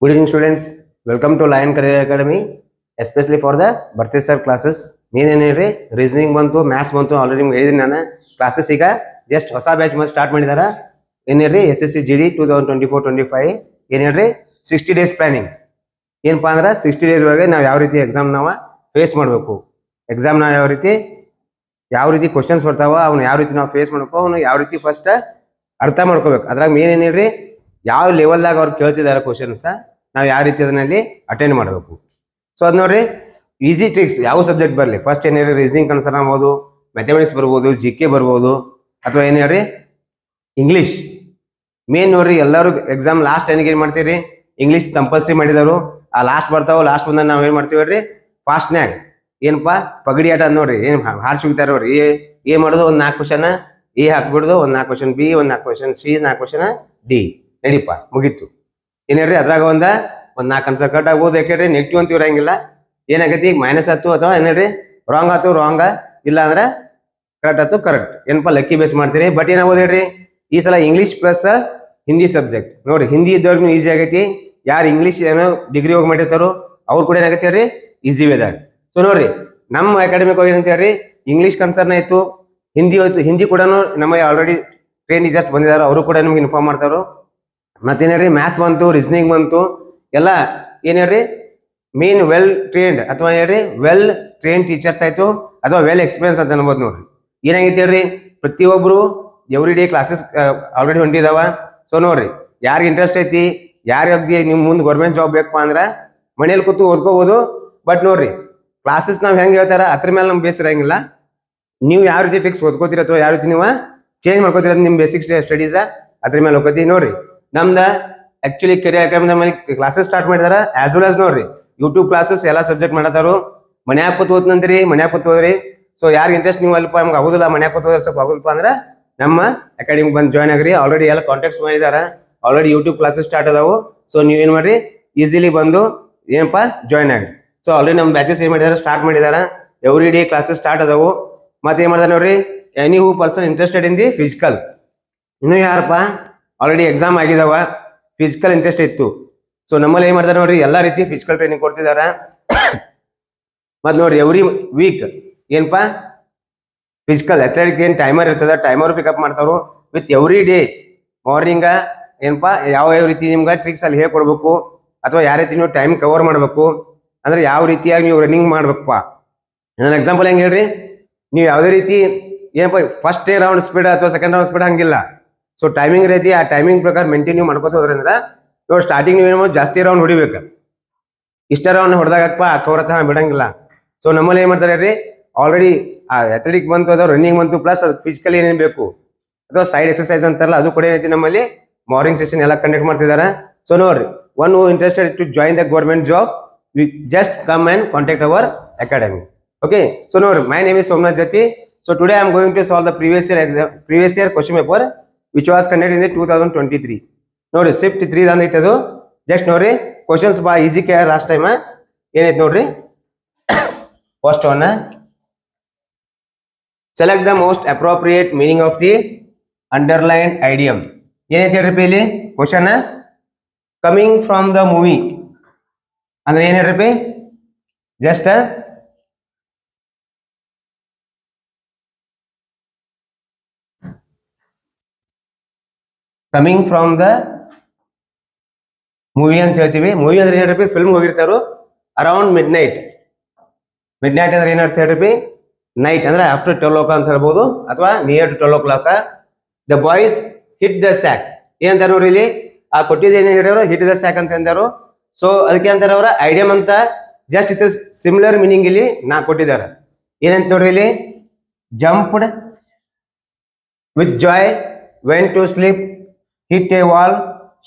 Good evening, students. Welcome to Lion Career Academy, especially for the birthday sir classes. ನೀನೇನೇನ್ರಿ reasoning ಬಂತು, maths ಬಂತು, already ನಿಮ್ಗೆ ಹೇಳಿದೀನಿ ನಾನು. ಕ್ಲಾಸಸ್ ಈಗ ಜಸ್ಟ್ ಹೊಸ ಬ್ಯಾಚ್ ಮತ್ತೆ ಸ್ಟಾರ್ಟ್ ಮಾಡಿದಾರ. ಏನೇನ್ರಿ SSC GD 2024-25 ಏನೇನ್ರಿ 60 ಡೇಸ್ ಪ್ಲಾನಿಂಗ್. ಏನಪ್ಪಾ ಅಂದ್ರೆ 60 ಡೇಸ್ ಒಳಗೆ ನಾವು ಯಾವ ರೀತಿ ಎಕ್ಸಾಮ್ ನಾವು ಫೇಸ್ ಮಾಡಬೇಕು, ಎಕ್ಸಾಮ್ ನಾವು ಯಾವ ರೀತಿ ಕ್ವಶನ್ಸ್ ಬರ್ತಾವ, ಅವ್ನು ಯಾವ ರೀತಿ ನಾವು ಫೇಸ್ ಮಾಡ್ಕೋ, ಅವ್ನು ಯಾವ ರೀತಿ ಫಸ್ಟ್ ಅರ್ಥ ಮಾಡ್ಕೋಬೇಕು. ಅದ್ರಾಗ ಮೇನ್ ಏನೇನ್ರಿ ಯಾವ ಲೆವೆಲ್ದಾಗ ಅವ್ರು ಕೇಳ್ತಿದಾರೆ ಕ್ವಶನ್ಸ್, ನಾವು ಯಾವ ರೀತಿ ಅದನ್ನಲ್ಲಿ ಅಟೆಂಡ್ ಮಾಡಬೇಕು. ಸೊ ಅದು ನೋಡ್ರಿ ಈಸಿ ಟ್ರಿಕ್ಸ್. ಯಾವ ಸಬ್ಜೆಕ್ಟ್ ಬರಲಿ, ಫಸ್ಟ್ ಏನೇರಿ ರೀಸನಿಂಗ್ ಕನ್ಸರ್ನ್ ಆಗ್ಬೋದು, ಮ್ಯಾಥಮೆಟಿಕ್ಸ್ ಬರ್ಬೋದು, GK ಬರ್ಬೋದು, ಅಥವಾ ಏನ್ ಹೇಳ್ರಿ ಇಂಗ್ಲೀಷ್. ಮೇನ್ ನೋಡ್ರಿ ಎಲ್ಲರೂ ಎಕ್ಸಾಮ್ ಲಾಸ್ಟ್ ಟೈಮಿಗೆ ಏನ್ ಮಾಡ್ತೀರಿ, ಇಂಗ್ಲೀಷ್ ಕಂಪಲ್ಸರಿ ಮಾಡಿದವರು. ಆ ಲಾಸ್ಟ್ ಬರ್ತಾವ, ಲಾಸ್ಟ್ ಬಂದಾಗ ನಾವ್ ಏನ್ ಮಾಡ್ತೀವಿ ಹೇಳ್ರಿ ಫಾಸ್ಟ್ನ್ಯಾಗ ಏನಪ್ಪಾ ಪಗಡಿ ಆಟ ನೋಡ್ರಿ, ಏನ್ ಹಾರ್ಸಿ ಹೋಗ್ತಾರ ನೋಡ್ರಿ. ಏನ್ ಮಾಡೋದು, ಒಂದ್ 4 ಕ್ವಶನ್ ಎ ಹಾಕ್ಬಿಡುದು, ಒಂದ್ 4 ಕ್ವಶನ್ ಬಿ, ಒಂದ್ 4 ಕ್ವಶನ್ ಸಿ, 4 ಕ್ವಶನ್ ಡಿ, ನಡಿಪ ಮುಗೀತು. ಏನ್ ಹೇಳ್ರಿ ಅದ್ರಾಗ ಒಂದ್ 4 ಆನ್ಸರ್ ಕಟ್ ಆಗ್ಬೋದು. ಯಾಕೆಂದ್ರೆ ನೆಗೆಟಿವ್ ಅಂತ ಇರಂಗಿಲ್ಲ. ಏನಾಗೈತಿ ಈಗ ಮೈನಸ್ ಆಯ್ತು ಅಥವಾ ಏನೇಳ್ರಿ ರಾಂಗ್ ಆಯ್ತು ರಾಂಗ, ಇಲ್ಲ ಅಂದ್ರೆ ಕರೆಕ್ಟ್ ಆಯ್ತು ಕರೆಕ್ಟ್. ಏನಪ್ಪಾ ಲಕ್ಕಿ ಬೇಸ್ ಮಾಡ್ತೀರಿ. ಬಟ್ ಏನಾಗೋದು ಹೇಳ್ರಿ ಈ ಸಲ ಇಂಗ್ಲೀಷ್ ಪ್ಲಸ್ ಹಿಂದಿ ಸಬ್ಜೆಕ್ಟ್ ನೋಡ್ರಿ. ಹಿಂದಿ ಇದ್ದವ್ರಿಗೂ ಈಸಿ ಆಗೈತಿ. ಯಾರು ಇಂಗ್ಲೀಷ್ ಏನೋ ಡಿಗ್ರಿ ಹೋಗಿ ಮಾಡಿರ್ತಾರೋ ಅವ್ರು ಕೂಡ ಏನಾಗೈತಿ ಹೇಳ್ರಿ ಈಸಿ ವೇದಾಗ. ಸೊ ನೋಡ್ರಿ ನಮ್ಮ ಅಕಾಡೆಮಿಕ್ ಹೋಗಿ ಏನಂತ ಹೇಳ್ರಿ ಇಂಗ್ಲೀಷ್ ಕನ್ಸರ್ನ್ ಆಯ್ತು, ಹಿಂದಿ ಹೋಯ್ತು. ಹಿಂದಿ ಕೂಡ ನಮ್ಮ ಆಲ್ರೆಡಿ ಟ್ರೈನ್ ಟೀಚರ್ಸ್ ಬಂದಿದ್ದಾರೆ, ಅವರು ಕೂಡ ನಿಮ್ಗೆ ಇನ್ಫಾರ್ಮ್ ಮಾಡ್ತಾರೋ. ಮತ್ತೇನೇಳ್ರಿ ಮ್ಯಾಥ್ಸ್ ಬಂತು, ರೀಸನಿಂಗ್ ಬಂತು, ಎಲ್ಲ ಏನ್ ಹೇಳ್ರಿ ಮೇನ್ ವೆಲ್ ಟ್ರೈನ್ಡ್ ಅಥವಾ ಹೇಳ್ರಿ ವೆಲ್ ಟ್ರೈನ್ ಟೀಚರ್ಸ್ ಆಯ್ತು, ಅಥವಾ ವೆಲ್ ಎಕ್ಸ್ಪೀರಿಯನ್ಸ್ ಅಂತ ಅನ್ಬೋದು. ನೋಡ್ರಿ ಏನಾಗೈತಿ ಹೇಳ್ರಿ ಪ್ರತಿಯೊಬ್ರು ಎವ್ರಿ ಡೇ ಕ್ಲಾಸಸ್ ಆಲ್ರೆಡಿ ಹೊಂಟಿದಾವ. ಸೊ ನೋಡ್ರಿ ಯಾರಿಗೆ ಇಂಟ್ರೆಸ್ಟ್ ಐತಿ, ಯಾರಿಗೆ ನಿಮ್ ಮುಂದೆ ಗೌರ್ಮೆಂಟ್ ಜಾಬ್ ಬೇಕಪ್ಪ ಅಂದ್ರ ಮನೇಲಿ ಕೂತು ಓದ್ಕೋಬಹುದು. ಬಟ್ ನೋಡ್ರಿ ಕ್ಲಾಸಸ್ ನಾವ್ ಹೆಂಗ್ ಹೇಳ್ತಾರ ಅದ್ರ ಮೇಲೆ ನಮ್ಗೆ ಬೇಸ್ ಇರಂಗಿಲ್ಲ. ನೀವು ಯಾವ ರೀತಿ ಟ್ರಿಕ್ಸ್ ಓದ್ಕೋತೀರ ಅಥವಾ ಯಾವ ರೀತಿ ನೀವು ಚೇಂಜ್ ಮಾಡ್ಕೋತೀರ ನಿಮ್ ಬೇಸಿಕ್ ಸ್ಟಡೀಸ್ ಅದ್ರ ಮೇಲೆ ಹೋಗ್ತಿ. ನೋಡ್ರಿ ನಮ್ದ actually career academy classes start ಮಾಡಿದಾರ. ಆಸ್ ವೆಲ್ ಆಸ್ ನೋಡ್ರಿ ಯೂಟ್ಯೂಬ್ ಕ್ಲಾಸಸ್ ಎಲ್ಲಾ ಸಬ್ಜೆಕ್ಟ್ ಮಾಡತಾರು. ಮನ್ಯಾಗ ಕೂತ್ ಓದ್ನಂತೀರಿ, ಮನ್ಯಾಗ ಕೂತ್ ಓದ್ರಿ. ಸೊ ಯಾರಿಗೆ ಇಂಟ್ರೆಸ್ಟ್ ನೀವು ಅಲ್ಪ ನಮ್ಗೆ ಆಗುದಿಲ್ಲ, ಮನ್ಯಾಗ ಕೂತ್ ಓದ್ರ ಸ್ವಲ್ಪ ಆಗುದಪ್ಪ ಅಂದ್ರ ನಮ್ಮ ಅಕಾಡೆಮಿ ಬಂದು ಜಾಯ್ನ್ ಆಗ್ರಿ. ಆಲ್ರೆಡಿ ಎಲ್ಲ ಕಾಂಟ್ಯಾಕ್ಟ್ಸ್ ಮಾಡಿದಾರ, ಆಲ್ರೆಡಿ ಯೂಟ್ಯೂಬ್ ಕ್ಲಾಸಸ್ ಸ್ಟಾರ್ಟ್ ಅದಾವು. ಸೊ ನೀವೇನ್ ಮಾಡ್ರಿ ಈಸಿಲಿ ಬಂದು ಏನಪ್ಪಾ ಜಾಯ್ನ್ ಆಗ್ರಿ. ಸೊ ಆಲ್ರೆಡಿ ನಮ್ಮ ಬ್ಯಾಚಸ್ ಏನ್ ಮಾಡಿದಾರ ಸ್ಟಾರ್ಟ್ ಮಾಡಿದಾರ. ಎವ್ರಿ ಡೇ ಕ್ಲಾಸಸ್ ಸ್ಟಾರ್ಟ್ ಅದಾವು. ಮತ್ತೆ ಏನ್ ಮಾಡ್ದಾರ ನೋಡ್ರಿ any who person interested in the physical. ಇನ್ನು ಯಾರಪ್ಪ ಆಲ್ರೆಡಿ ಎಕ್ಸಾಮ್ ಆಗಿದಾವ, ಫಿಸಿಕಲ್ ಇಂಟ್ರೆಸ್ಟ್ ಇತ್ತು. ಸೊ ನಮ್ಮಲ್ಲಿ ಏನ್ ಮಾಡ್ತಾರೆ ನೋಡ್ರಿ ಎಲ್ಲಾ ರೀತಿ ಫಿಸಿಕಲ್ ಟ್ರೈನಿಂಗ್ ಕೊಡ್ತಿದಾರ. ಮತ್ ನೋಡ್ರಿ ಎವ್ರಿ ವೀಕ್ ಏನಪ್ಪಾ ಫಿಸಿಕಲ್ ಅಥ್ಲೆಟಿಕ್ ಏನ್ ಟೈಮರ್ ಇರ್ತದ, ಟೈಮರ್ ಪಿಕಪ್ ಮಾಡ್ತಾರು. ವಿತ್ ಎವ್ರಿ ಡೇ ಮಾರ್ನಿಂಗ್ ಏನಪ್ಪಾ ಯಾವ ರೀತಿ ನಿಮ್ಗೆ ಟ್ರಿಕ್ಸ್ ಅಲ್ಲಿ ಹೇಳ್ಕೊಡ್ಬೇಕು, ಅಥವಾ ಯಾವ ರೀತಿ ನೀವು ಟೈಮ್ ಕವರ್ ಮಾಡ್ಬೇಕು, ಅಂದ್ರೆ ಯಾವ ರೀತಿಯಾಗಿ ನೀವು ರನ್ನಿಂಗ್ ಮಾಡ್ಬೇಕಪ್ಪ. ನನ್ನ ಎಕ್ಸಾಂಪಲ್ ಹೆಂಗ್ ಹೇಳ್ರಿ, ನೀವು ಯಾವುದೇ ರೀತಿ ಏನಪ್ಪ ಫಸ್ಟ್ ರೌಂಡ್ ಸ್ಪೀಡ್ ಅಥವಾ ಸೆಕೆಂಡ್ ರೌಂಡ್ ಸ್ಪೀಡ್ ಹಂಗಿಲ್ಲ. ಸೊ ಟೈಮಿಂಗ್ ರೀತಿ ಆ ಟೈಮಿಂಗ್ ಪ್ರಕಾರ ಮೇಂಟೈನ್ ನೀವು ಮಾಡ್ಕೋತ ಹೋದ್ರಂದ್ರ ನೋಡಿ ಸ್ಟಾರ್ಟಿಂಗ್ ನೀವು ಜಾಸ್ತಿ ರೌಂಡ್ ಹೊಡಿಬೇಕು. ಇಷ್ಟ ರೌಂಡ್ ಹೊಡೆದಾಗಪ್ಪ ಕವರತ ಬಿಡಂಗಿಲ್ಲ. ಸೊ ನಮ್ಮಲ್ಲಿ ಏನ್ ಮಾಡ್ತಾರೆ ರೀ ಆಲ್ರೆಡಿ ಆ ಅಥ್ಲೆಟಿಕ್ ಬಂತು, ಅಥವಾ ರನ್ನಿಂಗ್ ಬಂತು, ಪ್ಲಸ್ ಅದು ಫಿಸಿಕಲ್ ಏನೇನು ಬೇಕು ಅಥವಾ ಸೈಡ್ ಎಕ್ಸರ್ಸೈಸ್ ಅಂತಾರಲ್ಲ ಅದು ಕೂಡ ಏನೈತಿ ನಮ್ಮಲ್ಲಿ ಮಾರ್ನಿಂಗ್ ಸೆಷನ್ ಎಲ್ಲ ಕಂಡಕ್ಟ್ ಮಾಡ್ತಿದ್ದಾರೆ. ಸೊ ನೋಡ್ರಿ one who interested to join the government job, just come and contact our academy. Okay, so now my name is Somnath Jati. So today I am going to solve the previous year question paper which was conducted in the 2023. Nodi shift 3 dandaitu adu. Just nodi questions by easy care last time ಏನೈತೆ ನೋಡ್ರಿ. First one select the most appropriate meaning of the underlined idiom. ಏನೈತೆ ಹೇಳ್ರಿ ಇಲ್ಲಿ question coming from the movie ಅಂದ್ರೆ ಏನ್ ಹೇಳ್ರಿ just coming from the movie ಅಂತ ಹೇಳ್ತೀವಿ. ಮೂವಿ ಅಂದ್ರೆ ಏನ್ರಿ ಫಿಲ್ಮ್ ಹೋಗಿರ್ತಾರೋ around midnight. Midnight ಅಂದ್ರೆ ಏನರ್ಥ ಹೇಳ್ರಿ ನೈಟ್ ಅಂದ್ರೆ ಆಫ್ಟರ್ 12 ಅಂತ ಹೇಳ್ಬೋದು, ಅಥವಾ near to 12. The boys hit the sack ಏನಂತಾರ ನೋಡ್ರಿ ಇಲ್ಲಿ ಆ ಕೊಟ್ಟಿದ್ದು ಏನ್ ಹೇಳ್ಯಾರೋ ಹಿಟ್ ದ ಸ್ಯಾಕ್ ಅಂತ ಅಂದಾರು. ಸೊ ಅದಕ್ಕೆ ಅಂತಾರೆ ಅವರ ಐಡಿಯಮ್ ಅಂತ ಜಸ್ಟ್ ಇಟ್ ಸಿಮಿಲರ್ ಮೀನಿಂಗ್ ಇಲ್ಲಿ ನಾ ಕೊಟ್ಟಿದ್ದಾರೆ. ಏನಂತ ನೋಡ್ರಿ ಇಲ್ಲಿ jumped with joy, went to sleep, hit a wall,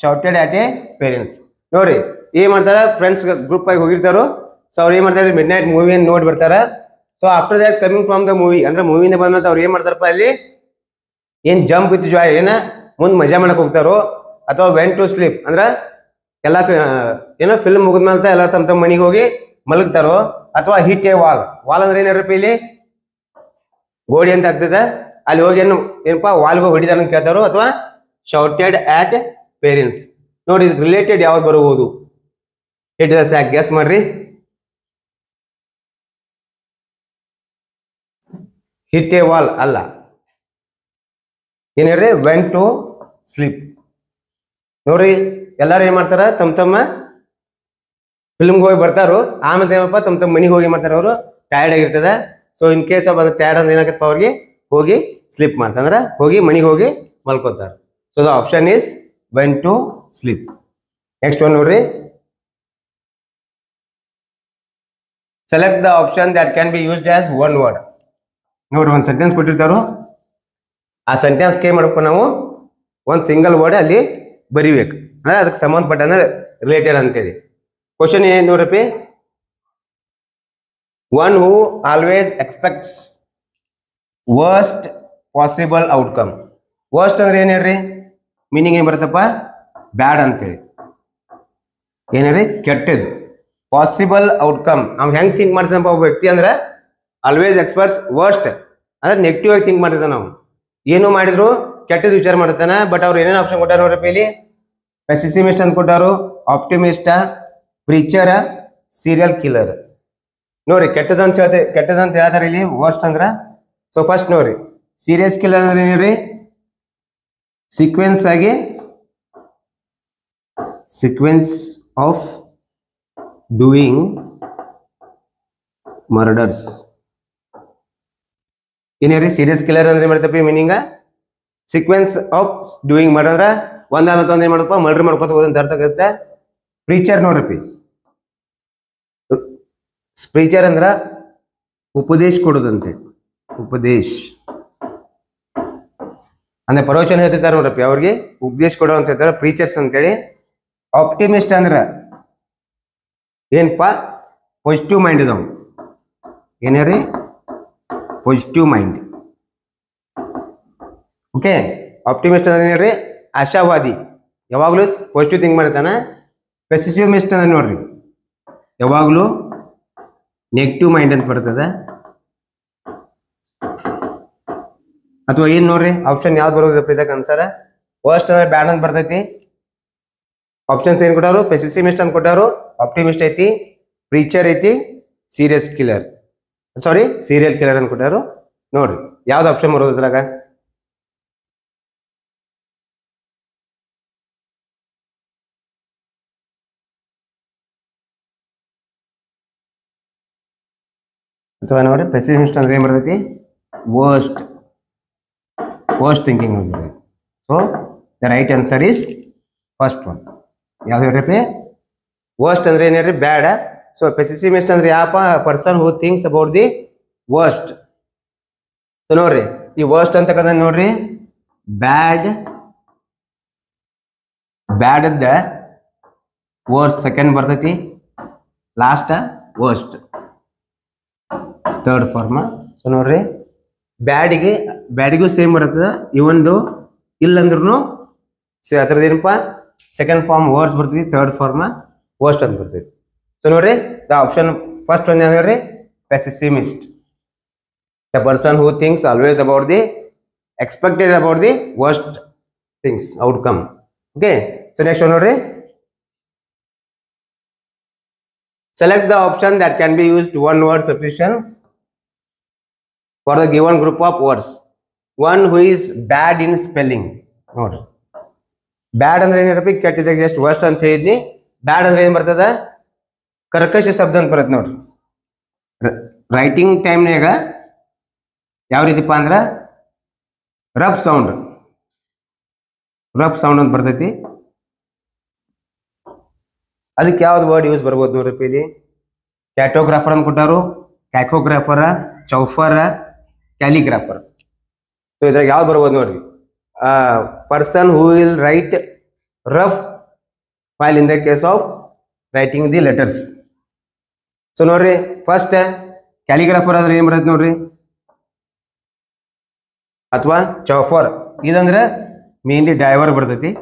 shouted at a parents. ನೋಡ್ರಿ ಏನ್ ಮಾಡ್ತಾರ ಫ್ರೆಂಡ್ಸ್ ಗ್ರೂಪ್ ಆಗಿ ಹೋಗಿರ್ತಾರೋ. ಸೊ ಅವ್ರು ಏನ್ ಮಾಡ್ತಾರೆ ಮಿಡ್ ನೈಟ್ ಮೂವಿಯನ್ನು ನೋಡಿ ಬರ್ತಾರ. So after that coming from the movie ಅಂದ್ರೆ ಮೂವಿಯಿಂದ ಬಂದ್ಮೇಲೆ ಅವ್ರು ಏನ್ ಮಾಡ್ತಾರಪ್ಪ ಅಲ್ಲಿ ಏನ್ ಜಂಪ್ ವಿತ್ ಜಾಯ್ ಏನ ಮುಂದ್ ಮಜಾ ಮಾಡಕ್ ಹೋಗ್ತಾರೋ, ಅಥವಾ ವೆಂಟ್ ಟು ಸ್ಲೀಪ್ ಅಂದ್ರ ಎಲ್ಲ ಏನೋ ಫಿಲ್ಮ್ ಮುಗಿದ್ಮೇಲೆ ಎಲ್ಲ ತಮ್ಮ ಮನೆಗೆ ಹೋಗಿ ಮಲಗ್ತಾರೋ, ಅಥವಾ ಹಿಟ್ ಎ ವಾಲ್. ವಾಲ್ ಅಂದ್ರೆ ಏನಿರಪ್ಪ ಇಲ್ಲಿ ಗೋಡಿ ಅಂತ ಆಗ್ತದೆ. ಅಲ್ಲಿ ಹೋಗಿ ಏನಪ್ಪಾ ವಾಲ್ಗೆ ಹೊಡಿದಾರ ಅಂತ ಕೇಳ್ತಾರೋ, ಅಥವಾ ಶೌಟೆಡ್ ಆಟ್ ಪೇರೆಂಟ್ಸ್. ನೋಡಿ ರಿಲೇಟೆಡ್ ಯಾವ್ದು ಬರಬಹುದು ಹಿಟ್ ದ ಸ್ಯಾಕ್. ಗೆಸ್ ಮಾಡ್ರಿ. ಹಿಟ್ ಎ ವಾಲ್ ಅಲ್ಲ. ಏನ್ ಹೇಳ್ರಿ? Went to sleep. ನೋಡ್ರಿ ಎಲ್ಲಾರು ಏನ್ ಮಾಡ್ತಾರ? ತಮ್ಮ ಫಿಲ್ಮ್ಗೆ ಹೋಗಿ ಬರ್ತಾರೋ, ಆಮೇಲೆ ಏನಪ್ಪ ತಮ್ಮ ಮನಿಗೆ ಹೋಗಿ ಮಾಡ್ತಾರ. ಅವರು ಟಯರ್ಡ್ ಆಗಿರ್ತದ. ಸೊ ಇನ್ ಕೇಸ್ ಆಫ್ ಅದು ಟಯರ್ಡ್ ಅಂದ್ರೆ ಏನಾಗತ್ತಪ್ಪ, ಅವ್ರಿಗೆ ಹೋಗಿ ಸ್ಲೀಪ್ ಮಾಡ್ತಾರ, ಅಂದ್ರೆ ಹೋಗಿ ಮನಿಗೆ ಹೋಗಿ ಮಲ್ಕೋತಾರ. So the option is went to sleep. Next one ನೋಡ್ರಿ. Select the option that can be used as one word. ನೋಡ್ರಿ ಒಂದು ಸೆಂಟೆನ್ಸ್ ಕೊಟ್ಟಿರ್ತಾರೋ, ಆ ಸೆಂಟೆನ್ಸ್ ಏನ್ ಮಾಡ್ಬೇಕು ನಾವು? ಒಂದು ಸಿಂಗಲ್ ವರ್ಡ್ ಅಲ್ಲಿ ಬರಿಬೇಕು, ಅಂದ್ರೆ ಅದಕ್ಕೆ ಸಂಬಂಧಪಟ್ಟ ಅಂದ್ರೆ ರಿಲೇಟೆಡ್ ಅಂತೇಳಿ. ಕ್ವಶನ್ ಏನ್ ನೋಡ್ರಿ? ಒನ್ ಹೂ always expects worst possible outcome. Worst ಅಂದ್ರೆ ಏನ್ ಹೇಳ್ರಿ? ಮೀನಿಂಗ್ ಏನ್ ಬರುತ್ತಪ್ಪ? ಬ್ಯಾಡ್ ಅಂತೇಳಿ. ಏನ್ ಹೇಳ್ರಿ? ಕೆಟ್ಟದ್ದು. ಪಾಸಿಬಲ್ ಔಟ್ಕಮ್, ಅವ್ನು ಹೆಂಗ್ ಥಿಂಕ್ ಮಾಡ್ತಾನಪ್ಪ ಒಬ್ಬ ವ್ಯಕ್ತಿ ಅಂದ್ರೆ ಆಲ್ವೇಸ್ ಎಕ್ಸ್ಪರ್ಟ್ಸ್ ವರ್ಸ್ಟ್ ಅಂದ್ರೆ ನೆಗೆಟಿವ್ ಆಗಿ ಥಿಂಕ್ ಮಾಡ್ತಾನೆ. ನಾವು ಏನು ಮಾಡಿದ್ರು ಕೆಟ್ಟದ್ದು ವಿಚಾರ ಮಾಡ್ತಾನೆ. ಬಟ್ ಅವ್ರು ಏನೇನು ಆಪ್ಷನ್ ಕೊಟ್ಟಾರ ನೋಡ್ರಿ ಇಲ್ಲಿ? ಪೆಸಿಮಿಸ್ಟ್ ಅಂತ ಕೊಟ್ಟಾರು, ಆಪ್ಟಿಮಿಸ್ಟ, ಪ್ರೀಚರ್, ಸೀರಿಯಲ್ ಕಿಲ್ಲರ್. ನೋಡ್ರಿ ಕೆಟ್ಟದಂತ ಹೇಳ್ತಾರೆ ಇಲ್ಲಿ ವರ್ಸ್ಟ್ ಅಂದ್ರ. ಸೊ ಫಸ್ಟ್ ನೋಡ್ರಿ, ಸೀರಿಯಸ್ ಕಿಲ್ಲರ್ ಅಂದ್ರೆ ಏನ್ರಿ? Sequence of doing murders. ಏನೇರಿ? ಸೀರಿಯಸ್ ಕಿಲ್ಲರ್ ಅಂದ್ರೆ ಮಾಡ್ತಪ್ಪ meaning sequence of doing murder ಅಂದ್ರೆ ಒಂದಾಮತ್ತ ಒಂದ್ ಏನ್ ಮಾಡಪ್ಪ ಮರ್ಡರ್ ಮಾಡ್ಕೊತ ಹೋದಂತ ಅರ್ಥ ಆಗುತ್ತೆ. ಪ್ರೀಚರ್ ನೋಡ್ರಿ, ಪ್ರೀಚರ್ ಅಂದ್ರ ಉಪದೇಶ ಕೊಡುದಂತೆ. ಉಪದೇಶ ಅಂದ್ರೆ ಪ್ರವಚನ ಹೇಳ್ತಿರ್ತಾರ ನೋಡ್ರಪ್ಪಿ, ಅವ್ರಿಗೆ ಉಪದೇಶ ಕೊಡೋ ಅಂತ ಹೇಳ್ತಾರ ಪ್ರೀಚರ್ಸ್ ಅಂತೇಳಿ. ಆಪ್ಟಿಮಿಸ್ಟ್ ಅಂದ್ರ ಏನಪ್ಪಾ? ಪಾಸಿಟಿವ್ ಮೈಂಡ್ ಇದಾವ. ಏನ್ರಿ? Positive mind. ಓಕೆ. ಆಪ್ಟಿಮಿಸ್ಟ್ ಅಂದ್ರೆ ಏನ್ರಿ? ಆಶಾವಾದಿ, ಯಾವಾಗ್ಲೂ ಪಾಸಿಟಿವ್ ಥಿಂಕ್ ಮಾಡ್ತಾನ. ಪೆಸಿಮಿಸ್ಟ್ ಅಂದ್ರೆ ನೋಡ್ರಿ, ಯಾವಾಗ್ಲೂ ನೆಗೆಟಿವ್ ಮೈಂಡ್ ಅಂತ ಬರ್ತದ. ಅಥವಾ ಏನ್ ನೋಡ್ರಿ ಆಪ್ಷನ್ ಯಾವ್ದು ಬರೋದಪ್ಪ ಇದಕ್ಕೆ ಅನ್ಸರ? ವರ್ಸ್ಟ್ ಅಂದ್ರೆ ಬ್ಯಾಡ್ ಅಂತ ಬರ್ತೈತಿ. ಆಪ್ಷನ್ಸ್ ಏನ್ ಕೊಟ್ಟಾರು? ಪೆಸಿಮಿಸ್ಟ್ ಅಂತ ಕೊಟ್ಟಾರು, ಆಪ್ಟಿಮಿಸ್ಟ್ ಐತಿ, ಪ್ರೀಚರ್ ಐತಿ, ಸೀರಿಯಲ್ ಕಿಲ್ಲರ್ ಅಂತ ಕೊಟ್ಟಾರು. ನೋಡ್ರಿ ಯಾವ್ದು ಆಪ್ಷನ್ ಬರೋದು ಇದ್ರಾಗ? ಅಥವಾ ನೋಡ್ರಿ ಪೆಸಿಮಿಸ್ಟ್ ಅಂದ್ರೆ ಏನ್ ಬರ್ತೈತಿ? ವರ್ಸ್ಟ್ ಥಿಂಕಿಂಗ್ ಅಂತ ಬರ್ತೈತಿ. So the right answer is first one. ಯಾವ್ದು ಹೇಳ್ರಿ? ವರ್ಸ್ಟ್ ಅಂದ್ರೆ ಏನ್ ಹೇಳ್ರಿ? ಬ್ಯಾಡ. ಸೊ ಪೆಸಿಮಿಸ್ಟ್ ಅಂದ್ರೆ ಯಾಪ? Person who thinks about the worst. So ನೋಡ್ರಿ ಈ ವರ್ಸ್ಟ್ ಅಂತಕ್ಕಂಥ ನೋಡ್ರಿ, ಬ್ಯಾಡ್ ಅದ ವರ್ಸ್ಟ್ ಸೆಕೆಂಡ್ ಬರ್ತೈತಿ, last worst third form. So ನೋಡ್ರಿ ಬ್ಯಾಡಿಗೂ ಸೇಮ್ ಬರ್ತದ. ಇವೊಂದು ಇಲ್ಲಂದ್ರೂ ಅದ್ರದ್ದು ಏನಪ್ಪ? ಸೆಕೆಂಡ್ ಫಾರ್ಮ್ ವರ್ಸ್ಟ್ ಬರ್ತೈತಿ, ಥರ್ಡ್ ಫಾರ್ಮ್ ವರ್ಸ್ಟ್ ಅಂತ ಬರ್ತೈತಿ. ಸೊ ನೋಡ್ರಿ ದ ಆಪ್ಷನ್ ಫಸ್ಟ್ ಒಂದು ಯಾವ್ದು? Pessimist, the person who thinks always about the expected about the worst things outcome. Okay. So next one ನೋಡ್ರಿ, select the option that can be used one word sufficient for the given group of words. One who is bad in spelling. ನೋಡ್ರಿ ಬ್ಯಾಡ್ ಅಂದ್ರೆ ಏನಿರಪ್ಪ? ಕೆಟ್ಟಿದಾಗ ಎಷ್ಟು worst ಅಂತ ಹೇಳಿದ್ನಿ. ಬ್ಯಾಡ್ ಅಂದ್ರೆ ಏನ್ ಬರ್ತದ? ಕರ್ಕಶ ಶಬ್ದ ಅಂತ ಬರುತ್ತೆ ನೋಡ್ರಿ. ರೈಟಿಂಗ್ ಟೈಮ್ನಾಗ ಯಾವ ರೀತಿಪ್ಪ ಅಂದ್ರ ರಫ್ ಸೌಂಡ್ ಅಂತ ಬರ್ತೈತಿ. ಅದಕ್ಕೆ ಯಾವ್ದು ವರ್ಡ್ ಯೂಸ್ ಬರ್ಬೋದು ನೋಡ್ರಪ್ಪ ಇಲ್ಲಿ? ಕ್ಯಾಟೋಗ್ರಾಫರ್ ಅಂತ ಕೊಟ್ಟಾರು, ಕ್ಯಾಕೋಗ್ರಾಫರ, ಚೌಫರ, ಕ್ಯಾಲಿಗ್ರಾಫರ್. ಸೊ ಇದ್ರಾಗ ಯಾವ್ದು ಬರ್ಬೋದು ನೋಡ್ರಿ? Person who will right rough while in the case of writing the letters. So ನೋಡ್ರಿ ಫಸ್ಟ್ ಕ್ಯಾಲಿಗ್ರಾಫರ್ ಅಂದ್ರೆ ಏನ್ ಬರ್ತೈತಿ ನೋಡ್ರಿ? ಅಥವಾ ಚೌಫರ್. ಇದಂದ್ರೆ ಮೇನ್ಲಿ ಡ್ರೈವರ್ ಬರ್ತೈತಿ.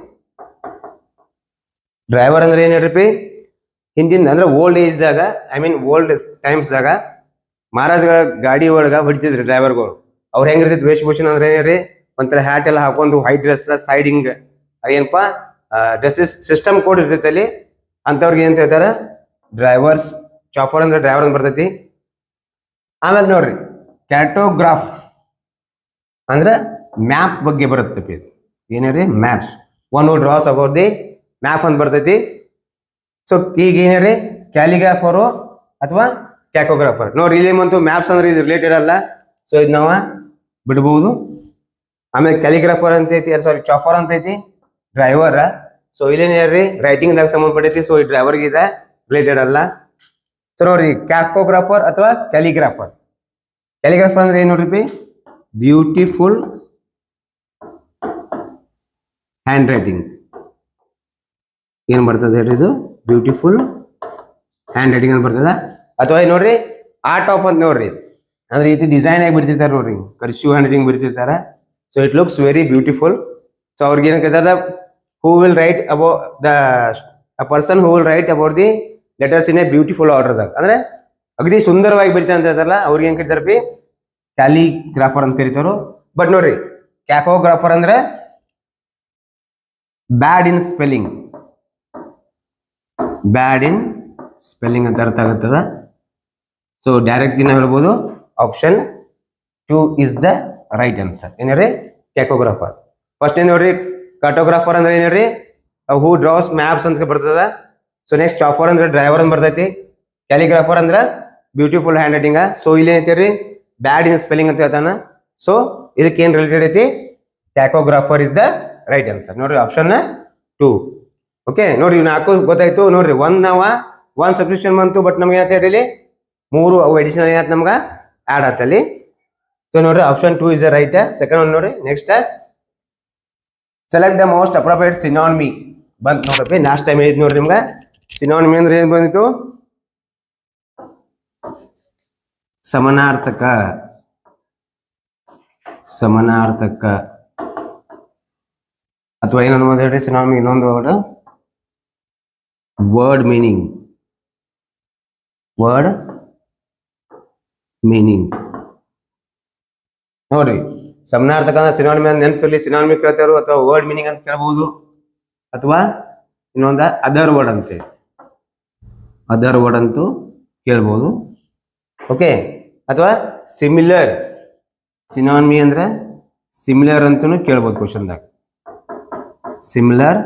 ಡ್ರೈವರ್ ಅಂದ್ರೆ ಏನ್ ಹೇಳ್ರಿ? ಹಿಂದಿನ ಅಂದ್ರೆ ಓಲ್ಡ್ ಏಜ್ದಾಗ, ಓಲ್ಡ್ ಟೈಮ್ಸ್ದಾಗ ಮಹಾರಾಜಗಳ ಗಾಡಿ ಒಳಗ ಹೊಡಿತಿದ್ರಿ ಡ್ರೈವರ್ಗಳು. ಅವ್ರು ಹೆಂಗಿರ್ತೈತಿ ವೇಷಭೂಷಣ ಅಂದ್ರೆ ಏನ್ರಿ? ಒಂಥರ ಹ್ಯಾಟ್ ಎಲ್ಲ ಹಾಕೊಂಡು ವೈಟ್ ಡ್ರೆಸ್, ಸೈಡಿಂಗ್ ಏನಪ್ಪಾ ಡ್ರೆಸ್ಸಸ್ ಸಿಸ್ಟಮ್ ಕೋಡ್ ಇರ್ತೈತಿ ಅಲ್ಲಿ. ಅಂತವ್ರಿಗೆ ಏನ್ ಹೇಳ್ತಾರ? ಡ್ರೈವರ್ಸ್, ಚಾಫರ್ ಅಂದ್ರೆ ಡ್ರೈವರ್ ಅಂತ ಬರ್ತೈತಿ. ಆಮೇಲೆ ನೋಡ್ರಿ ಕ್ಯಾಟೋಗ್ರಾಫ್ ಅಂದ್ರೆ ಮ್ಯಾಪ್ ಬಗ್ಗೆ ಬರುತ್ತೆ. ಏನ್ರಿ maps, one who draws about the map ಅಂತ ಬರ್ತೈತಿ. ಸೊ ಈಗ ಏನ್ರಿ ಕ್ಯಾಲಿಗ್ರಾಫರು ಅಥವಾ ಕ್ಯಾಕೋಗ್ರಾಫರ್. ನೋಡ್ರಿ ಇಲ್ಲಿ ಮತ್ತು ಮ್ಯಾಪ್ಸ್ ಅಂದ್ರೆ ಇದು ರಿಲೇಟೆಡ್ ಅಲ್ಲ, ಸೊ ಇದು ನಾವು ಬಿಡ್ಬಹುದು. ಆಮೇಲೆ ಕ್ಯಾಲಿಗ್ರಾಫರ್ ಅಂತ ಐತಿ, ಸಾರಿ ಚಾಫರ್ ಅಂತ ಐತಿ ಡ್ರೈವರ್. ಸೊ ಇಲ್ಲೇನು ಹೇಳ್ರಿ ರೈಟಿಂಗ್ ದಾಗ ಸಂಬಂಧಪಟ್ಟೈತಿ. ಸೊ ಈ ಡ್ರೈವರ್ಗೆ ಇದೆ, ರಿಲೇಟೆಡ್ ಅಲ್ಲ. ಸೊ ನೋಡ್ರಿ ಕ್ಯಾಕೋಗ್ರಾಫರ್ ಅಥವಾ ಕ್ಯಾಲಿಗ್ರಾಫರ್. ಕ್ಯಾಲಿಗ್ರಾಫರ್ ಅಂದ್ರೆ ಏನ್ ನೋಡ್ರಿ, ಬ್ಯೂಟಿಫುಲ್ ಹ್ಯಾಂಡ್ ರೈಟಿಂಗ್. ಏನ್ ಬರ್ತದೆ ಹೇಳ್ರಿ, ಇದು ಬ್ಯೂಟಿಫುಲ್ ಹ್ಯಾಂಡ್ ರೈಟಿಂಗ್ ಅಂತ ಬರ್ತದ. ಅಥವಾ ನೋಡ್ರಿ ಆರ್ಟ್ ಆಫ್ ಅಂತ ನೋಡ್ರಿ, ಅಂದ್ರೆ ಈ ಡಿಸೈನ್ ಆಗಿ ಬಿಡ್ತಿರ್ತಾರೆ ನೋಡ್ರಿ, ಕರ್ಸಿವ್ ಹ್ಯಾಂಡ್ ರೈಟಿಂಗ್ ಬಿಡ್ತಿರ್ತಾರ. So it looks very beautiful. So ಅವ್ರಿಗೆ ಏನ್ ಕೇಳ್ತದ, who will write about the person who will write about the letters in a beautiful ಆರ್ಡರ್ದಾಗ, ಅಂದ್ರೆ ಅಗದಿ ಸುಂದರವಾಗಿ ಬರೀತಾರೆ ಅಂತ ಹೇಳ್ತಾರಲ್ಲ, ಅವ್ರಿಗೆ ಏನ್ ಕರಿತಾರ ಬಿ ಕ್ಯಾಲಿಗ್ರಾಫರ್ ಅಂತ ಕರಿತಾರು. ಬಟ್ ನೋಡ್ರಿ ಕ್ಯಾಕೋಗ್ರಾಫರ್ ಅಂದ್ರೆ ಬ್ಯಾಡ್ ಇನ್ ಸ್ಪೆಲ್ಲಿಂಗ್, ಬ್ಯಾಡ್ ಇನ್ ಸ್ಪೆಲ್ಲಿಂಗ್ ಅಂತ ಅರ್ಥ ಆಗುತ್ತದ. ಸೊ ಡೈರೆಕ್ಟ್ಲಿ ನಾವು ಹೇಳ್ಬೋದು option 2 is the right answer. ಏನ್ರಿ ಕ್ಯಾಕೋಗ್ರಾಫರ್. ಫಸ್ಟ್ ಏನ್ ನೋಡ್ರಿ ಕಾರ್ಟೋಗ್ರಾಫರ್ ಅಂದ್ರೆ ಏನ್ರಿ ಹೂ ಡ್ರಾಸ್ ಮ್ಯಾಪ್ಸ್ ಅಂತ ಬರ್ತದ. ಸೊ ನೆಕ್ಸ್ಟ್ ಚಾಫರ್ ಅಂದ್ರೆ ಡ್ರೈವರ್ ಅಂತ ಬರ್ತೈತಿ. ಕ್ಯಾಲಿಗ್ರಾಫರ್ ಅಂದ್ರೆ ಬ್ಯೂಟಿಫುಲ್ ಹ್ಯಾಂಡ್ ರೈಟಿಂಗ್. ಸೊ ಇಲ್ಲಿ ಏನೈತಿ ಬ್ಯಾಡ್ ಇನ್ ಸ್ಪೆಲ್ಲಿಂಗ್ ಅಂತ ಹೇಳ್ತಾನ. ಸೊ ಇದಕ್ಕೆ ಏನ್ ರಿಲೇಟೆಡ್ ಐತಿ, ಕ್ಯಾಕೋಗ್ರಾಫರ್ ಇಸ್ ದ ರೈಟ್ ಆನ್ಸರ್. ನೋಡ್ರಿ ಆಪ್ಷನ್ 2. ಓಕೆ ನೋಡ್ರಿ ನಾಲ್ಕು ಗೊತ್ತಾಯ್ತು. ನೋಡ್ರಿ ಒನ್ ಸಬ್ಸ್ಕ್ರಿಪ್ಷನ್ ಬಂತು, ಬಟ್ ನಮ್ಗೆ ಏನಂತ ಹೇಳಿ 3 ಅವು ಅಡಿಷನಲ್ ಏನಂತ ನಮ್ಗೆ ಆ್ಯಡ್ ಆತಲ್ಲಿ. ಸೊ ನೋಡ್ರಿ option 2 is the right. Second one ನೋಡ್ರಿ next select the most appropriate synonym ಬಂತ ನೋಡ್ರಿ. ಲಾಸ್ಟ್ ಟೈಮ್ ಹೇಳಿದ್ ನೋಡ್ರಿ ನಿಮ್ಗೆ ಸಿನಾನಿಮಿ ಅಂದ್ರೆ ಏನ್ ಬಂದಿತ್ತು, ಸಮನಾರ್ಥಕ. ಸಮನಾರ್ಥಕ ಅಥವಾ ಏನನ್ನು ಹೇಳ್ರಿ ಸಿನಾನಿಮಿ, ಇನ್ನೊಂದು ವರ್ಡ್ ಮೀನಿಂಗ್. ವರ್ಡ್ ಮೀನಿಂಗ್ ನೋಡ್ರಿ ಸಮನಾರ್ಥಕ ಅಂದ್ರೆ ಸಿನಾನಿಮಿ ಅಂತ ನೆನಪಿರ್ಲಿ. ಸಿನಾನಿಮಿ ಕೇಳ್ತಾರು ಅಥವಾ ವರ್ಡ್ ಮೀನಿಂಗ್ ಅಂತ ಕೇಳಬಹುದು, ಅಥವಾ ಇನ್ನೊಂದ ಅದರ್ ವರ್ಡ್ ಅಂತೆ, ಅದರ್ ವರ್ಡ್ ಅಂತೂ ಕೇಳ್ಬಹುದು. ಓಕೆ ಅಥವಾ ಸಿಮಿಲರ್, ಸಿನಾನಿಮಿ ಅಂದ್ರೆ ಸಿಮಿಲರ್ ಅಂತೂ ಕೇಳ್ಬೋದು ಕ್ವಶನ್ದಾಗ, ಸಿಮಿಲರ್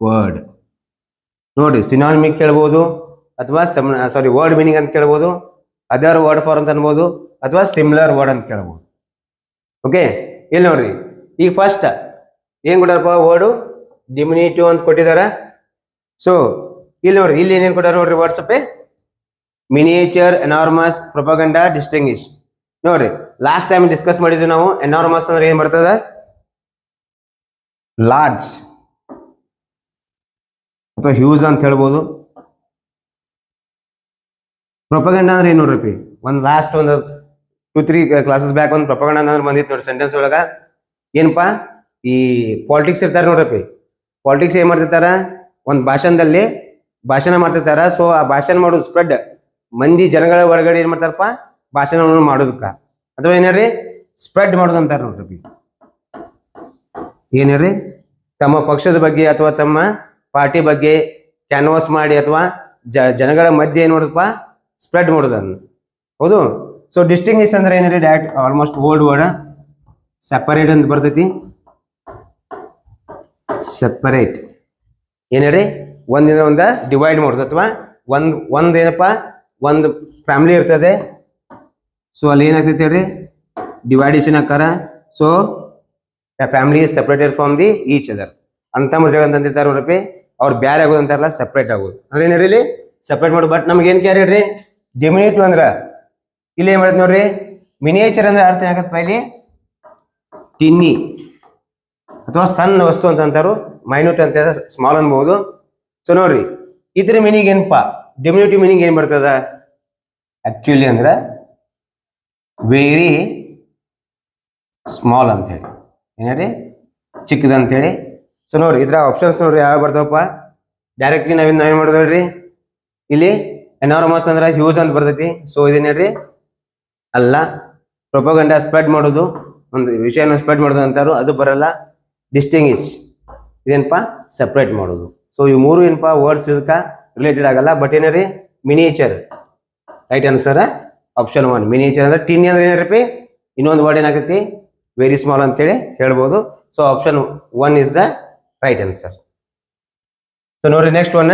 ವರ್ಡ್. ನೋಡ್ರಿ ಸಿನಾನಿಮಿ ಕೇಳ್ಬೋದು, ಅಥವಾ ವರ್ಡ್ ಮೀನಿಂಗ್ ಅಂತ ಕೇಳ್ಬೋದು, ಅದರ್ ವರ್ಡ್ ಫಾರ್ ಅಂತ ಅನ್ಬೋದು, ಅಥವಾ ಸಿಮಿಲರ್ ವರ್ಡ್ ಅಂತ ಕೇಳ್ಬೋದು. ಓಕೆ ಇಲ್ಲಿ ನೋಡ್ರಿ ಈಗ ಫಸ್ಟ್ ಏನ್ ಕೊಟ್ಟಾರಪ್ಪ, ವರ್ಡು ಡಿಮಿನಿಟಿವ್ ಅಂತ ಕೊಟ್ಟಿದಾರ. ಸೊ ಇಲ್ಲಿ ನೋಡ್ರಿ ಇಲ್ಲಿ ಏನೇನು ಕೊಟ್ಟಾರ ನೋಡ್ರಿ, ವಾಟ್ಸಪ್ ಮಿನಿಯೇಚರ್, ಎನಾರ್ಮಸ್, ಪ್ರೊಪಗಂಡಾ, ಡಿಸ್ಟಿಂಗ್ವಿಶ್. ನೋಡ್ರಿ ಲಾಸ್ಟ್ ಟೈಮ್ ಡಿಸ್ಕಸ್ ಮಾಡಿದ್ವಿ ನಾವು. ಎನಾರ್ಮಸ್ ಅಂದ್ರೆ ಏನ್ ಬರ್ತದ, ಲಾರ್ಜ್ ಅಥವಾ ಹ್ಯೂಸ್ ಅಂತ ಹೇಳ್ಬೋದು. ಪ್ರೊಪಗಂಡಾ ಅಂದ್ರೆ ಏನ್ ನೋಡ್ರಿ, ಒಂದು ಲಾಸ್ಟ್ ಒಂದು 2-3 ಕ್ಲಾಸಸ್ ಬ್ಯಾಕ್ ಒಂದು ಪ್ರೊಪಗಂಡಾ ಅಂದ್ರೆ ಬಂದಿತ್ತು ನೋಡಿ ಸೆಂಟೆನ್ಸ್ ಒಳಗ. ಏನಪ್ಪಾ ಈ ಪಾಲಿಟಿಕ್ಸ್ ಇರ್ತಾರೆ ನೋಡ್ರಿ, ಪಾಲಿಟಿಕ್ಸ್ ಏನ್ ಮಾಡ್ತಿರ್ತಾರ, ಒಂದು ಭಾಷಣದಲ್ಲಿ ಭಾಷಣ ಮಾಡ್ತಿರ್ತಾರ. ಸೊ ಆ ಭಾಷಣ ಮಾಡೋದು ಸ್ಪ್ರೆಡ್, ಮಂದಿ ಜನಗಳ ಒಳಗಡೆ ಏನ್ ಮಾಡ್ತಾರಪ್ಪ, ಭಾಷಣ ಮಾಡೋದಕ್ಕ, ಅಥವಾ ಏನ್ರಿ ಸ್ಪ್ರೆಡ್ ಮಾಡೋದು ಅಂತಾರ ನೋಡ್ರಿ. ಏನ್ರಿ ತಮ್ಮ ಪಕ್ಷದ ಬಗ್ಗೆ ಅಥವಾ ತಮ್ಮ ಪಾರ್ಟಿ ಬಗ್ಗೆ ಕ್ಯಾನ್ವಾಸ್ ಮಾಡಿ ಅಥವಾ ಜನಗಳ ಮಧ್ಯೆ ಏನ್ ಮಾಡೋದಪ್ಪ, ಸ್ಪ್ರೆಡ್ ಮಾಡೋದನ್ನ. ಹೌದು. ಸೊ ಡಿಸ್ಟಿಂಗ್ವಿಶ್ ಅಂದ್ರೆ ಏನ್ರಿ, direct almost old word. Separate ಅಂತ ಬರ್ತೈತಿ, ಸೆಪರೇಟ್ ಏನ್ರಿ ಒಂದಿನ ಒಂದ ಡಿವೈಡ್ ಮಾಡೋದು, ಅಥವಾ ಒಂದ್ ಏನಪ್ಪ ಒಂದು ಫ್ಯಾಮಿಲಿ ಇರ್ತದೆ. ಸೊ ಅಲ್ಲಿ ಏನಾಗ್ತೈತಿ ಹೇಳ್ರಿ, ಡಿವೈಡೇಷನ್ ಆಕಾರ. So the family is separated from the each other ಅಂತ ಮಜಾ ಅಂತಿರ್ತಾರೆ ನೋಡ್ರಿ. ಅವ್ರು ಬ್ಯಾರೆ ಆಗೋದು ಅಂತಾರಲ್ಲ, ಸೆಪರೇಟ್ ಆಗೋದು ಅಂದ್ರೆ ಏನ್ರಿ ಇಲ್ಲಿ ಸೆಪರೇಟ್ ಮಾಡೋದು. ಬಟ್ ನಮ್ಗೆ ಏನ್ ಕ್ಯಾರ ಹೇಳ್ರಿ, ಡಿಮಿನಿಟಿವ್ ಅಂದ್ರ ಇಲ್ಲಿ ಏನ್ ಮಾಡುತ್ತೆ ನೋಡ್ರಿ, ಮಿನಿಯೇಚರ್ ಅಂದ್ರೆ ಅರ್ಥ ಏನಾಗತ್ತ, ಇಲ್ಲಿ ಟಿನ್ನಿ ಅಥವಾ ಸಣ್ಣ ವಸ್ತು ಅಂತ ಅಂತಾರು, ಮೈನ್ಯೂಟ್ ಅಂತ ಸ್ಮಾಲ್ ಅನ್ಬಹುದು. ಸೊ ನೋಡ್ರಿ ಇದ್ರ ಮೀನಿಂಗ್ ಏನಪ್ಪಾ, ಡಿಮಿನಿಟಿವ್ ಮೀನಿಂಗ್ ಏನ್ ಬರ್ತದ, ಆಕ್ಚುಲಿ ಅಂದ್ರ ವೆರಿ ಸ್ಮಾಲ್ ಅಂತ ಹೇಳಿ, ಏನ್ರಿ ಚಿಕ್ಕದ ಅಂತ ಹೇಳಿ. ಸೊ ನೋಡ್ರಿ ಇದ್ರ ಆಪ್ಷನ್ಸ್ ನೋಡ್ರಿ ಯಾವ ಬರ್ತಾವಪ್ಪ. ಡೈರೆಕ್ಟ್ಲಿ ನಾವೇನ್ ಮಾಡೋದು ಹೇಳ್ರಿ, ಇಲ್ಲಿ ಎನಾರ್ಮಸ್ ಅಂದ್ರ ಹ್ಯೂಸ್ ಅಂತ ಬರ್ತೈತಿ. ಸೊ ಇದೇನೇಳ್ರಿ ಅಲ್ಲ. ಪ್ರೊಪಗಂಡಾ ಸ್ಪ್ರೆಡ್ ಮಾಡೋದು, ಒಂದು ವಿಷಯನ ಸ್ಪ್ರೆಡ್ ಮಾಡೋದು ಅಂತಾರು, ಅದು ಬರಲ್ಲ. ಡಿಸ್ಟಿಂಗ್ವಿಶ್ ಇದೇನಪ್ಪ, ಸೆಪರೇಟ್ ಮಾಡೋದು. ಸೊ ಇವು ಮೂರು ಏನಪ್ಪಾ ವರ್ಡ್ಸ್ ಇದಕ್ಕ ರಿಲೇಟೆಡ್ ಆಗಲ್ಲ. ಬಟ್ ಏನ್ರಿ miniature. Right answer option 1 miniature ಅಂದ್ರೆ ಟಿನಿ ಅಂದ್ರೆ ಏನಿರಪಿ ಇನ್ನೊಂದು ವರ್ಡ್ ಏನಾಗೈತಿ ವೆರಿ ಸ್ಮಾಲ್ ಅಂತೇಳಿ ಹೇಳ್ಬೋದು. So option 1 is the right answer. So ನೋಡ್ರಿ next one,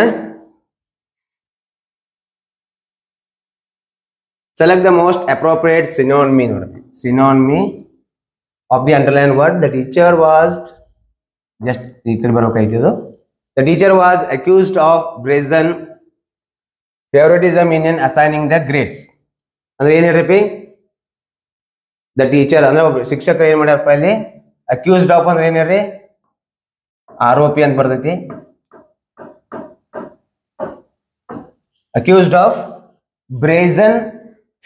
select the most appropriate synonymy. Synonymy of the underlined word. The teacher was just the teacher was accused of brazen favoritism in assigning the grades. ಅಂದ್ರೆ ಏನು ಹೇಳ್ರಿ the teacher ಅಂದ್ರೆ ಒಬ್ಬ ಶಿಕ್ಷಕರು ಏನ್ ಮಾಡ್ಯಾರಪ್ಪ ಇಲ್ಲಿ accused of ಅಂದ್ರೆ ಏನ್ ಹೇಳ್ರಿ ಆರೋಪಿ ಅಂತ ಬರ್ತೈತಿ. Accused of brazen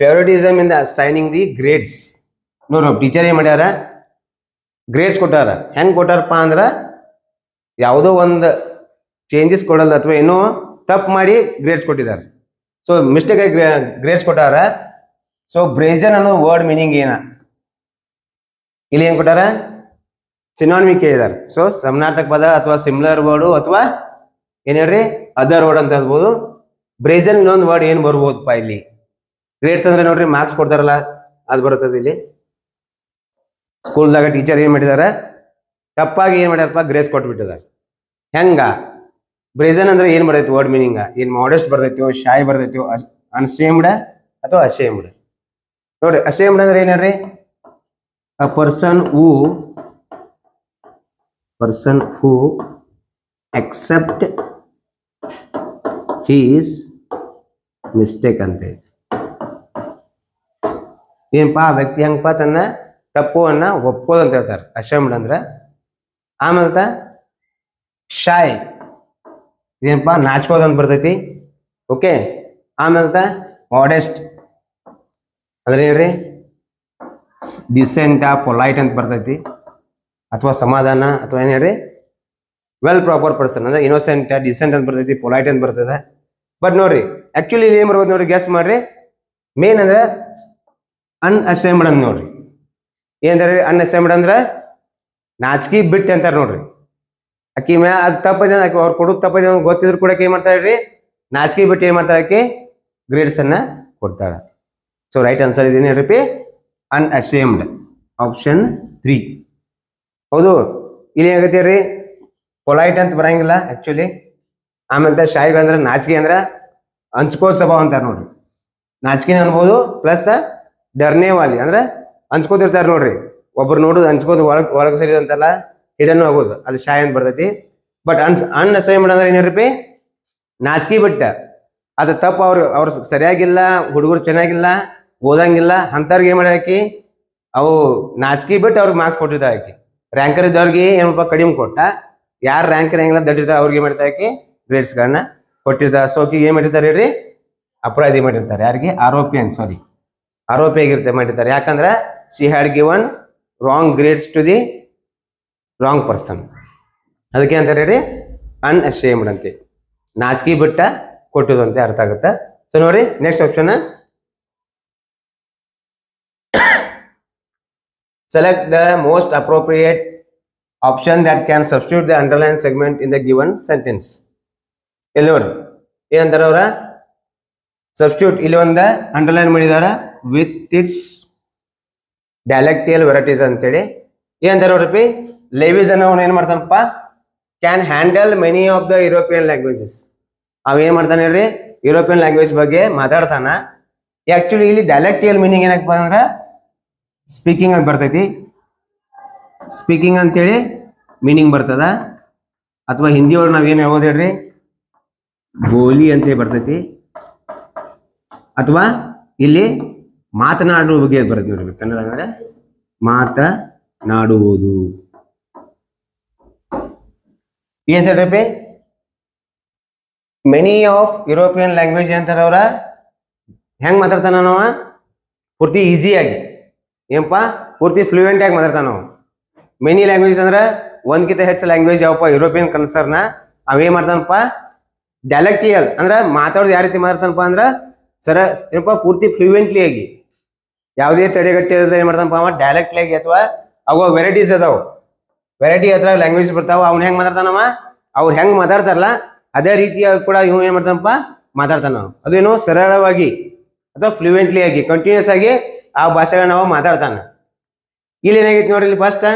favouritism in the assigning the grades. ನೋಡ್ರಿ ಟೀಚರ್ ಏನ್ ಮಾಡ್ಯಾರ ಗ್ರೇಡ್ಸ್ ಕೊಟ್ಟಾರ. ಹೆಂಗ್ ಕೊಟ್ಟಾರಪ್ಪ ಅಂದ್ರ ಯಾವುದೋ ಒಂದು ಚೇಂಜಸ್ ಕೊಡಲ್ಲ ಅಥವಾ ಏನೋ ತಪ್ಪು ಮಾಡಿ ಗ್ರೇಡ್ಸ್ ಕೊಟ್ಟಿದ್ದಾರೆ. ಸೊ ಮಿಸ್ಟೇಕ್ ಆಗಿ ಗ್ರೇಡ್ಸ್ ಕೊಟ್ಟಾರ. ಸೊ ಬ್ರೇಸನ್ ಅನ್ನೋ ವರ್ಡ್ ಮೀನಿಂಗ್ ಏನ ಇಲ್ಲಿ ಏನ್ ಕೊಟ್ಟಾರ ಸಿನಾನಿಮಿ ಕೇಳಿದಾರೆ. ಸೊ ಸಮನಾರ್ಥಕ ಪದ ಅಥವಾ ಸಿಮಿಲರ್ ವರ್ಡ್ ಅಥವಾ ಏನ್ ಹೇಳ್ರಿ ಅದರ್ ವರ್ಡ್ ಅಂತ ಹೇಳ್ಬೋದು. ಬ್ರೇಸನ್ ಇನ್ನೊಂದು ವರ್ಡ್ ಏನ್ ಬರ್ಬೋದಪ್ಪ ಇಲ್ಲಿ ಗ್ರೇಡ್ಸ್ ಅಂದ್ರೆ ನೋಡ್ರಿ ಮಾರ್ಕ್ಸ್ ಕೊಡ್ತಾರಲ್ಲ ಅದು ಬರುತ್ತದೆ. ಇಲ್ಲಿ ಸ್ಕೂಲ್ದಾಗ ಟೀಚರ್ ಏನ್ ಮಾಡಿದಾರೆ ತಪ್ಪಾಗಿ ಏನ್ ಮಾಡ್ಯಾರಪ್ಪ ಗ್ರೇಡ್ಸ್ ಕೊಟ್ಬಿಟ್ಟಿದ್ದಾರೆ. ಹೆಂಗ ಬ್ರೇಸನ್ ಅಂದ್ರೆ ಏನ್ ಬರ್ತೈತಿ ವರ್ಡ್ ಮೀನಿಂಗ್ ಏನ್ ಮಾಡೆಸ್ಟ್ ಬರ್ತೈತೋ ಶಾಯ್ ಬರ್ತೈತೋ ಅನ್ಶೇಮ್ಡ್ ಅಥವಾ ಅಶೇಮ್ಡ್. ನೋಡ್ರಿ ಅಶೇಮ್ಡ್ ಅಂದ್ರೆ ಏನ್ ಹೇಳ್ರಿ a person who accept his mistake ಅಂತೆ. ಏನಪ್ಪಾ ವ್ಯಕ್ತಿ ಹೆಂಗಪ್ಪ ತನ್ನ ತಪ್ಪುವನ್ನ ಒಪ್ಪೋದು ಅಂತ ಹೇಳ್ತಾರೆ ಅಶೇಮ್ಡ್ ಅಂದ್ರ. ಆಮೇಲೆ ಶಾಯ್ ಏನಪ್ಪಾ ನಾಚ್ಕೋದು ಅಂತ ಬರ್ತೈತಿ. ಓಕೆ ಆಮೇಲೆ ಮಾಡೆಸ್ಟ್ ಅಂದ್ರೆ ಏನ್ರಿ ಡಿಸೆಂಟ್ ಪೊಲೈಟ್ ಅಂತ ಬರ್ತೈತಿ ಅಥವಾ ಸಮಾಧಾನ ಅಥವಾ ಏನ್ ಹೇಳ್ರಿ ವೆಲ್ ಪ್ರಾಪರ್ ಪರ್ಸನ್ ಅಂದ್ರೆ ಇನೋಸೆಂಟ್ ಡಿಸೆಂಟ್ ಅಂತ ಬರ್ತೈತಿ ಪೊಲೈಟ್ ಅಂತ ಬರ್ತದೆ. ಬಟ್ ನೋಡ್ರಿ ಆಕ್ಚುಲಿ ಏನ್ ಬರ್ಬೋದು ನೋಡ್ರಿ ಗೆಸ್ ಮಾಡ್ರಿ. ಮೇನ್ ಅಂದ್ರೆ ಅನ್ಅಶೇಮ್ಡ್ ಅಂತ ನೋಡ್ರಿ. ಏನಂದ್ರೆ ಅನ್ಅಶೇಮ್ಡ್ ಅಂದ್ರ ನಾಚಿಕೆ ಬಿಟ್ಟು ಅಂತಾರ ನೋಡ್ರಿ. ಅಕ್ಕಿ ಮ್ಯಾ ಅದು ತಪ್ಪದ ಆಕಿ ಅವ್ರು ಕೊಡೋದು ತಪ್ಪದ ಗೊತ್ತಿದ್ರು ಕೂಡ ಏನ್ ಮಾಡ್ತಾಳ್ರಿ ನಾಚಿಕೆ ಬಿಟ್ಟು ಏನ್ ಮಾಡ್ತಾಳ ಆಕಿ ಗ್ರೇಡ್ಸ್ ಅನ್ನ ಕೊಡ್ತಾಳ. ಸೊ ರೈಟ್ ಆನ್ಸರ್ ಇದೇನು ಹೇಳ್ರಿ ಅನ್ಅಶೇಮ್ಡ್ ಆಪ್ಷನ್ 3. ಹೌದು ಇಲ್ಲಿ ಏನಾಗತ್ತೆ ಹೇಳ್ರಿ ಪೊಲೈಟ್ ಅಂತ ಬರಂಗಿಲ್ಲ ಆಕ್ಚುಲಿ. ಆಮೇಲೆ ಶಾಯಿಗೆ ಅಂದ್ರೆ ನಾಚಿಕೆ ಅಂದ್ರ ಹಂಚ್ಕೋದ್ ಸ್ವಭಾವ ಅಂತಾರ ನೋಡ್ರಿ. ನಾಚಿಕೆನ ಅನ್ಬೋದು ಪ್ಲಸ್ ಡರ್ನೇವಾಲಿ ಅಂದ್ರೆ ಹಂಚ್ಕೋತಿರ್ತಾರ ನೋಡ್ರಿ. ಒಬ್ರು ನೋಡುದು ಹಂಚ್ಕೋದು ಒಳಗ್ ಸರಿ ಅಂತಲ್ಲ ಹಿಡನ್ನು ಆಗೋದು ಅದು ಶಾಯ್ ಅಂತ ಬರ್ತೈತಿ. ಬಟ್ ಅನ್ಅಶೇಮ್ಡ್ ಅಂದ್ರೆ ಏನ್ ಹೇಳ್ರಿ ನಾಚಿಕೆ ಬಿಟ್ಟ ಅದು ತಪ್ಪು ಅವ್ರು ಸರಿಯಾಗಿಲ್ಲ ಹುಡುಗರು ಚೆನ್ನಾಗಿಲ್ಲ ಓದಂಗಿಲ್ಲ ಅಂತವ್ರಿಗೆ ಏನ್ ಮಾಡ್ಯಾಕಿ ಅವು ನಾಚಿಕೆ ಬಿಟ್ಟು ಅವ್ರಿಗೆ ಮಾರ್ಕ್ಸ್ ಕೊಟ್ಟಿರ್ತಾರ. ಆಕಿ ರ್ಯಾಂಕರ್ ಇದ್ದವ್ರಿಗೆ ಏನಪ್ಪ ಕಡಿಮೆ ಕೊಟ್ಟ ಯಾರು ರ್ಯಾಂಕ್ ಇರಂಗಿಲ್ಲ ದಡ್ಡಿರ್ತಾರ ಅವ್ರಿಗೆ ಏನ್ ಮಾಡ್ತಾ ಆಕಿ ಗ್ರೇಡ್ಸ್ ಗಳನ್ನ ಕೊಟ್ಟಿರ್ತಾರ. ಸೋಕಿ ಏನ್ ಮಾಡಿರ್ತಾರೆ ಹೇಳ್ರಿ ಅಪರಾಧಿ ಮಾಡಿರ್ತಾರೆ. ಯಾರಿಗೆ ಆರೋಪಿ ಮಾಡಿರ್ತಾರೆ. ಯಾಕಂದ್ರೆ she had given wrong grades to the wrong person. ಅದಕ್ಕೆ ಅಂತಾರೆ ಹೇಳ್ರಿ ಅನ್ಅಶೇಮ್ಡ್ ಅಂತೆ ನಾಚಿಕೆ ಬಿಟ್ಟ ಕೊಟ್ಟದು ಅಂತ ಅರ್ಥ ಆಗುತ್ತೆ. ಸೊ ನೋಡ್ರಿ next option select the most appropriate option that can substitute the underlined segment in the given sentence. ಇಲ್ಲಿ ನೋಡ್ರಿ ಏನಂತಾರ ಅವ್ರ ಸಬ್ಸ್ಟಿಟ್ಯೂಟ್ ಇಲ್ಲಿ ಒಂದ ಅಂಡರ್ಲೈನ್ ಮಾಡಿದಾರ ವಿತ್ ಇಟ್ಸ್ ಡೈಲೆಕ್ಟಿಯಲ್ ವೆರೈಟೀಸ್ ಅಂತೇಳಿ. ಏನಂತಾರ ನೋಡ್ರಿ ಲೇವಿಸ್ ಅನ್ನೋನು ಏನ್ ಮಾಡ್ತಾನಪ್ಪ can handle many of the European languages. ಅವ ಏನ್ ಮಾಡ್ತಾನೆ ಹೇಳ್ರಿ ಯುರೋಪಿಯನ್ ಲ್ಯಾಂಗ್ವೇಜ್ ಬಗ್ಗೆ ಮಾತಾಡ್ತಾನ. ಆಕ್ಚುಲಿ ಇಲ್ಲಿ ಡೈಲೆಕ್ಟಿಯಲ್ ಮೀನಿಂಗ್ ಏನಪ್ಪ ಅಂದ್ರ ಸ್ಪೀಕಿಂಗ್ ಅಂತ ಬರ್ತೈತಿ. ಸ್ಪೀಕಿಂಗ್ ಅಂತೇಳಿ ಮೀನಿಂಗ್ ಬರ್ತದ. ಅಥವಾ ಹಿಂದಿ ಒಳಗೆ ನಾವೇನು ಹೇಳ್ಬೋದು ಹೇಳ್ರಿ ಬೋಲಿ ಅಂತೇಳಿ ಬರ್ತೈತಿ. ಅಥವಾ ಇಲ್ಲಿ ಮಾತನಾಡುವ ಬಗ್ಗೆ ಬರುತ್ತೆ ನೋಡ್ರಿ ಕನ್ನಡ ಅಂದ್ರೆ ಮಾತನಾಡುವುದು. ಏನ್ ಹೇಳ್ರಿ ಮೆನಿ ಆಫ್ ಯುರೋಪಿಯನ್ ಲ್ಯಾಂಗ್ವೇಜ್ ಅಂತಾರ ಅವ್ರ ಹೆಂಗ್ ಮಾತಾಡ್ತಾನ ನಾವ ಪೂರ್ತಿ ಈಸಿಯಾಗಿ ಏನಪ್ಪಾ ಪೂರ್ತಿ ಫ್ಲೂಯೆಂಟ್ ಆಗಿ ಮಾತಾಡ್ತಾನ ನಾವು. ಮೆನಿ ಲ್ಯಾಂಗ್ವೇಜ್ ಅಂದ್ರೆ ಒಂದ್ಕಿಂತ ಹೆಚ್ಚು ಲ್ಯಾಂಗ್ವೇಜ್ ಯಾವಪ್ಪ ಯುರೋಪಿಯನ್ ಕನ್ಸರ್ನ ಅವೇನ್ ಮಾಡ್ತಾನಪ್ಪ ಡೈಲೆಕ್ಟಿಯಲ್ ಅಂದ್ರೆ ಮಾತಾಡೋದು ಯಾವ ರೀತಿ ಮಾತಾಡ್ತಾನಪ್ಪ ಅಂದ್ರ ಏನಪ್ಪ ಪೂರ್ತಿ ಫ್ಲೂಯೆಂಟ್ಲಿ ಆಗಿ ಯಾವುದೇ ತಡೆಗಟ್ಟಿ ಏನ್ ಮಾಡ್ತಾನಪ್ಪ ಅವ ಡೈಲೆಕ್ಟ್ಲಿ ಆಗಿ ಅಥವಾ ಅವ ವೆರೈಟೀಸ್ ಅದಾವ ವೆರೈಟಿ ಹತ್ರ ಲ್ಯಾಂಗ್ವೇಜ್ ಬರ್ತಾವ ಅವ್ನ ಹೆಂಗ್ ಮಾತಾಡ್ತಾನವ ಅವ್ರು ಹೆಂಗ್ ಮಾತಾಡ್ತಾರಲ್ಲ ಅದೇ ರೀತಿಯಾಗಿ ಕೂಡ ಇವ್ ಏನ್ ಮಾಡ್ತಾನಪ್ಪ ಮಾತಾಡ್ತಾನೆ ನಾವು, ಅದೇನು ಸರಳವಾಗಿ ಅಥವಾ ಫ್ಲೂಯೆಂಟ್ಲಿ ಆಗಿ ಕಂಟಿನ್ಯೂಸ್ ಆಗಿ ಆ ಭಾಷೆಗಳನ್ನ ನಾವು ಮಾತಾಡ್ತಾನೆ. ಇಲ್ಲಿ ಏನಾಗಿತ್ತು ನೋಡ್ರಿ, ಇಲ್ಲಿ first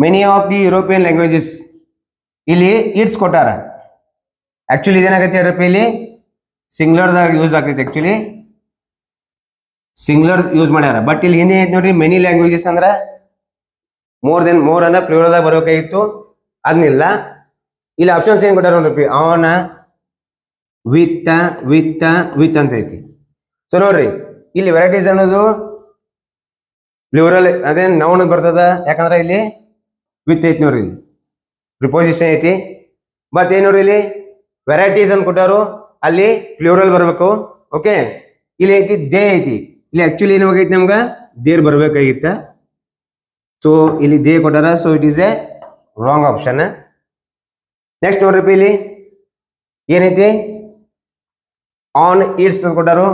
many of the European languages, ಇಲ್ಲಿ ಇಟ್ಸ್ ಕೊಟ್ಟಾರ. ಆಕ್ಚುಲಿ ಇದೇನಾಗತ್ತೆ ಹೇಳ್ರಪ್ಪ, ಇಲ್ಲಿ ಸಿಂಗ್ಯುಲರ್ದಾಗ ಯೂಸ್ ಆಗ್ತೈತಿ, ಆಕ್ಚುಲಿ ಸಿಂಗ್ಯುಲರ್ ಯೂಸ್ ಮಾಡ್ಯಾರ. ಬಟ್ ಇಲ್ಲಿ ಹಿಂದೆ ಐತಿ ನೋಡ್ರಿ ಮೆನಿ ಲ್ಯಾಂಗ್ವೇಜಸ್ ಅಂದ್ರ ಮೋರ್ ಅಂದ್ರೆ ಪ್ಲೂರಲ್ದಾಗ ಬರಬೇಕಾಗಿತ್ತು, ಅದನ್ನಿಲ್ಲ. ಇಲ್ಲಿ ಆಪ್ಷನ್ಸ್ ಏನ್ ಕೊಟ್ಟಾರ ನೋಡ್ರಿ, ಆನ್, ವಿತ್ ವಿತ್ ವಿತ್ ಅಂತ ಐತಿ. ಸೊ ನೋಡ್ರಿ ಇಲ್ಲಿ ವೆರೈಟೀಸ್ ಅನ್ನೋದು ಪ್ಲೂರಲ್ ಅದೇ ನೌನ್ ಬರ್ತದ, ಯಾಕಂದ್ರೆ ಇಲ್ಲಿ ವಿತ್ ಐತಿ ನೋಡ್ರಿ, ಇಲ್ಲಿ ಪ್ರಿಪೋಸಿಷನ್ ಐತಿ. ಬಟ್ ಏನ್ ನೋಡ್ರಿ ಇಲ್ಲಿ ವೆರೈಟೀಸ್ ಅಂತ ಕೊಟ್ಟಾರು, ಅಲ್ಲಿ ಪ್ಲೂರಲ್ ಬರ್ಬೇಕು. ಓಕೆ, ಇಲ್ಲಿ ಐತಿ ದೇ ಐತಿ, ಇಲ್ಲಿ ಆಕ್ಚುಲಿ ಏನಾಗೈತಿ ನಮ್ಗ ದೇರ್ ಬರ್ಬೇಕಾಗಿತ್ತ. ಸೊ ಇಲ್ಲಿ ದೇ ಕೊಟ್ಟಾರ, so it is A wrong option. Next ನೋಡ್ರಿ ಇಲ್ಲಿ ಏನೈತಿ ಆನ್ ಇಟ್ಸ್ ಅಂತ ಕೊಟ್ಟಾರು,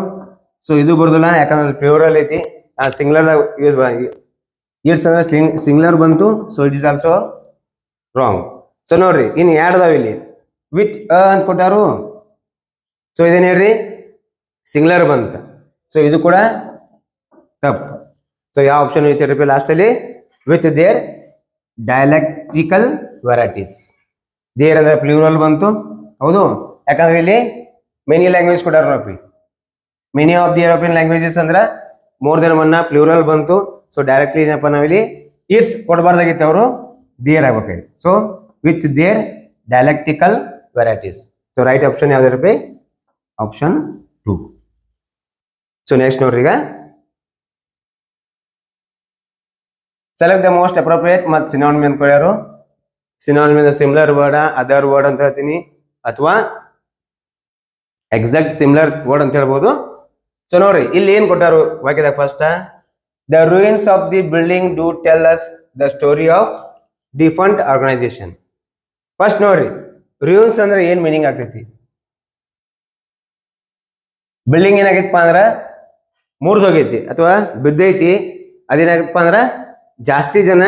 ಸೊ ಇದು ಬರುದಿಲ್ಲ, ಯಾಕಂದ್ರೆ ಪ್ಲೂರಲ್ ಐತಿ. ಸಿಂಗ್ಯುಲರ್ ಯೂಸ್ ಇಟ್ಸ್ ಅಂದ್ರೆ ಸಿಂಗ್ಯುಲರ್ ಬಂತು, so it is also wrong. So ನೋಡ್ರಿ ಇನ್ನು ಯಾರ್ದಾವ ಇಲ್ಲಿ ವಿತ್ ಅಂತ ಕೊಟ್ಟಾರು, ಸೊ ಇದೇನು ಹೇಳ್ರಿ ಸಿಂಗ್ಯುಲರ್ ಬಂತ, ಸೊ ಇದು ಕೂಡ ತಪ್ಪು. ಸೊ ಯಾವ ಆಪ್ಷನ್ ಐತಿ ಲಾಸ್ಟ್ ಅಲ್ಲಿ with their dialectical varieties. Their ಅಂದ್ರೆ ಪ್ಲೂರಲ್ ಬಂತು, ಹೌದು, ಯಾಕಂದ್ರೆ ಇಲ್ಲಿ ಮೆನಿ ಲ್ಯಾಂಗ್ವೇಜ್ ಕೊಟ್ಟಾರ ನೋಡ್ರಿ, many of the European languages ಅಂದ್ರೆ ಮೋರ್ ದೆನ್ ಒನ್ ಪ್ಲೂರಲ್ ಬಂತು. ಸೊ ಡೈರೆಕ್ಟ್ಲಿ ಏನಪ್ಪ ನಾವಿಲ್ಲಿ ಇಟ್ಸ್ ಕೊಡಬಾರ್ದಾಗಿತ್ತು, ಅವರು ದೇರ್ ಆಗ್ಬೇಕಾಗಿತ್ತು. So with their dialectical varieties. So right option ಯಾವ್ದು ಆಪ್ಷನ್ 2. ಸೊ ನೆಕ್ಸ್ಟ್ ನೋಡ್ರಿ, ಈಗ ಸೆಲೆಕ್ಟ್ ದ ಮೋಸ್ಟ್ ಅಪ್ರೋಪ್ರಿಯೇಟ್ ಮತ್ತು ಸಿನಾನಿಮ್ ಅಂತ ಕೊಡ್ಯಾರು. Synonym similar word, other word ಅಂತ ಹೇಳ್ತೀನಿ, ಅಥವಾ ಎಕ್ಸಾಕ್ಟ್ ಸಿಮಿಲರ್ ವರ್ಡ್ ಅಂತ ಹೇಳ್ಬೋದು. ಸೊ ನೋಡ್ರಿ ಇಲ್ಲಿ ಏನ್ ಕೊಟ್ಟಾರು ವಾಕ್ಯದಾಗ first, the ruins of the building do tell us the story of defunct organisation. First ನೋಡ್ರಿ ರೂಯಿನ್ಸ್ ಅಂದ್ರೆ ಏನ್ ಮೀನಿಂಗ್ ಆಗ್ತೈತಿ, ಬಿಲ್ಡಿಂಗ್ ಏನಾಗೈತಪ್ಪ ಅಂದ್ರ ಮುರಿದೋಗೈತಿ ಅಥವಾ ಬಿದ್ದೈತಿ, ಅದೇನಾಗತ್ತಪ್ಪ ಅಂದ್ರ ಜಾಸ್ತಿ ಜನ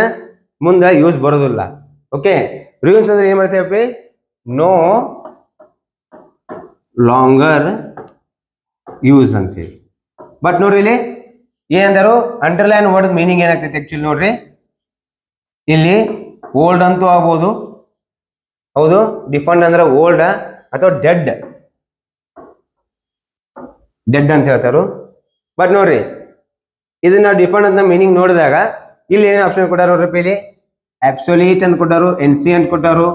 ಮುಂದೆ ಯೂಸ್ ಬರೋದಿಲ್ಲ. ಓಕೆ, ರೂಯಿನ್ಸ್ ಅಂದ್ರೆ ಏನ್ ಮಾಡ್ತೇವೆ, ನೋ ಲಾಂಗರ್ ಯೂಸ್ ಅಂತೇಳಿ. ಬಟ್ ನೋಡ್ರಿ ಇಲ್ಲಿ ಏನಂದಾರು ಅಂಡರ್ಲೈನ್ ವರ್ಡ್ ಮೀನಿಂಗ್ ಏನಾಗ್ತೈತಿ ಆಕ್ಚುಲಿ ನೋಡ್ರಿ, ಇಲ್ಲಿ ಓಲ್ಡ್ ಅಂತೂ ಆಗ್ಬೋದು, ಹೌದು, ಡಿಫಂಟ್ ಅಂದ್ರೆ ಓಲ್ಡ್ ಅಥವಾ ಡೆಡ್ ಅಂತ ಹೇಳ್ತಾರು. ಬಟ್ ನೋಡ್ರಿ ಇದನ್ನ ಡಿಫಂಟ್ ಅಂತ ಮೀನಿಂಗ್ ನೋಡಿದಾಗ ಇಲ್ಲಿ ಏನೇನು ಆಪ್ಷನ್ ಕೊಟ್ಟಾರು ನೋಡ್ರಿ, ಇಲ್ಲಿ ಅಬ್ಸೊಲ್ಯೂಟ್ ಅಂತ ಕೊಟ್ಟಾರು, ಎನ್ಸಿಯಂಟ್ ಕೊಟ್ಟಾರು,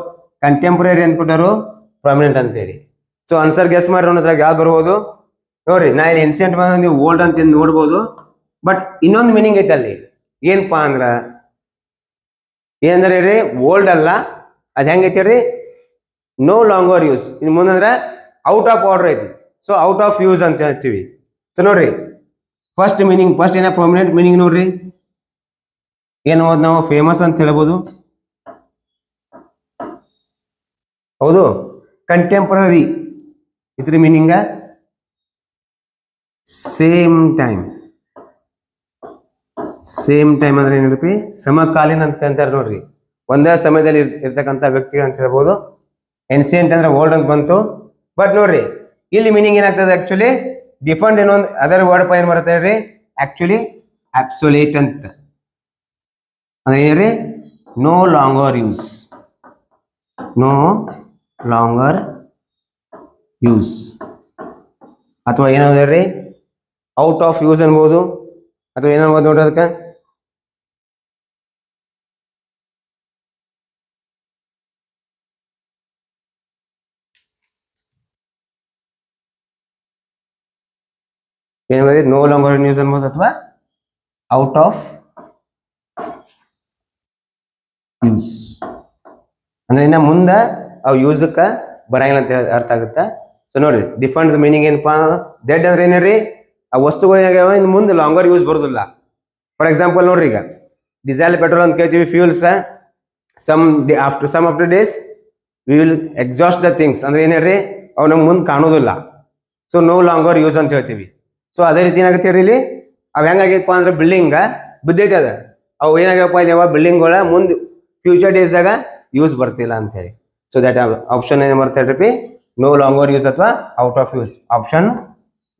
ಕಂಟೆಂಪ್ರರಿ ಅಂತ ಕೊಟ್ಟಾರು, ಪ್ರಾಮಿನೆಂಟ್ ಅಂತೇಳಿ. ಸೊ ಆನ್ಸರ್ ಗೆಸ್ ಮಾಡ್ರಿ ಅನ್ನೋದ್ರಾಗ ಯಾವ್ದು ಬರ್ಬೋದು ನೋಡ್ರಿ. ನಾ ಇಲ್ಲಿ ಎನ್ಸಿಯಂಟ್ ಬಂದ್ರೆ ನೀವು ಓಲ್ಡ್ ಅಂತ ನೋಡ್ಬೋದು. ಬಟ್ ಇನ್ನೊಂದು ಮೀನಿಂಗ್ ಐತೆ ಅಲ್ಲಿ, ಏನಪ್ಪಾ ಅಂದ್ರ ಏನಂದ್ರೆ ರೀ ಓಲ್ಡ್ ಅಲ್ಲ, ಅದು ಹೆಂಗೈತಿ ರೀ ನೋ ಲಾಂಗರ್ ಯೂಸ್. ಇನ್ನು ಮುಂದಂದ್ರೆ ಔಟ್ ಆಫ್ ಆರ್ಡರ್ ಐತಿ, ಸೊ ಔಟ್ ಆಫ್ ಯೂಸ್ ಅಂತ ಹೇಳ್ತೀವಿ. ಸೊ ನೋಡ್ರಿ ಫಸ್ಟ್ ಮೀನಿಂಗ್, ಫಸ್ಟ್ ಏನ ಪ್ರಾಮಿನೆಂಟ್ ಮೀನಿಂಗ್ ನೋಡ್ರಿ, ಏನು ನಾವು ಫೇಮಸ್ ಅಂತ ಹೇಳ್ಬೋದು, ಹೌದು. ಕಂಟೆಂಪ್ರರಿ ಇದ್ರ ಮೀನಿಂಗ ಸೇಮ್ ಟೈಮ್ ಅಂದ್ರೆ ಏನಿರಪಿ ಸಮಕಾಲೀನ ಅಂತ ಅಂತಾರೆ ನೋಡ್ರಿ, ಒಂದೇ ಸಮಯದಲ್ಲಿ ಇರ್ತಕ್ಕಂಥ ವ್ಯಕ್ತಿ ಅಂತ ಹೇಳ್ಬೋದು. ಎನ್ಸಿಯಂಟ್ ಅಂದ್ರೆ ಓಲ್ಡ್ ಅಂತ ಬಂತು. ಬಟ್ ನೋಡ್ರಿ ಇಲ್ಲಿ ಮೀನಿಂಗ್ ಏನಾಗ್ತದೆ ಆಕ್ಚುಲಿ ಡಿಫೆಂಡ್ ಇನ್ನೊಂದು ಅದರ್ ವರ್ಡ್ ಏನ್ ಬರುತ್ತೆ ರೀ, ಆಕ್ಚುಲಿ ಅಬ್ಸೊಲ್ಯೂಟ್ ಅಂತ ಅಂದ್ರೆ ಏನ್ರಿ ನೋ ಲಾಂಗರ್ ಯೂಸ್ ಅಥವಾ ಏನಾದ್ರಿ ಔಟ್ ಆಫ್ ಯೂಸ್ ಅನ್ಬೋದು, ಅಥವಾ ಏನನ್ಬೋದು ನೋಡ್ರಿ ಅದಕ್ಕೆ ಏನ್ ನೋ ಲಾಂಗರ್ ಯೂಸ್ ಅನ್ಬೋದು ಅಥವಾ ಔಟ್ ಆಫ್ ಯೂಸ್ ಅಂದ್ರೆ ಇನ್ನ ಮುಂದ ಅವು ಯೂಸಕ್ಕ ಬರಂಗಿಲ್ಲ ಅಂತ ಅರ್ಥ ಆಗುತ್ತ. ಸೊ ನೋಡ್ರಿ ಡಿಫೆಂಡ್ ಮೀನಿಂಗ್ ಏನಪ್ಪಾ, ಡೆಡ್ ಅಂದ್ರೆ ಏನ್ರಿ ಆ ವಸ್ತುಗಳು ಇನ್ನು ಮುಂದೆ ಲಾಂಗರ್ ಯೂಸ್ ಬರೋದಿಲ್ಲ. ಫಾರ್ ಎಕ್ಸಾಂಪಲ್ ನೋಡ್ರಿ, ಈಗ ಡೀಸೆಲ್ ಪೆಟ್ರೋಲ್ ಅಂತ ಕೇಳ್ತೀವಿ, fuels after some of the days we will exhaust the things ಅಂದ್ರೆ ಏನ್ರಿ ಅವು ನಮ್ಗೆ ಮುಂದೆ ಕಾಣೋದಿಲ್ಲ. ಸೊ ನೋ ಲಾಂಗರ್ ಯೂಸ್ ಅಂತ ಹೇಳ್ತೀವಿ. ಸೊ ಅದೇ ರೀತಿ ಏನಾಗುತ್ತೆ ಹೇಳಿ ಇಲ್ಲಿ ಅವ್ ಹೆಂಗಾಗೈತಪ್ಪ ಅಂದ್ರೆ ಬಿಲ್ಡಿಂಗ್ ಬಿದ್ದೈತೆ ಅದ, ಅವು ಏನಾಗ್ಯಪ್ಪ ಇಲ್ಲಿ ಬಿಲ್ಡಿಂಗ್ಗಳ ಮುಂದೆ ಫ್ಯೂಚರ್ ಡೇಸ್ದಾಗ ಯೂಸ್ ಬರ್ತಿಲ್ಲ ಅಂತ ಹೇಳಿ. ಸೊ ದಟ್ ಆಪ್ಷನ್ ಏನ್ ಬರ್ತಾ ಹೇಳ್ರಿ ನೋ ಲಾಂಗರ್ ಯೂಸ್ ಅಥವಾ out of use. Option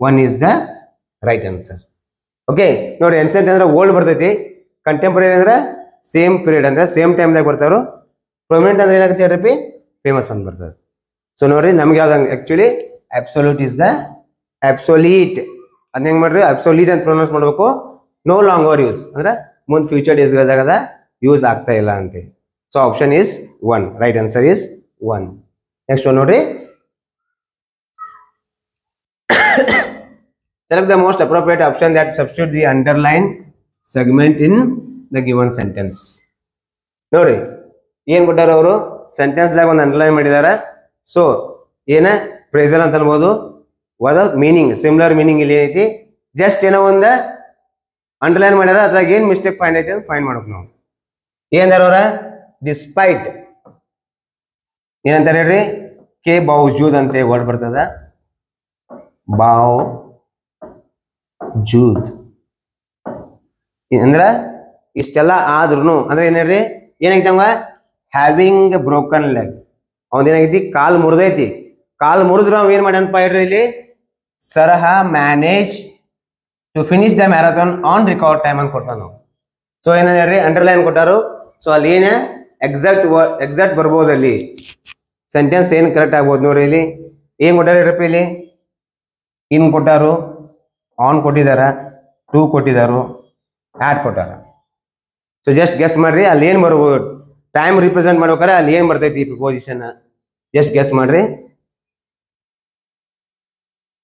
1 is the right answer. Okay ನೋಡಿ, ಎನ್ಸೆಂಟ್ ಅಂದ್ರೆ ಓಲ್ಡ್ ಬರ್ತೈತಿ, ಕಂಟೆಂಪರರಿ ಅಂದ್ರೆ ಸೇಮ್ ಪೀರಿಯಡ್ ಅಂದ್ರೆ ಸೇಮ್ ಟೈಮ್ದಾಗ ಬರ್ತಾರೋ, ಪ್ರೊಮಿನೆಂಟ್ ಅಂದ್ರೆ ಏನಾಗುತ್ತೆ ಹೇಳ್ರಿ, ಫೇಮಸ್ ಅಂತ ಬರ್ತದೆ. ಸೊ ನೋಡ್ರಿ ನಮ್ಗೆ ಯಾವ್ದಂಗೆ ಆಕ್ಚುಲಿ ಅಬ್ಸೊಲ್ಯೂಟ್ ಇಸ್ ದ ಅಬ್ಸೊಲೀಟ್. ಅದ್ ಹೆಂಗ್ ಮಾಡ್ರಿ, ಅಬ್ಸೊಲೀಟ್ ಅಂತ ಪ್ರೊನೌನ್ಸ್ ಮಾಡ್ಬೇಕು. ನೋ ಲಾಂಗರ್ ಯೂಸ್ ಅಂದ್ರೆ ಮುಂದೆ ಫ್ಯೂಚರ್ ಡೇಸ್ಗಳಾಗ ಯೂಸ್ ಆಗ್ತಾ ಇಲ್ಲ ಅಂತೇಳಿ. So option is 1, right answer is 1. Next ನೋಡ್ರಿ, select the most appropriate option that substitute the underlined segment in the given sentence. ನೋಡ್ರಿ ಏನ್ ಕೊಟ್ಟಾರ ಅವರು, ಸೆಂಟೆನ್ಸ್ ದಾಗ ಒಂದು ಅಂಡರ್ಲೈನ್ ಮಾಡಿದಾರ. ಸೊ ಏನ ಪ್ರೇಸರ್ ಅಂತ ಅನ್ಬೋದು, ವಾದ ಮೀನಿಂಗ್ ಸಿಮಿಲರ್ ಮೀನಿಂಗ್ ಇಲ್ಲಿ ಏನೈತಿ, ಜಸ್ಟ್ ಏನೋ ಒಂದು ಅಂಡರ್ಲೈನ್ ಮಾಡ್ಯಾರ, ಅದ್ರಾಗ ಏನ್ ಮಿಸ್ಟೇಕ್ ಫೈಂಡ್ ಐತಿ ಅಂತ ಫೈಂಡ್ ಮಾಡ್ಬೇಕು ನಾವು. ಏನಾರ ಅವ್ರ ಡಿಸ್ಪೈಟ್ ಏನಂತಾರೆ ಹೇಳ್ರಿ, ಕೆ ಬಾವ್ಜೂದ್ ಅಂತ ವರ್ಡ್ ಬರ್ತದ, ಬಾವ್ ಜೂದ್ ಅಂದ್ರ ಇಷ್ಟೆಲ್ಲ ಆದ್ರೂ ಅಂದ್ರೆ ಏನೇಳ್ರಿ, ಏನಾಗೈತಿ ಅವಂಗ ಹ್ಯಾವಿಂಗ್ ಬ್ರೋಕನ್ ಲೆಗ್, ಅವನ್ ಏನಾಗೈತಿ ಕಾಲ್ ಮುರಿದೈತಿ. ಕಾಲ್ ಮುರಿದ್ರು ಅವ್ ಏನ್ ಮಾಡ್ಯಾನಪ್ಪ ಹೇಳ್ರಿ, ಇಲ್ಲಿ Sarah manage to finish the marathon on record time ಅಂತ ಕೊಡ್ತಾನ ನಾವು. ಸೊ ಏನೇಳ್ರಿ ಅಂಡರ್ಲೈನ್ ಕೊಟ್ಟಾರು. ಸೊ ಅಲ್ಲಿ ಏನ ಎಕ್ಸಾಕ್ಟ್ ಬರ್ಬೋದು, ಅಲ್ಲಿ ಸೆಂಟೆನ್ಸ್ ಏನ್ ಕರೆಕ್ಟ್ ಆಗ್ಬೋದು ನೋಡ್ರಿ. ಇಲ್ಲಿ ಏನ್ ಕೊಟ್ಟಾರ ಹೇಳ್ರಪ್ಪ, ಇಲ್ಲಿ ಇನ್ ಕೊಟ್ಟಾರು, ಆನ್ ಕೊಟ್ಟಿದಾರ, ಟು ಕೊಟ್ಟಿದಾರು, ಆಟ್ ಕೊಟ್ಟಾರ. ಸೊ ಜಸ್ಟ್ ಗೆಸ್ ಮಾಡ್ರಿ ಅಲ್ಲಿ ಏನ್ ಬರ್ಬೋದು, ಟೈಮ್ ರಿಪ್ರೆಸೆಂಟ್ ಮಾಡ್ಬೇಕಾರೆ ಅಲ್ಲಿ ಏನ್ ಬರ್ತೈತಿ ಪ್ರಿಪೋಸಿಷನ್, ಜಸ್ಟ್ ಗೆಸ್ ಮಾಡ್ರಿ.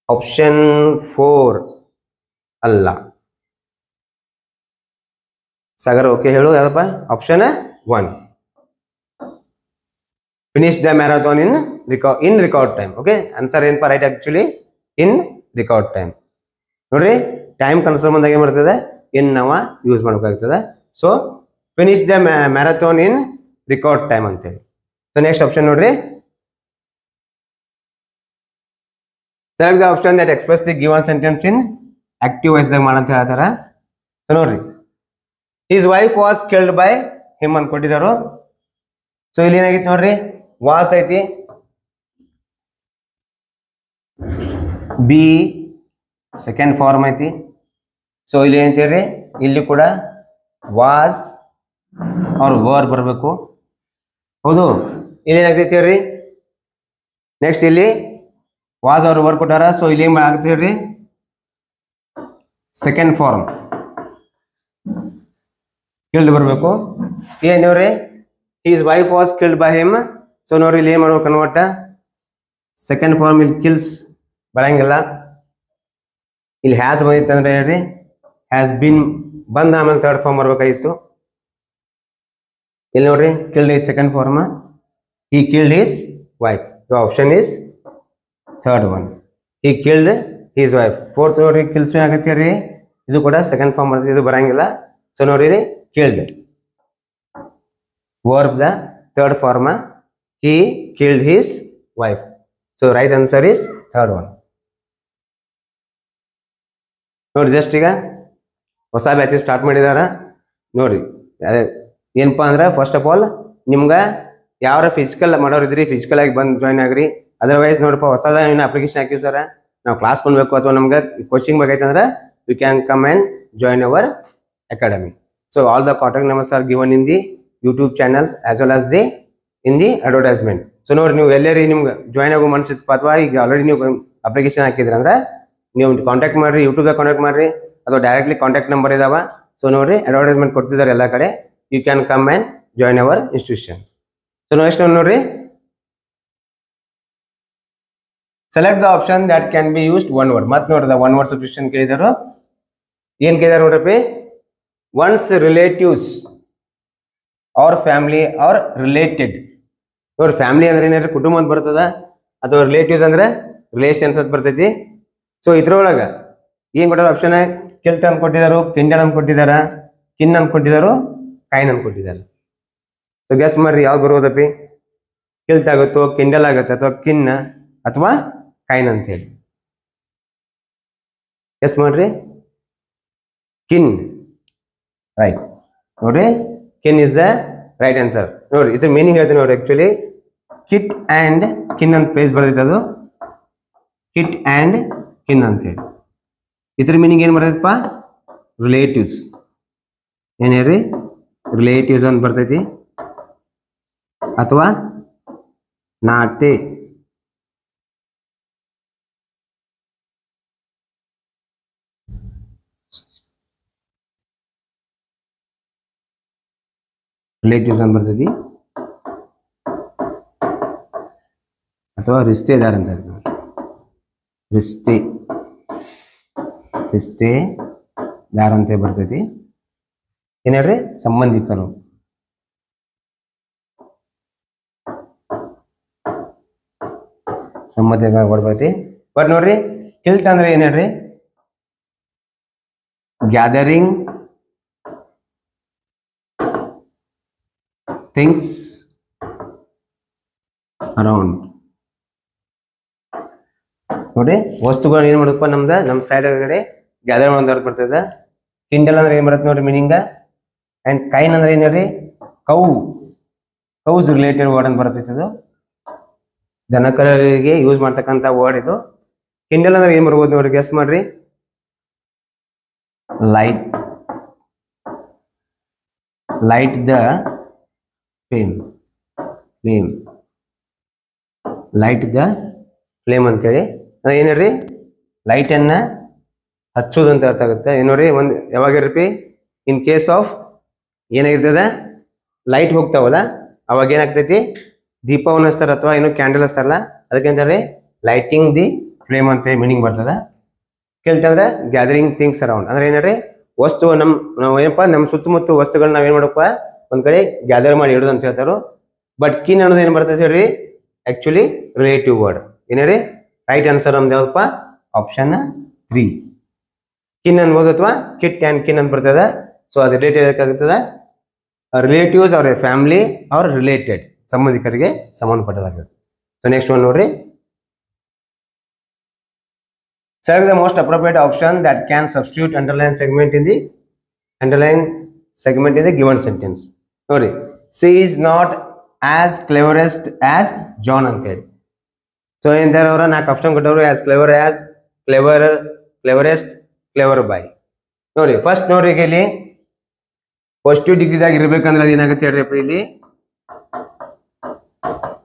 ಆಪ್ಷನ್ 4 ಅಲ್ಲ. ಸಾಗರ್ ಓಕೆ ಹೇಳು, ಯಾವ್ದಪ್ಪ option 1, finish the marathon in record time. Okay answer ಏನಪ್ಪ right, actually in record time. ನೋಡ್ರಿ ಟೈಮ್ ಕನ್ಸರ್ನ್ ಬಂದಾಗ ಏನ್ ಬರ್ತದೆ, ಇನ್ ನಾವ ಯೂಸ್ ಮಾಡ್ಬೇಕಾಗ್ತದೆ. So finish the marathon in record time ಅಂತೇಳಿ. ಸೊ ನೆಕ್ಸ್ಟ್ ಆಪ್ಷನ್ ನೋಡ್ರಿ, select the option that express the given sentence in active voice ದಾಗ ಮಾಡಂತ ಹೇಳ್ತಾರ. ಸೊ ನೋಡ್ರಿ, his wife was killed by him ಅಂತ ಕೊಟ್ಟಿದ್ದಾರು. ಸೊ ಇಲ್ಲಿ ಏನಾಗಿತ್ತು ನೋಡ್ರಿ, ವಾಸ್ ಐತಿ, ಬಿ ಸೆಕೆಂಡ್ ಫಾರ್ಮ್ ಐತಿ. ಸೊ ಇಲ್ಲಿ ಏನಂತೀರಿ, ಇಲ್ಲಿ ಕೂಡ ವಾಸ್ ಅವ್ರ ವರ್ ಬರಬೇಕು. ಹೌದು, ಇಲ್ಲಿ ಏನಾಗ್ತೈತಿ ಹೇಳ್ರಿ, ನೆಕ್ಸ್ಟ್ ಇಲ್ಲಿ ವಾಸ್ ಅವ್ರ ವರ್ ಕೊಟ್ಟಾರ. ಸೊ ಇಲ್ಲಿ ಏನ್ ಆಗ್ತೀರಿ, ಸೆಕೆಂಡ್ ಫಾರ್ಮ್ ಕಿಲ್ಡ್ ಬರಬೇಕು. ಏನ್ ನೋಡ್ರಿ, his wife was killed by him. So ನೋಡ್ರಿ ಇಲ್ಲಿ ಏನ್ ಮಾಡ್ಬೇಕು ಕನ್ವರ್ಟ್, ಸೆಕೆಂಡ್ ಫಾರ್ಮ್ ಇಲ್ಲಿ ಕಿಲ್ಸ್ ಬರಂಗಿಲ್ಲ. ಇಲ್ಲಿ ಹ್ಯಾಸ್ ಬಂದಿತ್ತು ಅಂದ್ರೆ ಹೇಳ್ರಿ, ಹ್ಯಾಸ್ ಬಿನ್ ಬಂದ ಆಮೇಲೆ ಥರ್ಡ್ ಫಾರ್ಮ್ ಬರ್ಬೇಕಾಗಿತ್ತು. ಇಲ್ಲಿ ನೋಡ್ರಿ killed is second form, he killed his wife. The option is third one, he killed his wife. Fourth ನೋಡ್ರಿ ಕಿಲ್ಸ್ ಆಗತ್ತೆ ರೀ, ಇದು ಕೂಡ ಸೆಕೆಂಡ್ ಫಾರ್ಮ್ ಬರ್ತದೆ, ಇದು ಬರಂಗಿಲ್ಲ. ಸೊ ನೋಡ್ರಿ killed verb the third form, he killed his wife. So right answer is third one. ನೋಡಿ ಜಸ್ಟ್ ಈಗ ಹೊಸ ಬ್ಯಾಚ್ ಸ್ಟಾರ್ಟ್ ಮಾಡಿದಾರ ನೋಡ್ರಿ. ಏನಪ್ಪಾ ಅಂದ್ರೆ ಫಸ್ಟ್ ಆಫ್ ಆಲ್ ನಿಮ್ಗೆ ಯಾವ ಫಿಸಿಕಲ್ ಮಾಡೋರಿದ್ರಿ ಫಿಸಿಕಲ್ ಆಗಿ ಬಂದು ಜಾಯ್ನ್ ಆಗ್ರಿ. ಅದರ್ವೈಸ್ ನೋಡಪ್ಪ ಹೊಸದ ಏನು ಅಪ್ಲಿಕೇಶನ್ ಹಾಕಿವಿ ಸರ್, ನಾವು ಕ್ಲಾಸ್ ಕೊಡ್ಬೇಕು ಅಥವಾ ನಮ್ಗೆ ಕೋಚಿಂಗ್ ಬೇಕೈತಂದ್ರೆ you can come and join our academy. So all the contact numbers are given in the YouTube channels as well as the in the advertisement. So ನೋಡಿ ನೀವು ಎಲ್ಲರಿ ನಿಮ್ಗೆ ಜಾಯ್ನ್ ಆಗೋ ಮನಸ್ಸಿತ್ತು ಅಥವಾ ಈಗ ಆಲ್ರೆಡಿ ನೀವು ಅಪ್ಲಿಕೇಶನ್ ಹಾಕಿದ್ರಿ ಅಂದ್ರೆ ನೀವು ಕಾಂಟ್ಯಾಕ್ಟ್ ಮಾಡ್ರಿ, ಯೂಟ್ಯೂಬ್ದಾಗ ಕಾಂಟ್ಯಾಕ್ಟ್ ಮಾಡ್ರಿ ಅಥವಾ ಡೈರೆಕ್ಟ್ಲಿ ಕಾಂಟ್ಯಾಕ್ಟ್ ನಂಬರ್ ಇದಾವ. ಸೊ ನೋಡ್ರಿ ಅಡ್ವರ್ಟೈಸ್ಮೆಂಟ್ ಕೊಡ್ತಿದ್ದಾರೆ ಎಲ್ಲ ಕಡೆ, you can come and join our institution. So next ನೋಡ್ರಿ, select the option that can be used one word. ಮತ್ತೆ ನೋಡ್ರಿ ಒನ್ ವರ್ಡ್ ಸಬ್ಸ್ಟಿಟ್ಯೂಷನ್ ಕೇಳಿದಾರು. ಏನ್ ಕೇಳಿದಾರೆ ನೋಡ್ರಿ, ಒನ್ಸ್ ರಿಲೇಟಿವ್ಸ್ ಅವ್ರ ಫ್ಯಾಮಿಲಿ ಆರ್ ರಿಲೇಟೆಡ್. ನೋಡ್ರಿ ಫ್ಯಾಮಿಲಿ ಅಂದ್ರೆ ಏನಾದ್ರೆ ಕುಟುಂಬ ಅಂತ ಬರ್ತದ, ಅಥವಾ ರಿಲೇಟಿವ್ಸ್ ಅಂದ್ರೆ ರಿಲೇಷನ್ಸ್ ಅಂತ ಬರ್ತೈತಿ. ಸೊ ಇದ್ರೊಳಗ ಏನ್ ಕೊಟ್ಟಾರ ಆಪ್ಷನ್, ಕಿಲ್ಟ್ ಅಂತ ಕೊಟ್ಟಿದಾರು, ಕಿಂಡಲ್ ಅಂತ ಕೊಟ್ಟಿದಾರ, ಕಿನ್ ಅಂತ ಕೊಟ್ಟಿದಾರು, ಕೈನ್ ಅಂತ ಕೊಟ್ಟಿದ್ದಾರೆ. ಸೊ ಗೆಸ್ ಮಾಡ್ರಿ ಯಾವ್ದು ಬರೋದಪ್ಪಿ, ಕಿಲ್ಟ್ ಆಗುತ್ತೋ, ಕಿಂಡಲ್ ಆಗುತ್ತೆ ಅಥವಾ ಕಿನ್ನ ಅಥವಾ ಕೈನ್ ಅಂತ ಹೇಳಿ ಗೆಸ್ ಮಾಡ್ರಿ. ಕಿನ್, ರೈಟ್. ನೋಡ್ರಿ ಕಿನ್ ಇಸ್ ದ ರೈಟ್ ಆನ್ಸರ್. ನೋಡ್ರಿ ಇದ್ರ ಮೀನಿಂಗ್ ಹೇಳ್ತೀನಿ ನೋಡ್ರಿ. ಆಕ್ಚುಲಿ ಕಿಟ್ ಆ್ಯಂಡ್ ಕಿನ್ ಅಂತ ಪ್ಲೇಸ್ ಬರ್ತೈತೆ ಅದು ಕಿಟ್ ಆ್ಯಂಡ್ ಕಿನ್ ಅಂತೇಳಿ. ಇದ್ರ ಮೀನಿಂಗ್ ಏನು ಬರ್ತೈತಪ್ಪ ರಿಲೇಟಿವ್ಸ್ ಏನು ಹೇಳ್ರಿ ರಿಲೇಟಿವ್ಸ್ ಅಂತ ಬರ್ತೈತಿ ಅಥವಾ ನಾಟೆ ರಿಲೇಟಿವ್ಸ್ ಅಂತ ಬರ್ತೈತಿ ಅಥವಾ ರಿಶ್ತೆದಾರ್ ಅಂತ ರಿಶ್ತೆದಾರ್ ಅಂತ ಬರ್ತೈತಿ ಏನ್ ಹೇಳ್ರಿ ಸಂಬಂಧಿಕರು. ಸಂಬಂಧಿಕರು ಬರ್ತೈತಿ. ಬಟ್ ನೋಡ್ರಿ ಕಿಲ್ಟ್ ಅಂದ್ರೆ ಏನ್ ಹೇಳ್ರಿ ಗ್ಯಾದರಿಂಗ್ ಥಿಂಗ್ಸ್ ಅರೌಂಡ್. ನೋಡ್ರಿ ವಸ್ತುಗಳನ್ನ ಏನ್ ಮಾಡಪ್ಪ ನಮ್ಮ ಸೈಡ್ ಒಳಗಡೆ ಗ್ಯಾದರ್ ಮಾಡೋದು ಬರ್ತದ. ಕಿಂಡಲ್ ಅಂದ್ರೆ ಏನ್ ಬರುತ್ತೆ ನೋಡ್ರಿ ಮೀನಿಂಗ್. ಅಂಡ್ ಕೈನ್ ಅಂದ್ರೆ ಏನ್ ಹೇಳ್ರಿ ಕೌಸ್ ರಿಲೇಟೆಡ್ ವರ್ಡ್ ಅಂತ ಬರ್ತೈತಿ. ಅದು ದನಕರಿಗೆ ಯೂಸ್ ಮಾಡ್ತಕ್ಕಂಥ ವರ್ಡ್ ಇದು. ಕಿಂಡಲ್ ಅಂದ್ರೆ ಏನ್ ಬರ್ಬೋದು ನೋಡ್ರಿ ಗೆಸ್ ಮಾಡ್ರಿ. Light the flame light the flame ಅಂತೇಳಿ ಏನ್ ಹೇಳ್ರಿ ಲೈಟ್ ಅನ್ನ ಹಚ್ಚೋದು ಅಂತ ಅರ್ಥ ಆಗುತ್ತೆ. ಏನ್ ನೋಡ್ರಿ ಒಂದ್ ಯಾವಾಗಿರ್ರಿ ಇನ್ ಕೇಸ್ ಆಫ್ ಏನಾಗಿರ್ತದ ಲೈಟ್ ಹೋಗ್ತಾವಲ್ಲ ಅವಾಗ ಏನಾಗ್ತೈತಿ ದೀಪವನ್ನು ಹಚ್ತಾರ ಅಥವಾ ಏನೋ ಕ್ಯಾಂಡಲ್ ಹಚ್ತಾರಲ್ಲ ಅದಕ್ಕೆ ಅಂತಾರೆ ಲೈಟಿಂಗ್ ದಿ ಫ್ಲೇಮ್ ಅಂತ ಮೀನಿಂಗ್ ಬರ್ತದ. ಕಿಲ್ಟ್ ಅಂದ್ರೆ ಗ್ಯಾದರಿಂಗ್ ಥಿಂಗ್ಸ್ ಅರೌಂಡ್ ಅಂದ್ರೆ ಏನ್ರಿ ವಸ್ತು ನಾವು ಏನಪ್ಪಾ ನಮ್ಮ ಸುತ್ತಮುತ್ತ ವಸ್ತುಗಳನ್ನ ನಾವೇನ್ ಮಾಡಪ್ಪ ಒಂದ್ ಕಡೆ ಗ್ಯಾದರ್ ಮಾಡಿ ಇಡೋದು ಅಂತ ಹೇಳ್ತಾರೋ. ಬಟ್ ಕಿನ್ ಅನ್ನೋದು ಏನ್ ಬರ್ತೈತಿ ಹೇಳ್ರಿ ಆಕ್ಚುಲಿ ರಿಲೇಟಿವ್ ವರ್ಡ್. ಏನ್ರಿ ರೈಟ್ ಆನ್ಸರ್ ನಮ್ದು ಯಾವ್ದಪ್ಪ ಆಪ್ಷನ್ 3 ಕಿನ್ ಅನ್ಬೋದು ಅಥವಾ ಕಿಟ್ ಆ್ಯಂಡ್ ಕಿನ್ ಅಂತ ಬರ್ತದ. ಸೊ ಅದು ರಿಲೇಟೆಡ್ ಯಾಕಾಗುತ್ತದ ರಿಲೇಟಿವ್ಸ್ ಅವ್ರ ಫ್ಯಾಮಿಲಿ ಅವ್ರ ರಿಲೇಟೆಡ್ ಸಂಬಂಧಿಕರಿಗೆ ಸಂಬಂಧಪಟ್ಟದಾಗುತ್ತೆ. ಸೊ ನೆಕ್ಸ್ಟ್ ಒನ್ ನೋಡ್ರಿ select the most appropriate option that can substitute underline segment in the given sentence. ನೋಡಿ she is not as cleverest as John ಅಂತ ಹೇಳಿ. ಸೊ ಏನಂತಾರೆ ಅವರ 4 ಆಪ್ಷನ್ ಕೊಟ್ಟವರು as cleverer cleverest clever by. ನೋಡಿ first ನೋಡ್ರಿ ಈಗ ಇಲ್ಲಿ ಪಾಸಿಟಿವ್ ಡಿಗ್ರಿದಾಗ ಇರ್ಬೇಕಂದ್ರೆ ಅದು ಏನಾಗುತ್ತೆ ಹೇಳ್ರಿ ಇಲ್ಲಿ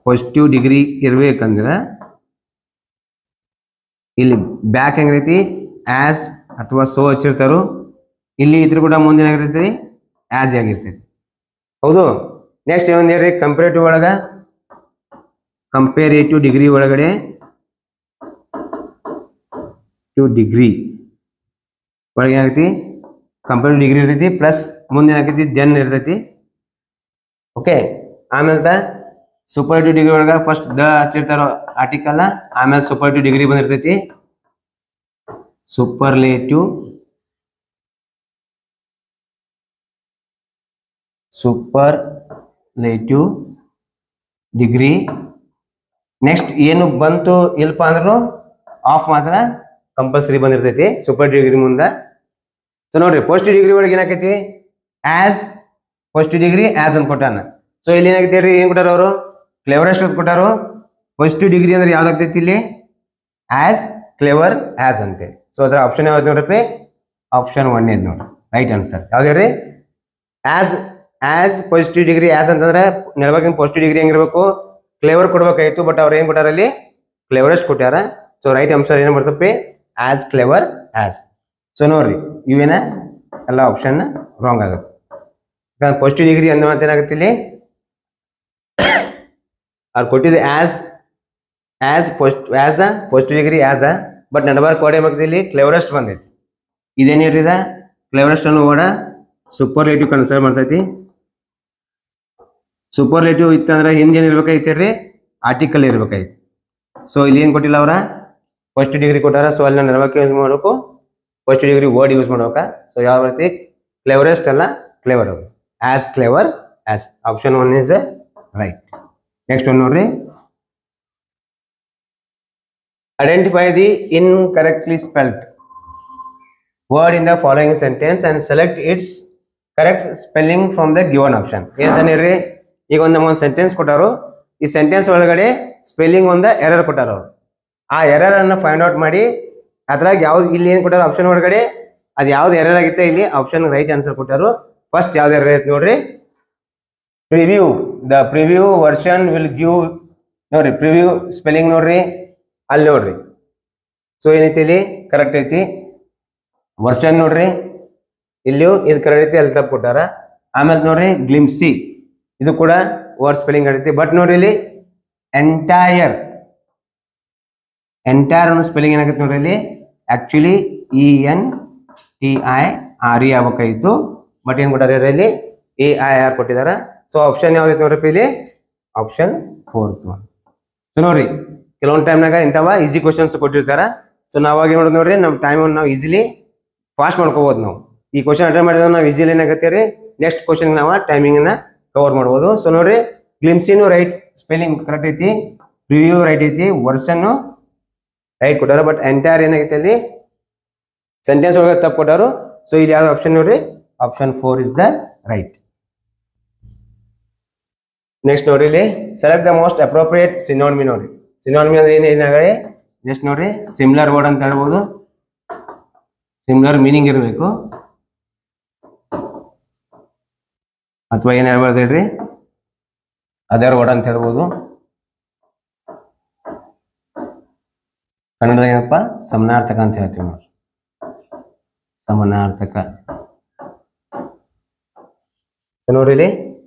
ಪಾಸಿಟಿವ್ ಡಿಗ್ರಿ ಇರ್ಬೇಕಂದ್ರೆ ಇಲ್ಲಿ ಬ್ಯಾಕ್ ಹೆಂಗೈತಿ ಆಸ್ ಅಥವಾ ಸೋ ಹಚ್ಚಿರ್ತಾರು. ಇಲ್ಲಿ ಇದ್ರ ಕೂಡ ಮುಂದೆ ಏನಾಗಿರ್ತೈತಿ ಆಸ್ ಆಗಿರ್ತೈತಿ. ಹೌದು. ನೆಕ್ಸ್ಟ್ ಏನಂದ ಹೇಳ್ರಿ ಕಂಪೇರೇಟಿವ್ ಡಿಗ್ರಿ ಒಳಗಡೆ ಡಿಗ್ರಿ ಒಳಗೆ ಏನಾಗೈತಿ ಕಂಪೇರೇಟಿವ್ ಡಿಗ್ರಿ ಇರ್ತೈತಿ ಪ್ಲಸ್ ಮುಂದೆ ಏನಾಗೈತಿ ದೆನ್ ಇರ್ತೈತಿ. ಓಕೆ ಆಮೇಲೆ ಸೂಪರ್ಲೇಟಿವ್ ಡಿಗ್ರಿ ಒಳಗ ಫಸ್ಟ್ ದ ಹಚ್ಚಿರ್ತಾರೋ ಆರ್ಟಿಕಲ್ ಆಮೇಲೆ ಸೂಪರ್ಲೇಟಿವ್ ಡಿಗ್ರಿ ಬಂದಿರ್ತೈತಿ. ಸೂಪರ್ಲೇಟಿವ್ ಡಿಗ್ರಿ ನೆಕ್ಸ್ಟ್ ಏನು ಬಂತು ಇಲ್ಪ ಅಂದ್ರೂ ಆಫ್ ಮಾತ್ರ ಕಂಪಲ್ಸರಿ ಬಂದಿರ್ತೈತಿ ಸೂಪರ್ ಡಿಗ್ರಿ ಮುಂದೆ. ಸೊ ನೋಡ್ರಿ ಪಾಸಿಟಿವ್ ಡಿಗ್ರಿ ಒಳಗೆ ಏನಾಕೈತಿ ಆಸ್ ಪಾಸಿಟಿವ್ ಡಿಗ್ರಿ ಆಸ್ ಅಂತ ಕೊಟ್ಟಾನ. ಸೊ ಇಲ್ಲಿ ಏನಾಗೈತಿ ಹೇಳ್ರಿ ಏನ್ ಕೊಟ್ಟಾರ ಅವರು ಕ್ಲೆವರೆಸ್ಟ್ ಅಂತ ಕೊಟ್ಟಾರು. ಪಾಸಿಟಿವ್ ಡಿಗ್ರಿ ಅಂದ್ರೆ ಯಾವ್ದಾಗ್ತೈತಿ ಇಲ್ಲಿ ಆಸ್ ಕ್ಲೆವರ್ ಆಸ್ ಅಂತೆ. ಸೊ ಅದರ ಆಪ್ಷನ್ ಯಾವ್ದು ನೋಡ್ರಿ ಆಪ್ಷನ್ 1 ಐತಿ ನೋಡ್ರಿ ರೈಟ್ ಆನ್ಸರ್. ಯಾವ್ದು ಹೇಳ್ರಿ ಆಸ್ ಪಾಸಿಟಿವ್ ಡಿಗ್ರಿ ಆಸ್ ಅಂತಂದ್ರೆ ನೆಲವಾಗಿನ ಪಾಸಿಟಿವ್ ಡಿಗ್ರಿ ಹೆಂಗಿರ್ಬೇಕು ಕ್ಲೆವರ್ ಕೊಡ್ಬೇಕಾಯ್ತು. ಬಟ್ ಅವ್ರು ಏನ್ ಕೊಟ್ಟಾರ ಅಲ್ಲಿ ಕ್ಲೆವರೆಸ್ಟ್ ಕೊಟ್ಟಾರ. ಸೊ ರೈಟ್ ಆನ್ಸರ್ ಏನ್ ಬರ್ತಪ್ಪಿ ಆಸ್ ಕ್ಲೆವರ್ ಆಸ್. ಸೊ ನೋಡ್ರಿ ಇವೇನ ಎಲ್ಲ ಆಪ್ಷನ್ ರಾಂಗ್ ಆಗುತ್ತೆ. ಪಾಸಿಟಿವ್ ಡಿಗ್ರಿ ಅಂದ ಮಾತು ಏನಾಗುತ್ತೆ ಇಲ್ಲಿ ಅವ್ರು ಕೊಟ್ಟಿದ್ದು as positive degree as but ನಡಬಾರ್ಕ್ ವರ್ಡ್ ಏನಾಗ್ತದೆ ಇಲ್ಲಿ ಕ್ಲೆವರೆಸ್ಟ್ ಬಂದೈತಿ. ಇದೇನು ಹೇಳ್ರಿದ ಕ್ಲೆವರೆಸ್ಟ್ ಅನ್ನೋ ವರ್ಡ ಸೂಪರ್ಲೇಟಿವ್ ಕನ್ಸಿಡರ್ ಮಾಡ್ತೈತಿ. ಸೂಪರ್ಲೇಟಿವ್ ಇತ್ತಂದ್ರೆ ಹಿಂದೆ ಏನಿರ್ಬೇಕಾಯ್ತು ಹೇಳ್ರಿ ಆರ್ಟಿಕಲ್ ಇರ್ಬೇಕಾಯ್ತು. ಸೊ ಇಲ್ಲಿ ಏನು ಕೊಟ್ಟಿಲ್ಲ ಅವರ ಪಾಸಿಟಿವ್ ಡಿಗ್ರಿ ಕೊಟ್ಟಾರ. ಸೊ ಅಲ್ಲಿ ನಾನು ನಡಬಾರ್ಕ್ ಯೂಸ್ ಮಾಡ್ಬೇಕು ಪಾಸಿಟಿವ್ ಡಿಗ್ರಿ ವರ್ಡ್ ಯೂಸ್ ಮಾಡ್ಬೇಕಾ. ಸೊ ಯಾವ ರೀತಿ ಕ್ಲೆವರೆಸ್ಟ್ ಅಲ್ಲ ಕ್ಲೆವರ್ ಅದು as clever as. Option 1 is right. Next one ನೋಡ್ರಿ identify the incorrectly spelled word in the following sentence and select its correct spelling from the given option. ಏನಂತ ಹೇಳ್ರಿ ಈಗ ಒಂದು ಸೆಂಟೆನ್ಸ್ ಕೊಟ್ಟಾರು. ಈ ಸೆಂಟೆನ್ಸ್ ಒಳಗಡೆ ಸ್ಪೆಲ್ಲಿಂಗ್ ಒಂದು ಎರರ್ ಕೊಟ್ಟಾರ ಅವರು. ಆ ಎರರ್ ಅನ್ನ ಫೈಂಡ್ ಔಟ್ ಮಾಡಿ ಅದ್ರಾಗ ಯಾವ್ದು ಇಲ್ಲಿ ಏನು ಕೊಟ್ಟಾರ ಆಪ್ಷನ್ ಒಳಗಡೆ ಅದು ಯಾವ್ದು ಎರರ್ ಆಗಿತ್ತೆ ಇಲ್ಲಿ ಆಪ್ಷನ್ ರೈಟ್ ಆನ್ಸರ್ ಕೊಟ್ಟಾರು. ಫಸ್ಟ್ ಯಾವ್ದು ಎರರ್ ಐತೆ ನೋಡ್ರಿ, preview the preview version will give ನೋಡ್ರಿ, ಪ್ರಿವ್ಯೂ ಸ್ಪೆಲ್ಲಿಂಗ್ ನೋಡ್ರಿ ಅಲ್ಲಿ ನೋಡ್ರಿ. ಸೊ ಏನೈತಿ ಇಲ್ಲಿ ಕರೆಕ್ಟ್ ಐತಿ. ವರ್ಷನ್ ನೋಡ್ರಿ ಇಲ್ಲಿಯೂ ಇದು ಕರೆಕ್ಟ್ ಐತಿ, ಅಲ್ಲಿ ತಪ್ಪು ಕೊಟ್ಟಾರ. ಆಮೇಲೆ ನೋಡ್ರಿ ಗ್ಲಿಮ್ಸಿ ಇದು ಕೂಡ ವರ್ಡ್ ಸ್ಪೆಲ್ಲಿಂಗ್ ಐತಿ. ಬಟ್ ನೋಡ್ರಿ ಇಲ್ಲಿ ಎಂಟೈರ್ ಅನ್ನೋ ಸ್ಪೆಲ್ಲಿಂಗ್ ಏನಾಗುತ್ತೆ ನೋಡ್ರಿ ಇಲ್ಲಿ ಆಕ್ಚುಲಿ ENTIRE ಆಗಬೇಕಾಗಿತ್ತು. ಬಟ್ ಏನ್ ಕೊಟ್ಟಾರ ಇಲ್ಲಿ AIR ಕೊಟ್ಟಿದಾರ. ಸೊ ಆಪ್ಷನ್ ಯಾವ್ದೈತಿ ನೋಡ್ರಿ ಇಲ್ಲಿ ಆಪ್ಷನ್ 4th one. ಸೊ ನೋಡ್ರಿ ಕೆಲವೊಂದು ಟೈಮ್ನಾಗ ಇಂಥವ ಈಸಿ ಕ್ವಶನ್ಸ್ ಕೊಟ್ಟಿರ್ತಾರ. ಸೊ ನಾವಾಗ ಏನ್ ಮಾಡೋದು ನೋಡ್ರಿ, ನಮ್ಮ ಟೈಮ್ ನಾವು ಈಸಿಲಿ ಫಾಸ್ಟ್ ಮಾಡ್ಕೋಬಹುದು. ನಾವು ಈ ಕ್ವಶನ್ ಅಟೆಂಡ್ ಮಾಡಿದ್ರೆ ನಾವು ಈಸಿಲಿ ಏನಾಗತ್ತೆ ರೀ ನೆಕ್ಸ್ಟ್ ಕ್ವಶನ್ ನಾವು ಟೈಮಿಂಗ್ ನ ಕವರ್ ಮಾಡ್ಬೋದು. ಸೊ ನೋಡ್ರಿ ಗ್ಲಿಮ್ಸಿನು ರೈಟ್ ಸ್ಪೆಲ್ಲಿಂಗ್ ಕರೆಕ್ಟ್ ಐತಿ, ಪ್ರಿವ್ಯೂ ರೈಟ್ ಐತಿ, ವರ್ಷನ್ ರೈಟ್ ಕೊಟ್ಟಾರ. ಬಟ್ ಎಂಟೈರ್ ಏನಾಗೈತೆ ಅಲ್ಲಿ ಸೆಂಟೆನ್ಸ್ ಒಳಗೆ ತಪ್ಪು ಕೊಟ್ಟಾರು. ಸೊ ಇಲ್ಲಿ ಯಾವ್ದು ಆಪ್ಷನ್ ನೋಡ್ರಿ option 4 is the right. Next ನೋಡ್ರಿ ಇಲ್ಲಿ ಸೆಲೆಕ್ಟ್ ದ ಮೋಸ್ಟ್ ಅಪ್ರೋಪ್ರಿಯೇಟ್ ಸಿನೋನಿಮಿ ನೋಡ್ರಿ. ಸಿನೋನಿಮಿ ಅಂದ್ರೆ ಏನಾಗಲಿ ನೆಕ್ಸ್ಟ್ ನೋಡ್ರಿ ಸಿಮಿಲರ್ ವರ್ಡ್ ಅಂತ ಹೇಳ್ಬೋದು, ಸಿಮಿಲರ್ ಮೀನಿಂಗ್ ಇರಬೇಕು, ಅಥವಾ ಏನ್ ಹೇಳ್ಬಾರ್ದು ಹೇಳ್ರಿ ಅದರ್ ವರ್ಡ್ ಅಂತ ಹೇಳ್ಬೋದು. ಕನ್ನಡ ಏನಪ್ಪ ಸಮನಾರ್ಥಕ ಅಂತ ಹೇಳ್ತೀವಿ ನೋಡ್ರಿ, ಸಮನಾರ್ಥಕ. ನೋಡ್ರಿ ಇಲ್ಲಿ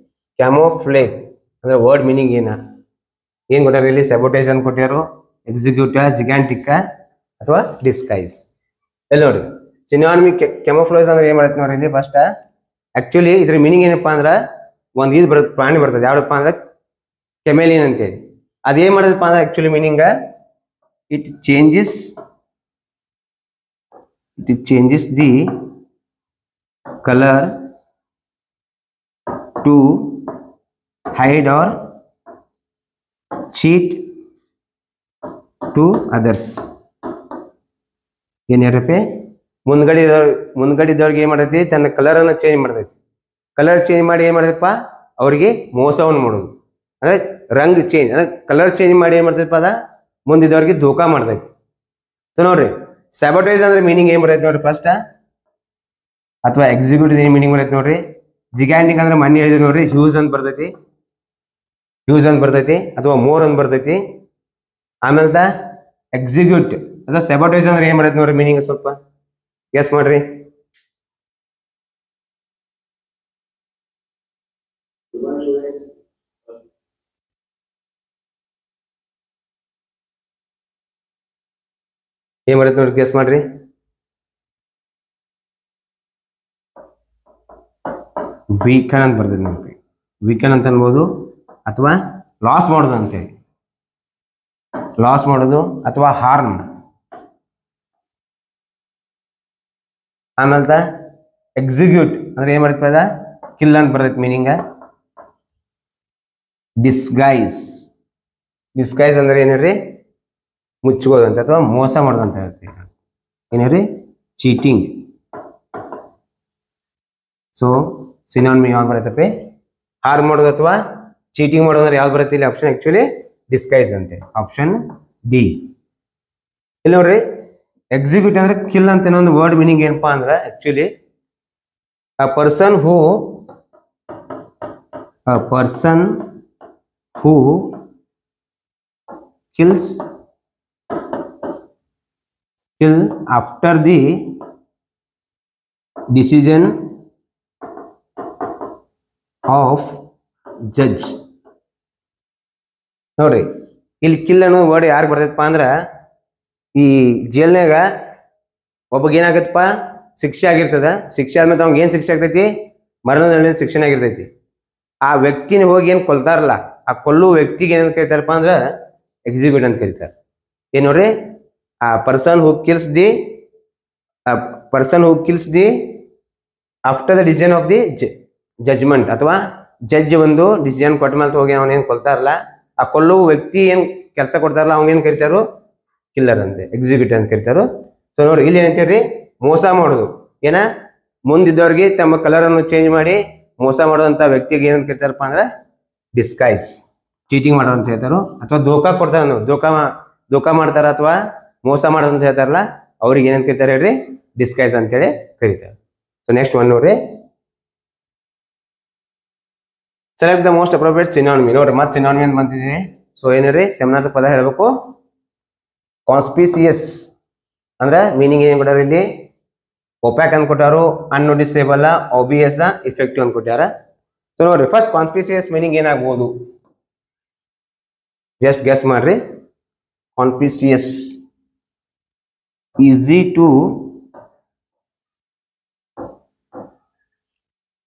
ಕ್ಯಾಮೋಫ್ಲೇಜ್ ಅಂದ್ರೆ ವರ್ಡ್ ಮೀನಿಂಗ್ ಏನ್ ಕೊಟ್ಟಾರ ಇಲ್ಲಿ ಸೆಬೋಟೇಜ್ ಅಂತ ಕೊಟ್ಟಾರು, ಎಕ್ಸಿಕ್ಯೂಟಿವ್, ಜಿಗ್ಯಾಂಟಿಕ್ ಅಥವಾ ಡಿಸ್ಕೈಸ್. ಎಲ್ಲಿ ನೋಡ್ರಿ ಸಿನೋನಿಮಿ ಕ್ಯಾಮೋಫ್ಲೇಜ್ ಅಂದ್ರೆ ಏನ್ ಮಾಡತ್ತೆ ನೋಡ್ರಿ ಇಲ್ಲಿ ಫಸ್ಟ್ ಆಕ್ಚುಲಿ ಇದ್ರ ಮೀನಿಂಗ್ ಏನಪ್ಪಾ ಅಂದ್ರ ಒಂದ್ ಇದು ಪ್ರಾಣಿ ಬರ್ತದೆ ಯಾವ್ದಪ್ಪ ಅಂದ್ರೆ ಕೆಮೆಲಿಯನ್ ಅಂತೇಳಿ. ಅದೇನ್ ಮಾಡದಪ್ಪ ಅಂದ್ರೆ actually meaning it changes the colour to hide or cheat to others. ಏನ್ ಹೇಳ್ರಪ್ಪ ಮುಂದ್ಗಡಿದವ್ರಿಗೆ ಏನ್ ಮಾಡೈತಿ ತನ್ನ ಕಲರ್ ಅನ್ನ ಚೇಂಜ್ ಮಾಡ್ತೈತಿ. ಕಲರ್ ಚೇಂಜ್ ಮಾಡಿ ಏನ್ ಮಾಡದಪ್ಪ ಅವ್ರಿಗೆ ಮೋಸವನ್ನು ಮಾಡೋದು ಅಂದ್ರೆ ರಂಗ್ ಚೇಂಜ್ ಅಂದ್ರೆ ಕಲರ್ ಚೇಂಜ್ ಮಾಡಿ ಏನ್ ಮಾಡ್ತೈತಪ್ಪ ಅದ ಮುಂದಿದ್ದವ್ರಿಗೆ ಧೋಕಾ ಮಾಡ್ತೈತಿ. ಸೊ ನೋಡ್ರಿ ಸ್ಯಾಬೋಟೇಜ್ ಅಂದ್ರೆ ಮೀನಿಂಗ್ ಏನ್ ಬರ್ತೈತಿ ನೋಡ್ರಿ ಫಸ್ಟ್, ಅಥವಾ ಎಕ್ಸಿಕ್ಯೂಟಿವ್ ಏನ್ ಮೀನಿಂಗ್ ಬರ್ತೈತಿ ನೋಡ್ರಿ. ಜಿಗ್ಯಾಂಟಿಕ್ ಅಂದ್ರೆ ಮಣ್ಣಿ ಹೇಳಿದ್ರಿ ನೋಡ್ರಿ ಹ್ಯೂಸ್ ಅಂತ ಬರ್ತೈತಿ ಅಥವಾ ಮೋರ್ ಅಂತ ಬರ್ತೈತಿ. ಆಮೇಲೆ ಎಕ್ಸಿಕ್ಯೂಟ್ ಅಥವಾ ಸೆಬೋಟೇಜ್ ಅಂದ್ರೆ ಏನ್ ಮಾಡೈತಿ ನೋಡ್ರಿ ಮೀನಿಂಗ್ ಸ್ವಲ್ಪ ಗೆಸ್ ಮಾಡ್ರಿ. ಏನ್ ಮಾಡೈತಿ ನೋಡ್ರಿ ಗೆಸ್ ಮಾಡ್ರಿ. ವೀಕನ್ ಅಂತ ಬರ್ತೈತಿ ನೋಡ್ರಿ, ವೀಕನ್ ಅಂತ ಅನ್ಬೋದು, ಅಥವಾ ಲಾಸ್ ಮಾಡೋದು ಅಂತೇಳಿ, ಲಾಸ್ ಮಾಡೋದು ಅಥವಾ ಹಾರ್ಮ್. ಆಮೇಲೆ ಎಕ್ಸಿಕ್ಯೂಟ್ ಅಂದ್ರೆ ಏನ್ ಮಾಡ್ತಪ್ಪ ಅದ ಕಿಲ್ ಅಂತ ಬರ್ತೈತಿ ಮೀನಿಂಗ್. ಡಿಸ್ಗೈಸ್ ಅಂದ್ರೆ ಏನ್ರಿ ಮುಚ್ಚೋದಂತ ಅಥವಾ ಮೋಸ ಮಾಡೋದಂತ ಹೇಳ್ತೀವಿ. ಏನ್ರಿ ಚೀಟಿಂಗ್. ಸೊ ಸಿನೋನಿಮಿ ಯಾವ್ದು ಬರತ್ತಪ್ಪ ಹಾರ್ಮ್ ಮಾಡೋದು ಅಥವಾ ಚೀಟಿಂಗ್ ಮಾಡೋದು ಅಂದ್ರೆ ಯಾವ್ದು ಬರುತ್ತೆ ಇಲ್ಲಿ ಆಪ್ಷನ್ ಆಕ್ಚುಲಿ ಡಿಸ್ಗೈಸ್ ಅಂತೆ, ಆಪ್ಷನ್ ಡಿ. ಇಲ್ಲಿ ನೋಡ್ರಿ ಎಕ್ಸಿಕ್ಯೂಟ್ ಅಂದ್ರೆ ಕಿಲ್ ಅಂತ ಇನ್ನೊಂದು ವರ್ಡ್ ಮೀನಿಂಗ್ ಏನಪ್ಪಾ ಅಂದ್ರೆ actually a person who kill after the decision of judge. ನೋಡ್ರಿ ಇಲ್ಲಿ ಕಿಲ್ ಅನ್ನೋ ವರ್ಡ್ ಯಾರಿಗೆ ಬರ್ತೈತಪ್ಪ ಅಂದ್ರ ಈ ಜೈಲ್ನಾಗ ಒಬ್ಬಗೆ ಏನಾಗತ್ತಪ್ಪ ಶಿಕ್ಷೆ ಆಗಿರ್ತದ. ಶಿಕ್ಷೆ ಆದ್ಮೇಲೆ ಅವ್ನಿಗೆ ಏನ್ ಶಿಕ್ಷೆ ಆಗ್ತೈತಿ, ಮರಣದಂಡನೆ ಶಿಕ್ಷೆ ಆಗಿರ್ತೈತಿ. ಆ ವ್ಯಕ್ತಿನ ಹೋಗಿ ಏನ್ ಕೊಲ್ತಾರಲ್ಲ ಆ ಕೊಲ್ಲುವ ವ್ಯಕ್ತಿಗೆ ಏನಂತ ಕರೀತಾರಪ್ಪ ಅಂದ್ರ ಎಕ್ಸಿಕ್ಯೂಟ್ ಅಂತ ಕರೀತಾರೆ. ಏನ್ ನೋಡ್ರಿ ಆ person who kills the after the decision of the judgement, ಅಥವಾ ಜಡ್ಜ್ ಒಂದು ಡಿಸಿಷನ್ ಕೊಟ್ಟ ಮೇಲೆ ಹೋಗಿ ಅವನೇನ್ ಕೊಲ್ತಾರಲ್ಲ ಆ ಕೊಲ್ಲುವ ವ್ಯಕ್ತಿ ಏನ್ ಕೆಲಸ ಕೊಡ್ತಾರಲ್ಲ ಅವ್ನ ಏನ್ ಕರಿತಾರು ಕಿಲ್ಲರ್ ಅಂತೆ, ಎಕ್ಸಿಕ್ಯೂಟಿವ್ ಅಂತ ಕರಿತಾರು. ಸೊ ನೋಡ್ರಿ ಇಲ್ಲಿ ಏನಂತೇಳ್ರಿ ಮೋಸ ಮಾಡೋದು, ಏನ ಮುಂದಿದ್ದವ್ರಿಗೆ ತಮ್ಮ ಕಲರ್ ಅನ್ನು ಚೇಂಜ್ ಮಾಡಿ ಮೋಸ ಮಾಡೋದಂತ ವ್ಯಕ್ತಿಗೆ ಏನಂತ ಕರಿತಾರಪ್ಪ ಅಂದ್ರ ಡಿಸ್ಗೈಸ್ ಚೀಟಿಂಗ್ ಮಾಡೋರು ಅಂತ ಹೇಳ್ತಾರೋ, ಅಥವಾ ದೋಖಾ ಮಾಡ್ತಾರ ಅಥವಾ ಮೋಸ ಮಾಡೋದು ಅಂತ ಹೇಳ್ತಾರಲ್ಲ, ಅವ್ರಿಗೆ ಏನಂತ ಕರೀತಾರೆ ಹೇಳ್ರಿ? ಡಿಸ್ಗೈಸ್ ಅಂತೇಳಿ ಕರೀತಾರೆ. ಸೊ ನೆಕ್ಸ್ಟ್ ಒನ್ ನೋಡ್ರಿ, select the most appropriate synonym. ನೋಡ್ರಿ ಮತ್ತೆ ಸಿನಾನಿಮಿ ಅಂತ ಬಂದಿದೆ. ಸೊ ಏನ್ರಿ ಸೆಮಿನಾರ್ ಪದ ಹೇಳ್ಬೇಕು. ಕಾನ್ಸ್ಪಿಸಿಯಸ್ ಅಂದ್ರೆ ಮೀನಿಂಗ್ ಏನ್ ಕೊಟ್ಟಾರ ಇಲ್ಲಿ? ಒಪ್ಯಾಕ್ ಅಂತ ಕೊಟ್ಟಾರು, ಅನ್ನೋಟಿಸೇಬಲ್, ಆಬ್ವಿಯಸ್, ಇಫೆಕ್ಟಿವ್ ಅಂತ ಕೊಟ್ಟಾರ. ಸೊ ನೋಡ್ರಿ ಫಸ್ಟ್ ಕಾನ್ಸ್ಪಿಸಿಯಸ್ ಮೀನಿಂಗ್ ಏನಾಗ್ಬೋದು? ಜಸ್ಟ್ ಗೆಸ್ ಮಾಡ್ರಿ. ಕಾನ್ಸ್ಪಿಸಿಯಸ್, ಈಸಿ ಟು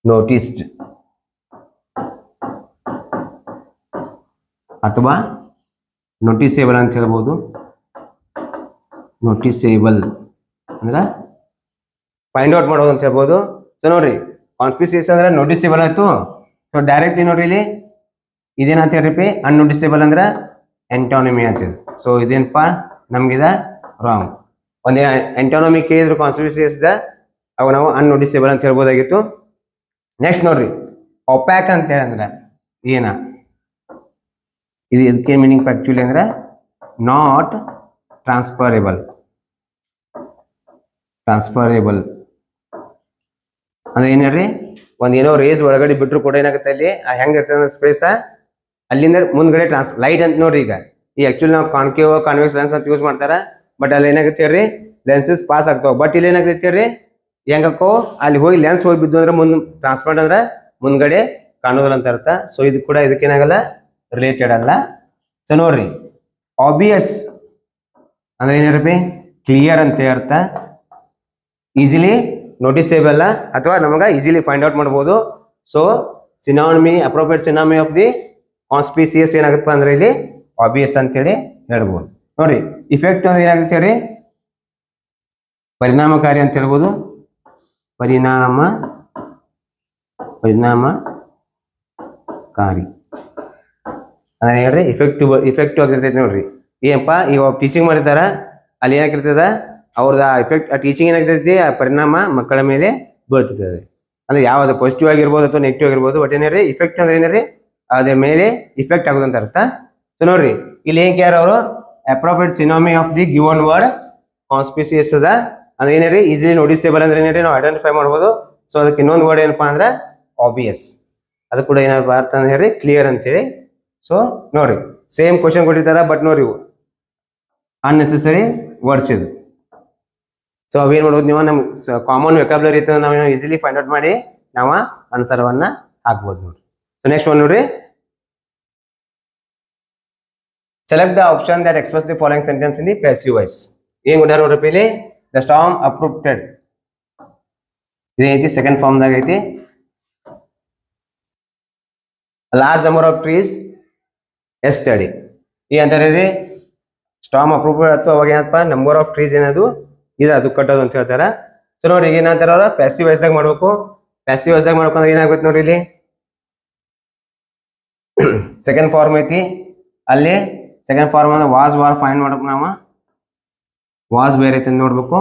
ನೋಟಿಸ್ಡ್ ಅಥವಾ ನೋಟಿಸೇಬಲ್ ಅಂತ ಹೇಳ್ಬೋದು. ನೋಟಿಸೇಬಲ್ ಅಂದ್ರೆ ಫೈಂಡ್ ಔಟ್ ಮಾಡೋದು ಅಂತ ಹೇಳ್ಬೋದು. ಸೊ ನೋಡ್ರಿ ಕಾನ್ಸ್ಪಿಸಿಯಸ್ ಅಂದ್ರೆ ನೋಟಿಸೇಬಲ್ ಆಯ್ತು. ಸೊ ಡೈರೆಕ್ಟ್ಲಿ ನೋಡ್ರಿ ಇಲ್ಲಿ ಇದೇನಂತ ಹೇಳ್ರಿ, ಅನ್ನೋಟಿಸೇಬಲ್ ಅಂದ್ರೆ ಎಂಟಾನಮಿ ಅಂತೇಳಿ. ಸೊ ಇದೇನಪ್ಪ ನಮ್ಗಿದ ರಾಂಗ್. ಒಂದೇ ಎಂಟಾನಮಿ ಕೇಳಿದ್ರು ಕಾನ್ಸ್ಪಿಸಿಯಸ್ ಅವು ನಾವು ಅನ್ನೋಟಿಸೇಬಲ್ ಅಂತ ಹೇಳ್ಬೋದಾಗಿತ್ತು. ನೆಕ್ಸ್ಟ್ ನೋಡ್ರಿ ಒಪ್ಯಾಕ್ ಅಂತ ಹೇಳಿ ಅಂದ್ರೆ ಏನ? ಇದು ಇದಕ್ಕೆ ಮೀನಿಂಗ್ ಆಕ್ಚುಲಿ ಅಂದ್ರೆ ನಾಟ್ ಟ್ರಾನ್ಸ್ಫರೇಬಲ್. ಅಂದ್ರೆ ಏನ್ರಿ? ಒಂದೇನೋ ರೇಸ್ ಒಳಗಡೆ ಬಿಟ್ಟರು ಕೂಡ ಏನಾಗುತ್ತೆ ಅಲ್ಲಿ ಹೆಂಗಿರ್ತದೆ ಸ್ಪೇಸ್, ಅಲ್ಲಿಂದ ಮುಂದ್ಗಡೆ ಲೈಟ್ ಅಂತ ನೋಡ್ರಿ. ಈಗ ಆಕ್ಚುಲಿ ನಾವು ಕಾನ್ಕೇವ್ ಕಾನ್ವೆಕ್ಸ್ ಲೆನ್ಸ್ ಅಂತ ಯೂಸ್ ಮಾಡ್ತಾರ, ಬಟ್ ಅಲ್ಲಿ ಏನಾಗುತ್ತೆ ಹೇಳ್ರಿ ಲೆನ್ಸಸ್ ಪಾಸ್ ಆಗ್ತಾವ. ಬಟ್ ಇಲ್ಲಿ ಏನಾಗುತ್ತೆ ಹೇಳ್ರಿ ಹೆಂಗಕ್ಕೋ ಅಲ್ಲಿ ಹೋಗಿ ಲೆನ್ಸ್ ಹೋಗಿ ಬಿದ್ದು ಅಂದ್ರೆ ಮುಂದೆ ಟ್ರಾನ್ಸ್ಪರೆಂಟ್ ಅಂದ್ರೆ ಮುಂದ್ಗಡೆ ಕಾಣೋದಿಲ್ಲ ಅಂತ ಅರ್ಥ. ಸೊ ಇದು ಕೂಡ ಇದಕ್ಕೇನಾಗಲ್ಲ, ರಿಲೇಟೆಡ್ ಅಲ್ಲ. ಸೊ ನೋಡ್ರಿ ಆಬ್ವಿಯಸ್ ಅಂದ್ರೆ ಏನಿರಬೇಕು? ಕ್ಲಿಯರ್ ಅಂತ ಅರ್ಥ. ಈಸಿಲಿ ನೋಟಿಸೇಬಲ್ ಅಥವಾ ನಮಗೆ ಈಸಿಲಿ ಫೈಂಡ್ ಔಟ್ ಮಾಡ್ಬೋದು. So synonym, appropriate synonym of the ಕಾನ್ಸ್ಪಿಸಿಯಸ್ ಏನಾಗುತ್ತೆ ಅಂದ್ರೆ ಇಲ್ಲಿ ಆಬ್ವಿಯಸ್ ಅಂತೇಳಿ ಹೇಳ್ಬೋದು. ನೋಡ್ರಿ ಇಫೆಕ್ಟ್ ಅಂದ್ರೆ ಏನಾಗುತ್ತೆ ಹೇಳ್ರಿ? ಪರಿಣಾಮಕಾರಿ ಅಂತ ಹೇಳ್ಬೋದು. ಪರಿಣಾಮಕಾರಿ ಅಂದ್ರೆ ಹೇಳ್ರಿ ಇಫೆಕ್ಟಿವ್ ಆಗಿರ್ತೈತಿ. ನೋಡ್ರಿ ಏನಪ್ಪ ಈಗ ಟೀಚಿಂಗ್ ಮಾಡಿರ್ತಾರ, ಅಲ್ಲಿ ಏನಾಗಿರ್ತದ ಅವ್ರದ ಇಫೆಕ್ಟ್, ಆ ಟೀಚಿಂಗ್ ಏನಾಗ್ತೈತಿ ಆ ಪರಿಣಾಮ ಮಕ್ಕಳ ಮೇಲೆ ಬೀಳ್ತದೆ. ಅಂದ್ರೆ ಯಾವ್ದು ಪಾಸಿಟಿವ್ ಆಗಿರ್ಬೋದು ಅಥವಾ ನೆಗೆಟಿವ್ ಆಗಿರ್ಬೋದು. ಬಟ್ ಏನ್ರಿ ಇಫೆಕ್ಟ್ ಅಂದ್ರೆ ಏನ್ರಿ ಅದ್ರ ಮೇಲೆ ಇಫೆಕ್ಟ್ ಆಗೋದಂತ ಅರ್ಥ. ಸೊ ನೋಡ್ರಿ ಇಲ್ಲಿ ಏನ್ ಕೇರ್ ಅವರು appropriate synonym of the given word conspicuous ಅದ. ಅಂದ್ರೆ ಏನ್ರಿ ಈಸಿಲಿ ನೋಟಿಸೇಬಲ್ ಅಂದ್ರೆ ಏನ್ರಿ ನಾವು ಐಡೆಂಟಿಫೈ ಮಾಡ್ಬೋದು. ಸೊ ಅದಕ್ಕೆ ಇನ್ನೊಂದು ವರ್ಡ್ ಏನಪ್ಪಾ ಅಂದ್ರೆ ಆಬ್ವಿಯಸ್. ಅದು ಕೂಡ ಏನಪ್ಪ ಅರ್ಥ ಅಂದ್ರೆ ಹೇಳ್ರಿ ಕ್ಲಿಯರ್ ಅಂತ ಹೇಳಿ. ಸೊ ನೋಡ್ರಿ ಸೇಮ್ ಕ್ವಶನ್ ಕೊಟ್ಟಿರ್ತಾರ, ಬಟ್ ನೋಡ್ರಿ ಅನ್ನೆಸೆಸರಿ ವರ್ಡ್ಸ್ ಇದು. ಸೊ ಅವೇನ್ ಮಾಡೋದು ನೀವು ನಮ್ ಕಾಮನ್ ವೆಕಾಬ್ಲರಿ ಇರ್ತದೆ, ನಾವು ಈಸಿಲಿ ಫೈಂಡ್ ಔಟ್ ಮಾಡಿ ನಾವು ಆನ್ಸರ್ವನ್ನ ಹಾಕ್ಬೋದು ನೋಡ್ರಿ. ಸೊ ನೆಕ್ಸ್ಟ್ ಒನ್ ನೋಡ್ರಿ, select the option that express the following sentence in the passive voice. ಏನ್ ಕೊಟ್ಟಾರ ನೋಡ್ರಿ ಇಲ್ಲಿ? The storm uprooted. ಇದೇನೈತಿ ಸೆಕೆಂಡ್ ಫಾರ್ಮ್ ದಾಗ ಐತಿ. Large number of trees yesterday. ಈ ಅಂತಾರೆ ಸ್ಟಾರ್ಮ್ ಅಪ್ರೂವ್ಡ್ ಅಥವಾ ಅವಾಗ ಏನಪ್ಪ ನಂಬರ್ ಆಫ್ ಟ್ರೀಸ್ ಏನದು ಇದು ಅದು ಕಟ್ಟೋದು ಅಂತ ಹೇಳ್ತಾರ. ಸೊ ನೋಡ್ರಿ ಈಗ ಏನಂತಾರ ಅವ್ರ ಪ್ಯಾಸಿವ್ ವಾಯ್ಸ್ ದಾಗ ಮಾಡ್ಬೇಕು. ಪ್ಯಾಸಿವ್ ವಾಯ್ಸ್ ದಾಗ ಮಾಡ್ಕೊಂಡ್ರೆ ಏನಾಗುತ್ತೆ ನೋಡ್ರಿ ಇಲ್ಲಿ ಸೆಕೆಂಡ್ ಫಾರ್ಮ್ ಐತಿ. ಅಲ್ಲಿ ಸೆಕೆಂಡ್ ಫಾರ್ಮ್ ಅಂದ್ರೆ ವಾಸ್ ವಾರ್ ಫೈಂಡ್ ಮಾಡ್ಬೇಕು. ನಾವು ವಾಸ್ ಬೇರೆ ಐತಿ ನೋಡ್ಬೇಕು.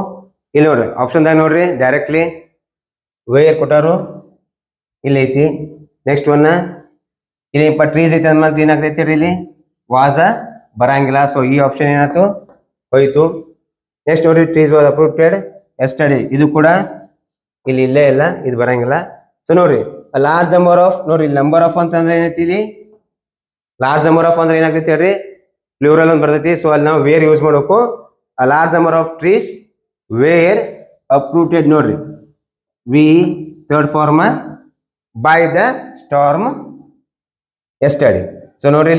ಇಲ್ಲಿ ನೋಡ್ರಿ ಆಪ್ಷನ್ ದಾಗ ನೋಡ್ರಿ ಡೈರೆಕ್ಟ್ಲಿ ವೇರ್ ಕೊಟ್ಟಾರು ಇಲ್ಲಿ ಐತಿ. ನೆಕ್ಸ್ಟ್ ಒನ್ ಇಲ್ಲಿ ಟ್ರೀಸ್ ಐತಿ ಅಂದ್ಮೇಲೆ ಏನಾಗ್ತೈತಿ ಇಲ್ಲಿ ವಾಸ ಬರಂಗಿಲ್ಲ. ಸೊ ಈ ಆಪ್ಷನ್ ಏನಾಯ್ತು ಹೋಯ್ತು. ನೆಕ್ಸ್ಟ್ ನೋಡ್ರಿ ಟ್ರೀಸ್ ವಾಸ್ ಅಪ್ರೂವ್ಡ್ ಎಸ್ಟಡಿ, ಇದು ಕೂಡ ಇಲ್ಲಿ ಇಲ್ಲೇ ಇಲ್ಲ, ಇದು ಬರಂಗಿಲ್ಲ. ಸೊ ನೋಡ್ರಿ ಲಾರ್ಜ್ ನಂಬರ್ ಆಫ್, ನೋಡ್ರಿ ನಂಬರ್ ಆಫ್ ಅಂತಂದ್ರೆ ಏನೈತಿ ಇಲ್ಲಿ ಲಾರ್ಜ್ ನಂಬರ್ ಆಫ್ ಅಂದ್ರೆ ಏನಾಗ್ತೈತಿ ಹೇಳ್ರಿ ಪ್ಲೂರಲ್ ಅಂತ ಬರ್ತೈತಿ. ಸೊ ಅಲ್ಲಿ ನಾವು ವೇರ್ ಯೂಸ್ ಮಾಡ್ಬೇಕು. a large number of trees were uprooted. ನೋಡ್ರಿ we third form by the storm yesterday. So ನೋಡ್ರಿ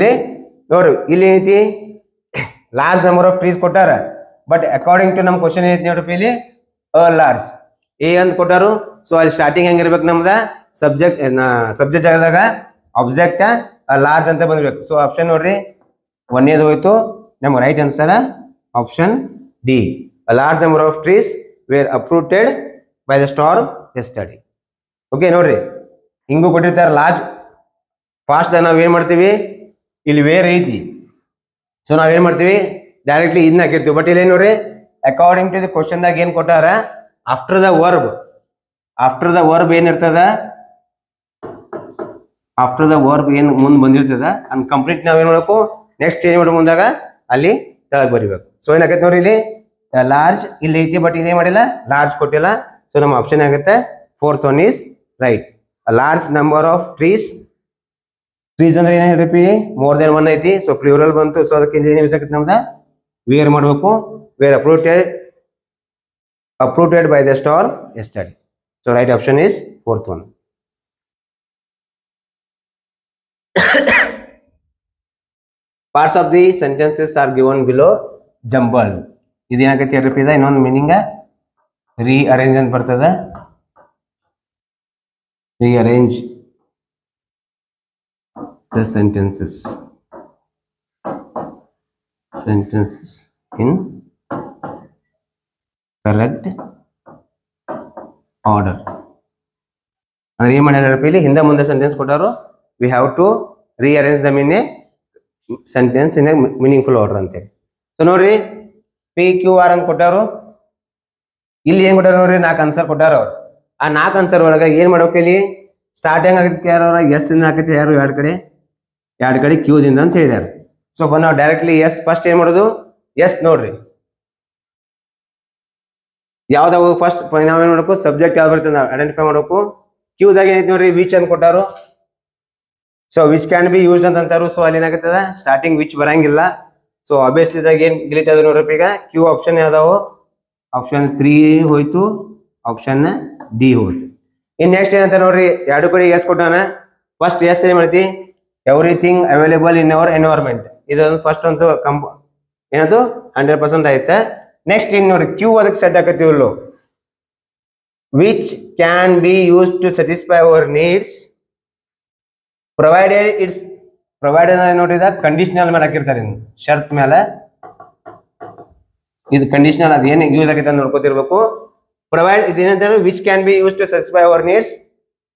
ಇಲ್ಲಿ ಐತಿ ಲಾರ್ಜ್ ನಂಬರ್ ಆಫ್ ಟ್ರೀಸ್ ಕೊಟ್ಟಾರ, ಬಟ್ ಅಕಾರ್ಡಿಂಗ್ ಟು ನಮ್ ಕ್ವಶನ್ ಐತಿ ನೋಡ್ರಿ ಇಲ್ಲಿ ಅ ಲಾರ್ಜ್ ಎ ಅಂತ ಕೊಟ್ಟಾರು. ಸೊ ಅಲ್ಲಿ ಸ್ಟಾರ್ಟಿಂಗ್ ಹೆಂಗಿರ್ಬೇಕು ನಮ್ದ ಸಬ್ಜೆಕ್ಟ್ ಜಾಗದಾಗ ಆಬ್ಜೆಕ್ಟ್ ಲಾರ್ಜ್ ಅಂತ ಬಂದಿರ್ಬೇಕು. ಸೊ ಆಪ್ಷನ್ ನೋಡ್ರಿ ಒಂದೇದು ಹೋಯ್ತು. ನಮ್ಮ right answer option D, a large number of trees were uprooted by the storm yesterday. Okay ನೋಡ್ರಿ ಹಿಂಗೂ ಕೊಟ್ಟಿರ್ತಾರೆ ಲಾರ್ಜ್ ಫಾಸ್ಟ್ ನಾವ್ ಏನ್ ಮಾಡ್ತೀವಿ ಇಲ್ಲಿ ವೇರ್ ಐತಿ. ಸೊ ನಾವೇನ್ ಮಾಡ್ತೀವಿ ಡೈರೆಕ್ಟ್ಲಿ ಇದನ್ನ ಹಾಕಿರ್ತೀವಿ. ಬಟ್ ಇಲ್ಲಿ ನೋಡ್ರಿ ಅಕಾರ್ಡಿಂಗ್ ಟು ದಿ ಕ್ವಶನ್ ದಾಗ ಏನ್ ಕೊಟ್ಟಾರ ಆಫ್ಟರ್ ದ ವರ್ಬ್ ಏನಿರ್ತದ ಆಫ್ಟರ್ ದ ವರ್ಬ್ ಏನು ಮುಂದೆ ಬಂದಿರ್ತದ ಅನ್ ಕಂಪ್ಲೀಟ್ ನಾವೇನ್ ಮಾಡಬೇಕು ನೆಕ್ಸ್ಟ್ ಚೇಂಜ್ ಮಾಡೋ ಮುಂದಾಗ ಅಲ್ಲಿ ತೆಳಗ್ ಬರಿಬೇಕು. ಸೊ ಏನಾಗೈತೆ ನೋಡಿ ಇಲ್ಲಿ ಲಾರ್ಜ್ ಇಲ್ಲಿ ಐತಿ ಬಟ್ ಇದೇ ಮಾಡಿಲ್ಲ ಲಾರ್ಜ್ ಕೊಟ್ಟಿಲ್ಲ. ಸೊ ನಮ್ಮ ಆಪ್ಷನ್ ಆಗುತ್ತೆ fourth one is right. Large number of trees ಅಂದ್ರೆ ಏನ್ ಹೇಳ್ರಿ ಮೋರ್ ದೆನ್ ಒನ್ ಐತಿ. ಸೊ ಪ್ಲೂರಲ್ ಬಂತು. ಸೊ ಅದಕ್ಕೆ ಇಲ್ಲಿ ಏನ್ ಯೂಸ್ ಆಗುತ್ತೆ ನಮ್ದ ವೇರ್ ಮಾಡಬೇಕು. Were uprooted by the storm yesterday. So right option is fourth one. Parts of the sentences are given below jumbled. ಇದು ಏನಾಗೈತಿ ರಿಪೀಟ್ ಇನ್ನೊಂದು ಮೀನಿಂಗ್ ರೀಅರೇಂಜ್ ಅಂತ ಬರ್ತದ. Rearrange the sentences in correct order. ಅಂದ್ರೆ ಏನ್ ಮಾಡ್ಯಾರ ಇಲ್ಲಿ ಹಿಂದೆ ಮುಂದೆ ಸೆಂಟೆನ್ಸ್ ಕೊಟ್ಟಾರು. We have to rearrange them in a sentence in a meaningful order ಅಂತೇಳಿ. ಸೊ ನೋಡ್ರಿ PQR ಅಂತ ಕೊಟ್ಟಾರು. ಇಲ್ಲಿ ಏನ್ ಕೊಟ್ಟಾರ ನೋಡ್ರಿ 4 ಆನ್ಸರ್ ಕೊಟ್ಟಾರ ಅವ್ರು. ಆ 4 ಆನ್ಸರ್ ಒಳಗೆ ಏನ್ ಮಾಡ್ಬೇಕು ಇಲ್ಲಿ ಸ್ಟಾರ್ಟಿಂಗ್ ಆಗೈತಿ ಯಾರು ಎಸ್ ಇಂದ ಹಾಕೈತಿ ಯಾರು ಎರಡು ಕಡೆ ಕ್ಯೂದಿಂದ ಅಂತ ಹೇಳಿದಾರೆ. ಸೊ ನಾವು ಡೈರೆಕ್ಟ್ಲಿ ಎಸ್ ಫಸ್ಟ್ ಏನ್ ಮಾಡೋದು ಎಸ್ ನೋಡ್ರಿ ಯಾವ್ದಾವ ಫಸ್ಟ್ ನಾವೇನ್ ಮಾಡಬೇಕು ಸಬ್ಜೆಕ್ಟ್ ಯಾವ್ದು ಬರ್ತದೆ ನಾವು ಐಡೆಂಟಿಫೈ ಮಾಡಬೇಕು. ಕ್ಯೂದಾಗ ಏನೈತಿ ನೋಡ್ರಿ ವಿಚ್ ಅಂತ ಕೊಟ್ಟಾರು. So which can be used ಅಂತ ಅಂತಾರು. ಸೊ ಅಲ್ಲಿ ಏನಾಗುತ್ತದ ಸ್ಟಾರ್ಟಿಂಗ್ ವಿಚ್ ಬರಂಗಿಲ್ಲ. ಸೊ ಆಬ್ವಿಯಸ್ಲಿ ಇದಾಗ ಏನ್ ಡಿಲೀಟ್ ಆದ ನೋಡ್ರಿ ಈಗ ಕ್ಯೂ ಆಪ್ಷನ್ ಯಾವ್ದಾವು ಆಪ್ಷನ್ 3 ಹೋಯ್ತು, ಆಪ್ಷನ್ ಡಿ ಹೋಯ್ತು. ಇನ್ ನೆಕ್ಸ್ಟ್ ಏನಂತ ನೋಡ್ರಿ ಎರಡು ಕಡೆ ಎಸ್ ಕೊಟ್ಟಾನ. ಫಸ್ಟ್ ಎಸ್ ಏನ್ ಮಾಡ್ತಿ everything available in our environment. ಇದೊಂದು ಫಸ್ಟ್ ಒಂದು ಏನದು 100% ಆಯ್ತಾ. ನೆಕ್ಸ್ಟ್ ಇನ್ ನೋಡಿ ಕ್ಯೂ ಅದಕ್ಕೆ ಸೆಟ್ ಆಕತಿವಲ್ಲು which can be use to satisfy our needs provided it's provided ನೋಡಿದ ಕಂಡೀಷನಲ್ ಮೇಲೆ ಹಾಕಿರ್ತಾರೆ ಶರ್ತ್ ಮೇಲೆ. ಇದು ಕಂಡೀಷನಲ್ ಅದು ಏನು ಯೂಸ್ ಆಗೈತೆ ಅಂತ ನೋಡ್ಕೋತಿರ್ಬೇಕು. ಪ್ರೊವೈಡ್ ಇದು ಏನಂತಾರೆ which can be use to satisfy our needs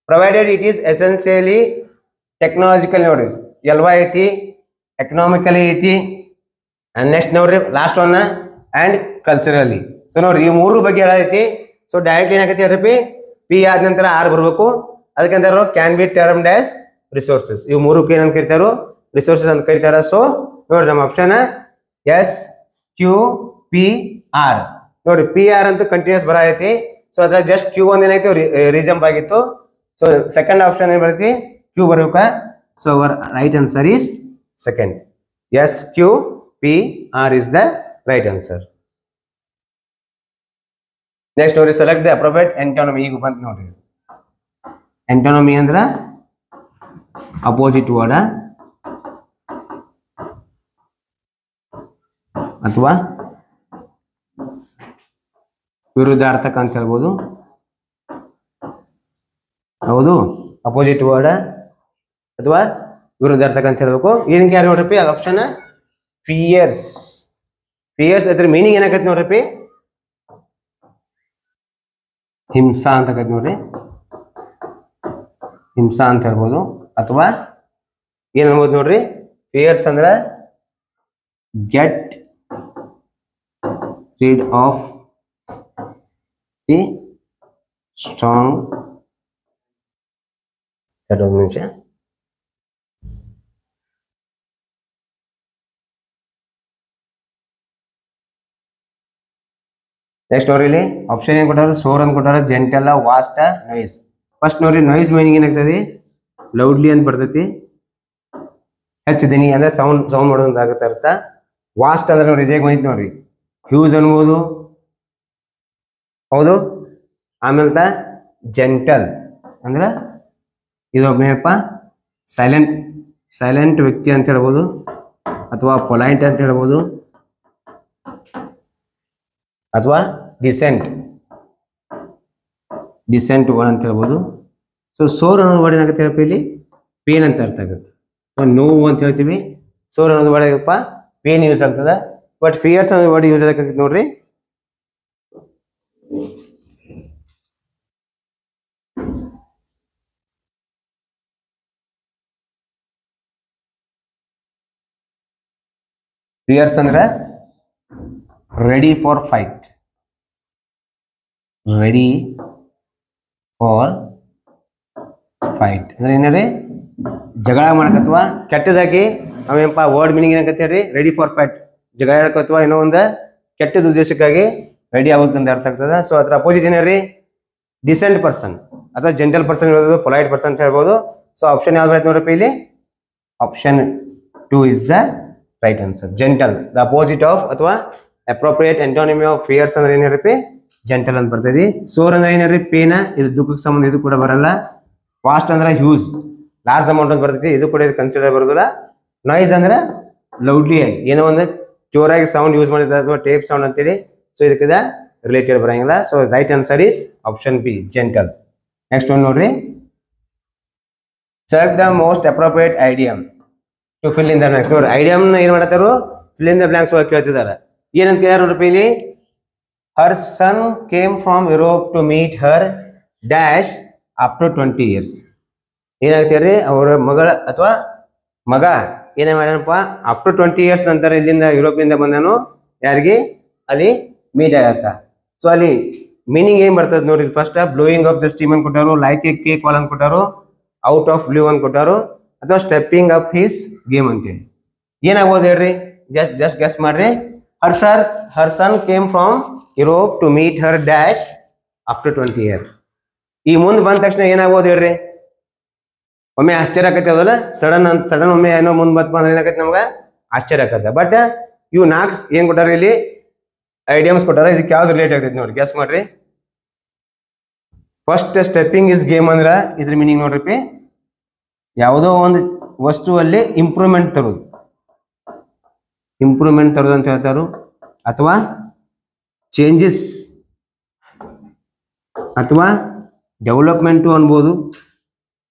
provided it is essentially technological ನೋಡ್ರಿ ಎಲ್ವಾ ಐತಿ ಎಕನಾಮಿಕಲಿ ಐತಿ ಅಂಡ್ ನೆಕ್ಸ್ಟ್ ನೋಡ್ರಿ last one and culturally. So ನೋಡ್ರಿ ಈ ಮೂರು ಬಗ್ಗೆ ಹೇಳೈತಿ. ಸೊ ಡೈರೆಕ್ಟ್ ಏನಾಗೈತಿ ಹೇಳ್ರಿ ಪಿ ಆದ ನಂತರ ಆರ್ ಬರ್ಬೇಕು. ಅದಕ್ಕಂತಾರ can be termed as resources. ಇವು ಮೂರಕ್ಕೆ ಏನಂತ ಕರಿತಾರೋ ರಿಸೋರ್ಸಸ್ ಅಂತ ಕರಿತಾರ. ಸೊ ನೋಡ್ರಿ ನಮ್ಮ option S Q P R. ನೋಡ್ರಿ ಪಿ ಆರ್ ಅಂತೂ ಕಂಟಿನ್ಯೂಸ್ ಬರೈತಿ. ಸೊ ಅದ್ರ ಜಸ್ಟ್ ಕ್ಯೂ ಒಂದ್ ಏನೈತಿ ರೀಜಂಪ್ ಆಗಿತ್ತು. ಸೊ ಸೆಕೆಂಡ್ ಆಪ್ಷನ್ ಏನ್ ಬರ್ತೈತಿ ಕ್ಯೂ ಬರ್ಬೇಕಾ. So our right answer is second S Q P R is the right answer. Next ನೋಡ್ರಿ ಸೆಲೆಕ್ಟ್ ದ ಅಪ್ರೋಪ್ರಿಯೇಟ್ ಎಂಟಾನಮಿ. ಈಗ ಬಂತ ನೋಡ್ರಿ ಎಂಟಾನಮಿ ಅಂದ್ರ ಅಪೋಸಿಟ್ ವರ್ಡ್ ಅಥವಾ ವಿರುದ್ಧಾರ್ಥಕ ಅಂತ ಹೇಳ್ಬೋದು. ಹೌದು ಅಪೋಸಿಟ್ ವರ್ಡ್ ಅಥವಾ ವಿರುದ್ಧಾರ್ಥಕ ಅಂತ ಹೇಳ್ಬೇಕು. ಏನಕ್ಕೆ ಯಾರು ನೋಡ್ರಿ ಅದು ಆಪ್ಷನ್ ಫಿಯರ್ಸ್. ಫಿಯರ್ಸ್ ಅದ್ರ ಮೀನಿಂಗ್ ಏನಾಗತ್ತೆ ನೋಡ್ರಿ ಹಿಂಸಾ ಅಂತ ಆಕೈತಿ ನೋಡ್ರಿ ಹಿಂಸಾ ಅಂತ ಹೇಳ್ಬೋದು. ಅಥವಾ ಏನ್ ಅನ್ಬೋದು ನೋಡ್ರಿ ಫಿಯರ್ಸ್ ಅಂದ್ರ get read of the strong ನಿಮಿಷ ನೆಕ್ಸ್ಟ್ ನೋಡ್ರಿ ಇಲ್ಲಿ ಆಪ್ಷನ್ ಏನ್ ಕೊಟ್ಟಾರ ಸೋರ್ ಅಂತ ಕೊಟ್ಟಾರ ಜೆಂಟಲ್ ವಾಸ್ಟ್ ನಾಯ್ಸ್. ಫಸ್ಟ್ ನೋಡ್ರಿ ನಾಯ್ಸ್ ಮೀನಿಂಗ್ ಏನಾಗ್ತದೆ ಲೌಡ್ಲಿ ಅಂತ ಬರ್ತೈತಿ ಹೆಚ್ಚು ದಿನಿ ಅಂದ್ರೆ ಸೌಂಡ್ ಮಾಡೋದಾಗತ್ತ ಅರ್ಥ. ವಾಸ್ಟ್ ಅಂದ್ರೆ ನೋಡ್ರಿ ಇದೇ ಬಂದಿತ್ತು ನೋಡ್ರಿ ಹ್ಯೂಸ್ ಅನ್ಬೋದು. ಹೌದು ಆಮೇಲೆ ಜೆಂಟಲ್ ಅಂದ್ರ ಇದೊಬ್ಬನೇಪ್ಪ ಸೈಲೆಂಟ್ ವ್ಯಕ್ತಿ ಅಂತ ಹೇಳ್ಬೋದು ಅಥವಾ ಪೊಲೈಟ್ ಅಂತ ಹೇಳ್ಬೋದು ಅಥವಾ ಡಿಸೆಂಟ್ ವರ್ಡ್ ಅಂತ ಹೇಳ್ಬೋದು. ಸೊ ಸೋರ್ ಅನ್ನೋದು ವರ್ಡ್ ಏನಾಗುತ್ತೆ ಹೇಳಪ್ಪ ಇಲ್ಲಿ ಪೇನ್ ಅಂತ ಅರ್ಥ ಆಗುತ್ತೆ. ನೋವು ಅಂತ ಹೇಳ್ತೀವಿ. ಸೋರ್ ಅನ್ನೋದು ವರ್ಡ್ ಆಗಪ್ಪ ಪೇನ್ ಯೂಸ್ ಆಗ್ತದ. ಬಟ್ ಫಿಯರ್ಸ್ ಅನ್ನೋ ವರ್ಡ್ ಯೂಸ್ ಆಗತ್ತೆ ನೋಡ್ರಿ ಫಿಯರ್ಸ್ ಅಂದ್ರೆ ready for fight. Ready for fight ಅಂದ್ರೆ ಏನ್ರಿ ಜಗಳ ಮಾಡಕತ್ವಾ ಕೆಟ್ಟದಾಗಿ ಅವೇನಪ್ಪ ವರ್ಡ್ ಮೀನಿಂಗ್ ಏನಕತ್ತೀರಿ ರೆಡಿ ಫಾರ್ ಫೈಟ್ ಜಗಳ ಆಡಕತ್ವಾ ಏನೋ ಒಂದು ಕೆಟ್ಟದ ಉದ್ದೇಶಕ್ಕಾಗಿ ರೆಡಿ ಆಗೋದಂತ ಅರ್ಥ ಆಗ್ತದ ಸೊ ಅದ್ರ ಅಪೋಸಿಟ್ ಏನ್ರಿ ಡಿಸೆಂಟ್ ಪರ್ಸನ್ ಅಥವಾ ಜೆಂಟಲ್ ಪರ್ಸನ್ ಹೇಳ್ಬೋದು ಪೊಲೈಟ್ ಪರ್ಸನ್ ಅಂತ ಹೇಳ್ಬೋದು ಸೊ ಆಪ್ಷನ್ ಯಾವ್ದು ಆಯ್ತು ನೋಡ್ರಪ್ಪ ಇಲ್ಲಿ option 2 is the right answer gentle the opposite of ಅಥವಾ ಅಪ್ರೋಪ್ರಿಯೇಟ್ ಎಂಟೋನಿಮಿ ಆಫ್ ಫಿಯರ್ಸ್ ಅಂದ್ರೆ ಏನಿರಪ್ಪಿ ಜೆಂಟಲ್ ಅಂತ ಬರ್ತೈತಿ ಸೋರ್ ಅಂದ್ರೆ ಏನ್ರಿ ಪೇನ ಇದು ದುಃಖಕ್ಕೆ ಸಂಬಂಧ ಇದು ಕೂಡ ಬರಲ್ಲ ಫಾಸ್ಟ್ ಅಂದ್ರೆ ಹ್ಯೂಸ್ ಲಾರ್ಜ್ ಅಮೌಂಟ್ ಅಂತ ಬರ್ತೈತಿ ಇದು ಕೂಡ ಇದು ಕನ್ಸಿಡರ್ ಬರೋದಿಲ್ಲ ನಾಯ್ಸ್ ಅಂದ್ರೆ ಲೌಡ್ಲಿ ಆಗಿ ಏನೋ ಒಂದು ಜೋರಾಗಿ ಸೌಂಡ್ ಯೂಸ್ ಮಾಡಿದ್ರೆ ಅಥವಾ ಟೇಪ್ ಸೌಂಡ್ ಅಂತೇಳಿ ಸೊ ಇದಕ್ಕೆ ರಿಲೇಟೆಡ್ ಬರಂಗಿಲ್ಲ so right answer is option B gentle next ಒಂದು ನೋಡ್ರಿ select the most appropriate idiom to fill in the blanks ನೋಡ್ರಿ ಐಡಿಯಮ್ ಏನ್ ಮಾಡತ್ತಾರು ಫಿಲ್ ಇನ್ ದ ಬ್ಲಾಂಕ್ಸ್ ಒಳಗೆ ಕೇಳ್ತಿದಾರೆ ಏನಂತ ಕೇಳ್ಯಾರ ನೋಡ್ರಿ ಇಲ್ಲಿ her son came from Europe to meet her dash after 20 years ಏನಾಗ್ತೀರಿ ಅವರ ಮಗಳ ಅಥವಾ ಮಗ ಏನೇ ಮಾಡ್ಯಾನಪ್ಪ ಆಫ್ಟರ್ 20 years ನಂತರ ಇಲ್ಲಿಂದ ಯುರೋಪಿಂದ ಬಂದನು ಯಾರಿಗೆ ಅಲ್ಲಿ ಮೀಟ್ ಆಗತ್ತ ಸೊ ಅಲ್ಲಿ ಮೀನಿಂಗ್ ಏನ್ ಬರ್ತದೆ ನೋಡ್ರಿ first blowing of the steam ಅಂತ ಕೊಟ್ಟಾರು ಲೈಕ್ ಎ ಕೇಕ್ ವಾಲ್ ಅಂತ ಕೊಟ್ಟಾರು ಔಟ್ ಆಫ್ ಬ್ಲೂ ಅಂತ ಕೊಟ್ಟಾರು ಅಥವಾ ಸ್ಟೆಪ್ಪಿಂಗ್ ಅಪ್ ಹಿಸ್ ಗೇಮ್ ಅಂತೇಳಿ ಏನಾಗ್ಬೋದು ಹೇಳ್ರಿ ಜಸ್ಟ್ ಗೆಸ್ ಮಾಡ್ರಿ her son came from Europe to meet her dash after 20 years ಈ ಮುಂದೆ ಬಂದ ತಕ್ಷಣ ಏನಾಗ್ಬೋದು ಹೇಳ್ರಿ ಒಮ್ಮೆ ಆಶ್ಚರ್ಯ ಆಕತಿ ಅದಲ್ಲ ಸಡನ್ ಒಮ್ಮೆ ಏನೋ ಮುಂದ್ ಬತ್ ಅಂದ್ರೆ ಏನಾಕತಿ ನಮ್ಗ ಆಶ್ಚರ್ಯ ಆಕತ್ತ ಬಟ್ ಇವು ನಾಲ್ಕು ಏನ್ ಕೊಟ್ಟಾರ ಇಲ್ಲಿ ಐಡಿಯಮ್ಸ್ ಕೊಟ್ಟಾರ ಇದಕ್ಕೆ ಯಾವ್ದು ರಿಲೇಟ್ ಆಗ್ತೈತಿ ನೋಡ್ರಿ ಗೆಸ್ ಮಾಡ್ರಿ ಫಸ್ಟ್ ಸ್ಟೆಪ್ಪಿಂಗ್ ಇಸ್ ಗೇಮ್ ಅಂದ್ರ ಇದ್ರ ಮೀನಿಂಗ್ ನೋಡ್ರಿ ಯಾವುದೋ ಒಂದು ವಸ್ತುವಲ್ಲಿ ಇಂಪ್ರೂವ್ಮೆಂಟ್ ತರೋದು ಅಂತ ಹೇಳ್ತಾರು ಅಥವಾ ಚೇಂಜಸ್ ಅಥವಾ ಡೆವಲಪ್ಮೆಂಟ್ ಅನ್ಬೋದು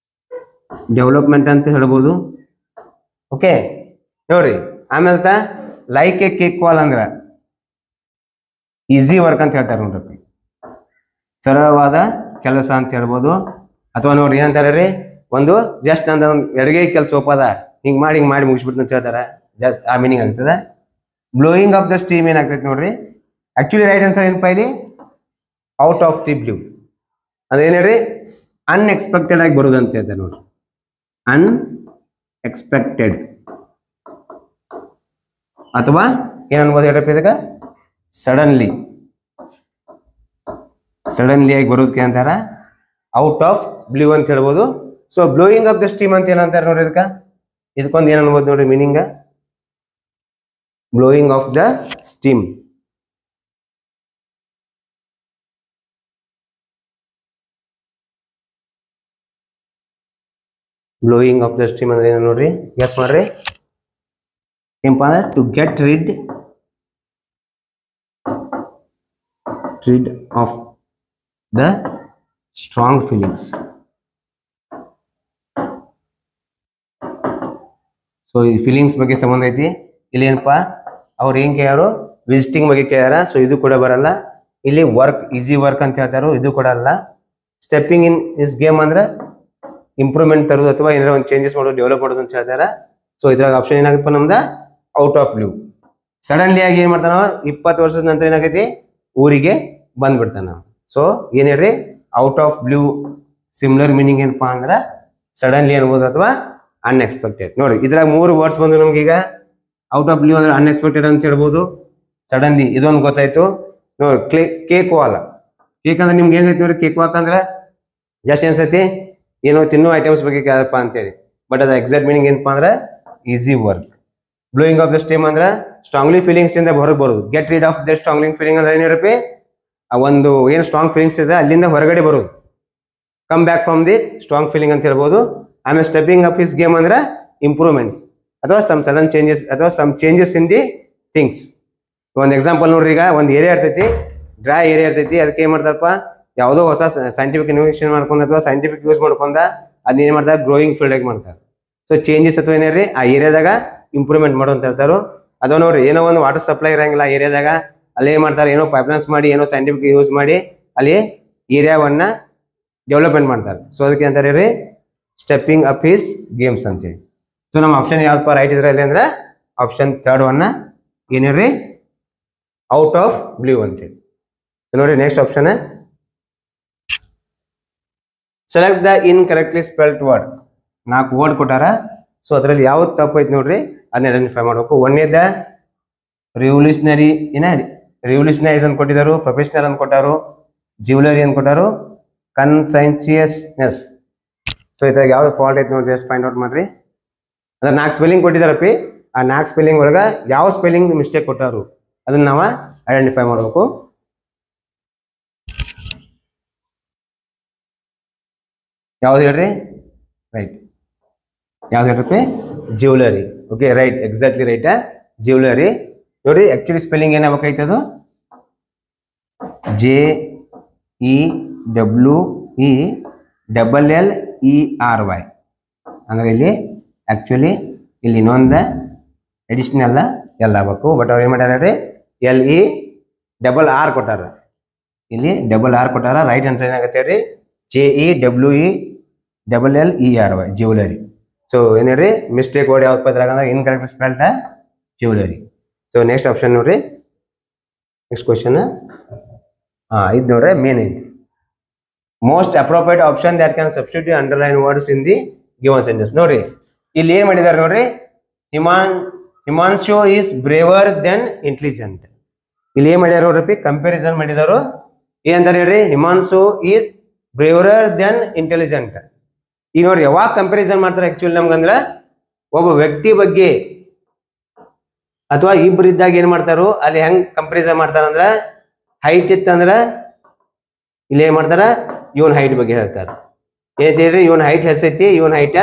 ಡೆವಲಪ್ಮೆಂಟ್ ಅಂತ ಹೇಳ್ಬೋದು ಓಕೆ ನೋಡ್ರಿ ಆಮೇಲೆ ಲೈಕ್ ಎ ಕೇಕ್ ವಾಲ್ ಅಂದ್ರ ಈಸಿ ವರ್ಕ್ ಅಂತ ಹೇಳ್ತಾರೆ ನೋಡ್ರಿ ಸರಳವಾದ ಕೆಲಸ ಅಂತ ಹೇಳ್ಬೋದು ಅಥವಾ ನೋಡ್ರಿ ಏನಂತಾರೆ ಒಂದು ಜಸ್ಟ್ ನಂದ ಒಂದು ಎಡಗೈ ಕೆಲಸ ಒಪ್ಪದ ಹಿಂಗ್ ಮಾಡಿ ಮುಗಿಸ್ಬಿಡ್ತು ಅಂತ ಹೇಳ್ತಾರ ಜಸ್ಟ್ ಆ ಮೀನಿಂಗ್ ಆಗ್ತದ ಬ್ಲೋಯಿಂಗ್ ಆಫ್ ದ ಸ್ಟೀಮ್ ಏನಾಗ್ತೈತಿ ನೋಡ್ರಿ ಆಕ್ಚುಲಿ ರೈಟ್ ಆನ್ಸರ್ ಏನಪ್ಪ ಇಲ್ಲಿ ಔಟ್ ಆಫ್ ದಿ ಬ್ಲೂ ಅದೇನ್ರಿ ಅನ್ಎಕ್ಸ್ಪೆಕ್ಟೆಡ್ ಆಗಿ ಬರುದು ಅಂತ ಹೇಳ್ತಾರೆ ನೋಡ್ರಿ ಅನ್ಎಕ್ಸ್ಪೆಕ್ಟೆಡ್ ಅಥವಾ ಏನ್ ಅನ್ಬೋದು ಹೇಳ್ರಪ್ಪ ಇದಕ್ಕ ಸಡನ್ಲಿ ಆಗಿ ಬರೋದಕ್ಕೆ ಅಂತಾರ ಔಟ್ ಆಫ್ ಬ್ಲೂ ಅಂತ ಹೇಳ್ಬೋದು so blowing of the steam ಅಂತ ಏನಂತಾರ ನೋಡ್ರಿ ಇದಕ್ಕೊಂದು ಏನ್ ಅನ್ಬೋದು ನೋಡ್ರಿ meaning blowing of the steam blowing of the steam ಅಂದ್ರೆ ಏನು ನೋಡ್ರಿ ಗೆಸ್ ಮಾಡ್ರಿ ಏನಪ್ಪ ಅಂದ್ರೆ to get rid of the strong feelings so ಈ ಫೀಲಿಂಗ್ಸ್ ಬಗ್ಗೆ ಸಂಬಂಧ ಐತಿ ಇಲ್ಲಿ ಏನಪ್ಪಾ ಅವ್ರು ಏನ್ ಕೇಳ್ಯಾರು ವಿಸಿಟಿಂಗ್ ಬಗ್ಗೆ ಕೇಳ್ಯಾರ ಸೊ ಇದು ಕೂಡ ಬರಲ್ಲ ಇಲ್ಲಿ ವರ್ಕ್ ಈಸಿ ವರ್ಕ್ ಅಂತ ಹೇಳ್ತಾರೋ ಇದು ಕೂಡ ಅಲ್ಲ ಸ್ಟೆಪ್ಪಿಂಗ್ ಇನ್ ಇಸ್ ಗೇಮ್ ಅಂದ್ರೆ ಇಂಪ್ರೂವ್ಮೆಂಟ್ ತರೋದು ಅಥವಾ ಏನಾರ ಒಂದು ಚೇಂಜಸ್ ಮಾಡೋದು ಡೆವಲಪ್ ಮಾಡೋದು ಅಂತ ಹೇಳ್ತಾರ ಸೊ ಇದ್ರಾಗ ಆಪ್ಷನ್ ಏನಾಗಪ್ಪ ನಮ್ದ ಔಟ್ ಆಫ್ ಬ್ಲೂ ಸಡನ್ಲಿ ಆಗಿ ಏನ್ ಮಾಡ್ತಾನ 20 ವರ್ಷದ ನಂತರ ಏನಾಗೈತಿ ಊರಿಗೆ ಬಂದ್ಬಿಡ್ತಾನ ಸೊ ಏನ್ ಹೇಳ್ರಿ out of blue similar meaning ಏನಪ್ಪಾ ಅಂದ್ರ ಸಡನ್ಲಿ ಅನ್ಬೋದು ಅಥವಾ ಅನ್ಎಕ್ಸ್ಪೆಕ್ಟೆಡ್ ನೋಡಿ ಇದ್ರಾಗ 3 ವರ್ಡ್ಸ್ ಬಂದು ನಮ್ಗೆ ಈಗ ಔಟ್ ಆಫ್ ಬ್ಲೂ ಅಂದ್ರೆ ಅನ್ಎಕ್ಸ್ಪೆಕ್ಟೆಡ್ ಅಂತ ಹೇಳ್ಬೋದು ಸಡನ್ಲಿ ಇದೊಂದು ಗೊತ್ತಾಯ್ತು ನೋಡಿ ಕೇಕ್ ವಾಲ್ ಕೇಕ್ ಅಂದ್ರೆ ನಿಮ್ಗೆ ಹೆಂಗೈತಿ ನೋಡಿ ಕೇಕ್ ವಾಕ್ ಅಂದ್ರೆ ಜಸ್ಟ್ ಏನ್ಸೈತಿ ಏನೋ ತಿನ್ನೋ ಐಟಮ್ಸ್ ಬಗ್ಗೆ ಕೇಳಪ್ಪ ಅಂತೇಳಿ ಬಟ್ ಅದ ಎಕ್ಸಾಕ್ಟ್ ಮೀನಿಂಗ್ ಏನಪ್ಪಾ ಅಂದ್ರೆ easy work blowing of the steam ಅಂದ್ರೆ ಸ್ಟ್ರಾಂಗ್ಲಿ ಫೀಲಿಂಗ್ಸ್ ಇಂದ ಹೊರಗೆ ಬರೋದು get read of the strongly feeling ಅಂದ್ರೆ ಏನಿರಪ್ಪಿ ಆ ಒಂದು ಏನು ಸ್ಟ್ರಾಂಗ್ ಫೀಲಿಂಗ್ಸ್ ಇದೆ ಅಲ್ಲಿಂದ ಹೊರಗಡೆ ಬರೋದು come back from the strong feeling ಅಂತ ಹೇಳ್ಬೋದು ಆಮೇಲೆ ಸ್ಟೆಪ್ಪಿಂಗ್ ಅಪ್ ಹಿಸ್ ಗೇಮ್ ಅಂದ್ರೆ ಇಂಪ್ರೂವ್ಮೆಂಟ್ಸ್ ಅಥವಾ ಸಮ್ ಸಡನ್ ಚೇಂಜಸ್ ಅಥವಾ some changes in the things ಒಂದು ಎಕ್ಸಾಂಪಲ್ ನೋಡ್ರಿ ಈಗ ಒಂದು ಏರಿಯಾ ಇರ್ತೈತಿ ಡ್ರೈ ಏರಿಯಾ ಇರ್ತೈತಿ ಅದಕ್ಕೆ ಏನ್ ಮಾಡ್ತಾರಪ್ಪ ಯಾವುದೋ ಹೊಸ ಸೈಂಟಿಫಿಕ್ ಇನ್ವೆನ್ಷನ್ ಮಾಡ್ಕೊಂಡ ಅಥವಾ ಸೈಂಟಿಫಿಕ್ ಯೂಸ್ ಮಾಡ್ಕೊಂಡ ಅದನ್ನ ಏನ್ ಮಾಡ್ತಾರೆ ಗ್ರೋಯಿಂಗ್ ಫೀಲ್ಡ್ ಆಗಿ ಮಾಡ್ತಾರೆ ಸೊ ಚೇಂಜಸ್ ಅಥವಾ ಏನೇರಿ ಆ ಏರಿಯಾದಾಗ ಇಂಪ್ರೂವ್ಮೆಂಟ್ ಮಾಡೋ ಅಂತ ಹೇಳ್ತಾರೋ ಅದೋ ನೋಡ್ರಿ ಏನೋ ಒಂದು ವಾಟರ್ ಸಪ್ಲೈ ಇರಂಗಿಲ್ಲ ಆ ಏರಿಯಾದಾಗ ಅಲ್ಲಿ ಏನ್ ಮಾಡ್ತಾರೆ ಏನೋ ಪೈಪ್ಲೈನ್ಸ್ ಮಾಡಿ ಏನೋ ಸೈಂಟಿಫಿಕ್ ಯೂಸ್ ಮಾಡಿ ಅಲ್ಲಿ ಏರಿಯಾವನ್ನ ಡೆವಲಪ್ಮೆಂಟ್ ಮಾಡ್ತಾರೆ ಸೊ ಅದಕ್ಕೆ ಅಂತಾರೆ ರೀ ಸ್ಟೆಪ್ಪಿಂಗ್ ಅಪ್ ಹಿಸ್ ಗೇಮ್ಸ್ ಅಂತೇಳಿ ಸೊ ನಮ್ಮ ಆಪ್ಷನ್ ಯಾವ್ದಪ್ಪ ರೈಟ್ ಇದ್ರೆ ಅಲ್ಲಿ ಅಂದ್ರೆ ಆಪ್ಷನ್ 3rd ಒನ್ ಏನೇರಿ ಔಟ್ ಆಫ್ ಬ್ಲೂ ಅಂತೇಳಿ ನೋಡಿ next option select the incorrectly spelled word 4 word ಕೊಟ್ಟಾರ. ಸೊ ಅದರಲ್ಲಿ ಯಾವ್ದು ತಪ್ಪು ಐತಿ ನೋಡ್ರಿ, ಅದನ್ನ ಐಡೆಂಟಿಫೈ ಮಾಡಬೇಕು. ಒಂದೇದ ರಿವಲ್ಯೂಷನರಿ ರಿವಲ್ಯೂಷನೈಸ್ ಅಂತ ಕೊಟ್ಟಿದ್ದಾರೆ, ಪ್ರೊಫೆಷನಲ್ ಅಂತ ಕೊಟ್ಟಾರು, ಜ್ಯುವೆಲರಿ ಅಂತ ಕೊಟ್ಟಾರು, ಕನ್ಸೈನ್ಸಿಯಸ್ನೆಸ್. ಸೊ ಇದ್ರಾಗ ಯಾವ್ದು ಫಾಲ್ಟ್ ಐತಿ ನೋಡ್ರಿ, ಜಸ್ಟ್ ಫೈಂಡ್ ಔಟ್ ಮಾಡ್ರಿ. ಅದ್ರ 4 ಸ್ಪೆಲ್ಲಿಂಗ್ ಕೊಟ್ಟಿದಾರಪ್ಪಿ, ಆ 4 ಸ್ಪೆಲ್ಲಿಂಗ್ ಒಳಗ ಯಾವ ಸ್ಪೆಲ್ಲಿಂಗ್ ಮಿಸ್ಟೇಕ್ ಕೊಟ್ಟಾರು ಅದನ್ನ ನಾವು ಐಡೆಂಟಿಫೈ ಮಾಡಬೇಕು. ಯಾವ್ದು ಹೇಳ್ರಿ? ರೈಟ್. ಯಾವ್ದು ಹೇಳ್ರಪ್ಪಿ? Jewellery. Okay, right, exactly right. Jewellery ನೋಡ್ರಿ, ಆಕ್ಚುಲಿ ಸ್ಪೆಲ್ಲಿಂಗ್ ಏನಾಗಬೇಕಾಯ್ತು, ಅದು JEWELLERY. ಅಂದ್ರೆ ಇಲ್ಲಿ ಆಕ್ಚುಲಿ ಇಲ್ಲಿ ಇನ್ನೊಂದು ಎಡಿಷನಲ್ ಎಲ್ ಆಗಬೇಕು. ಬಟ್ ಅವ್ರು ಏನು ಮಾಡ್ಯಾರ, LERR ಕೊಟ್ಟಾರ, ಇಲ್ಲಿ RR ಕೊಟ್ಟಾರ. ರೈಟ್ ಆನ್ಸರ್ ಏನಾಗುತ್ತೆ ರೀ, JEWELLERY, ಜ್ಯುವೆಲರಿ. ಸೊ ಏನೇಳ್ರಿ, ಮಿಸ್ಟೇಕ್ ವರ್ಡ್ ಯಾವ್ದು ಪದ್ರಾಗ ಅಂದ್ರೆ incorrect spelled jewellery. So next option ನೋಡ್ರಿ, ನೆಕ್ಸ್ಟ್ ಕ್ವಶನ್. ಇದು ನೋಡ್ರಿ ಮೇನ್ ಐತಿ. Most appropriate option that can substitute underline words in the given sentence. ನೋಡ್ರಿ ಇಲ್ಲಿ ಏನ್ ಮಾಡಿದಾರೆ ನೋಡ್ರಿ, Himanshu is braver than intelligent. ಇಲ್ಲಿ ಏನ್ ಮಾಡ್ಯಾರ ನೋಡ್ರಿ, ಕಂಪ್ಯಾರಿಸನ್ ಮಾಡಿದಾರು. ಏನಂತಾರೆ ಹೇಳ್ರಿ, Himanshu is braver than intelligent. ಈಗ ನೋಡ್ರಿ ಯಾವಾಗ ಕಂಪ್ಯಾರಿಸನ್ ಮಾಡ್ತಾರೆ ಆಕ್ಚುಲಿ ನಮ್ಗಂದ್ರ, ಒಬ್ಬ ವ್ಯಕ್ತಿ ಬಗ್ಗೆ ಅಥವಾ ಇಬ್ರು ಇದ್ದಾಗ ಏನ್ ಮಾಡ್ತಾರೋ ಅಲ್ಲಿ ಹೆಂಗ್ ಕಂಪ್ಯಾರಿಸನ್ ಮಾಡ್ತಾರಂದ್ರ, ಹೈಟ್ ಇತ್ತಂದ್ರ ಇಲ್ಲಿ ಏನ್ ಮಾಡ್ತಾರ, ಇವನ್ ಹೈಟ್ ಬಗ್ಗೆ ಹೇಳ್ತಾರ. ಏನಂತ ಹೇಳ್ರಿ, ಇವನ್ ಹೈಟ್ ಹೆಚ್ಚೈತಿ, ಇವನ್ ಹೈಟ್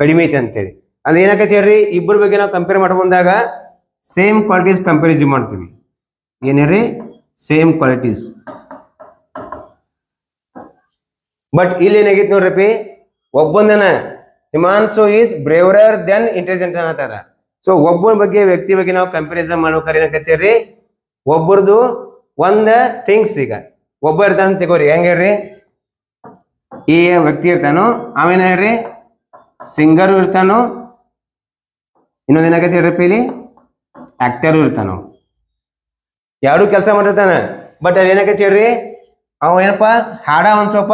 ಕಡಿಮೆ ಐತಿ ಅಂತೇಳಿ. ಅಂದ್ರೆ ಏನಾಕೈತಿ ಹೇಳ್ರಿ, ಇಬ್ಬರ ಬಗ್ಗೆ ನಾವು ಕಂಪೇರ್ ಮಾಡಿ ಬಂದಾಗ ಸೇಮ್ ಕ್ವಾಲಿಟೀಸ್ ಕಂಪ್ಯಾರಿಸನ್ ಮಾಡ್ತೀವಿ. ಏನ್ ಹೇಳ್ರಿ, ಸೇಮ್ ಕ್ವಾಲಿಟೀಸ್. ಬಟ್ ಇಲ್ಲಿ ಏನಾಗೈತಿ ನೋಡ್ರಿ, ಒಬ್ಬಂದನ Himanshu is braver than intelligent ಅನ್ನತಾರ. ಸೊ ಒಬ್ಬನ ಬಗ್ಗೆ ವ್ಯಕ್ತಿ ಬಗ್ಗೆ ನಾವು ಕಂಪ್ಯಾರಿಸನ್ ಮಾಡ್ಬೇಕಾದ್ರೆ ಏನಾಕೈತಿ, ಒಬ್ಬರದು ಒಂದ ಥಿಂಗ್ಸ್. ಈಗ ಒಬ್ಬ ಇರ್ತಾನ ತಗೋರಿ, ಹೆಂಗ ಹೇಳ್ರಿ, ಈ ವ್ಯಕ್ತಿ ಇರ್ತಾನೋ, ಆಮೇಲೆ ಹೇಳ್ರಿ ಸಿಂಗರು ಇರ್ತಾನೋ, ಇನ್ನೊಂದು ಏನಾಗೈತಿ ಹೇಳ್ರಪ್ಪ, ಇಲ್ಲಿ ಆಕ್ಟರು ಇರ್ತಾನೋ. ಎರಡು ಕೆಲಸ ಮಾಡಿರ್ತಾನ. ಬಟ್ ಅಲ್ಲಿ ಏನಾಗೈತಿ ಹೇಳ್ರಿ, ಅವ ಏನಪ್ಪಾ ಹಾಡ ಒಂದ್ ಸ್ವಲ್ಪ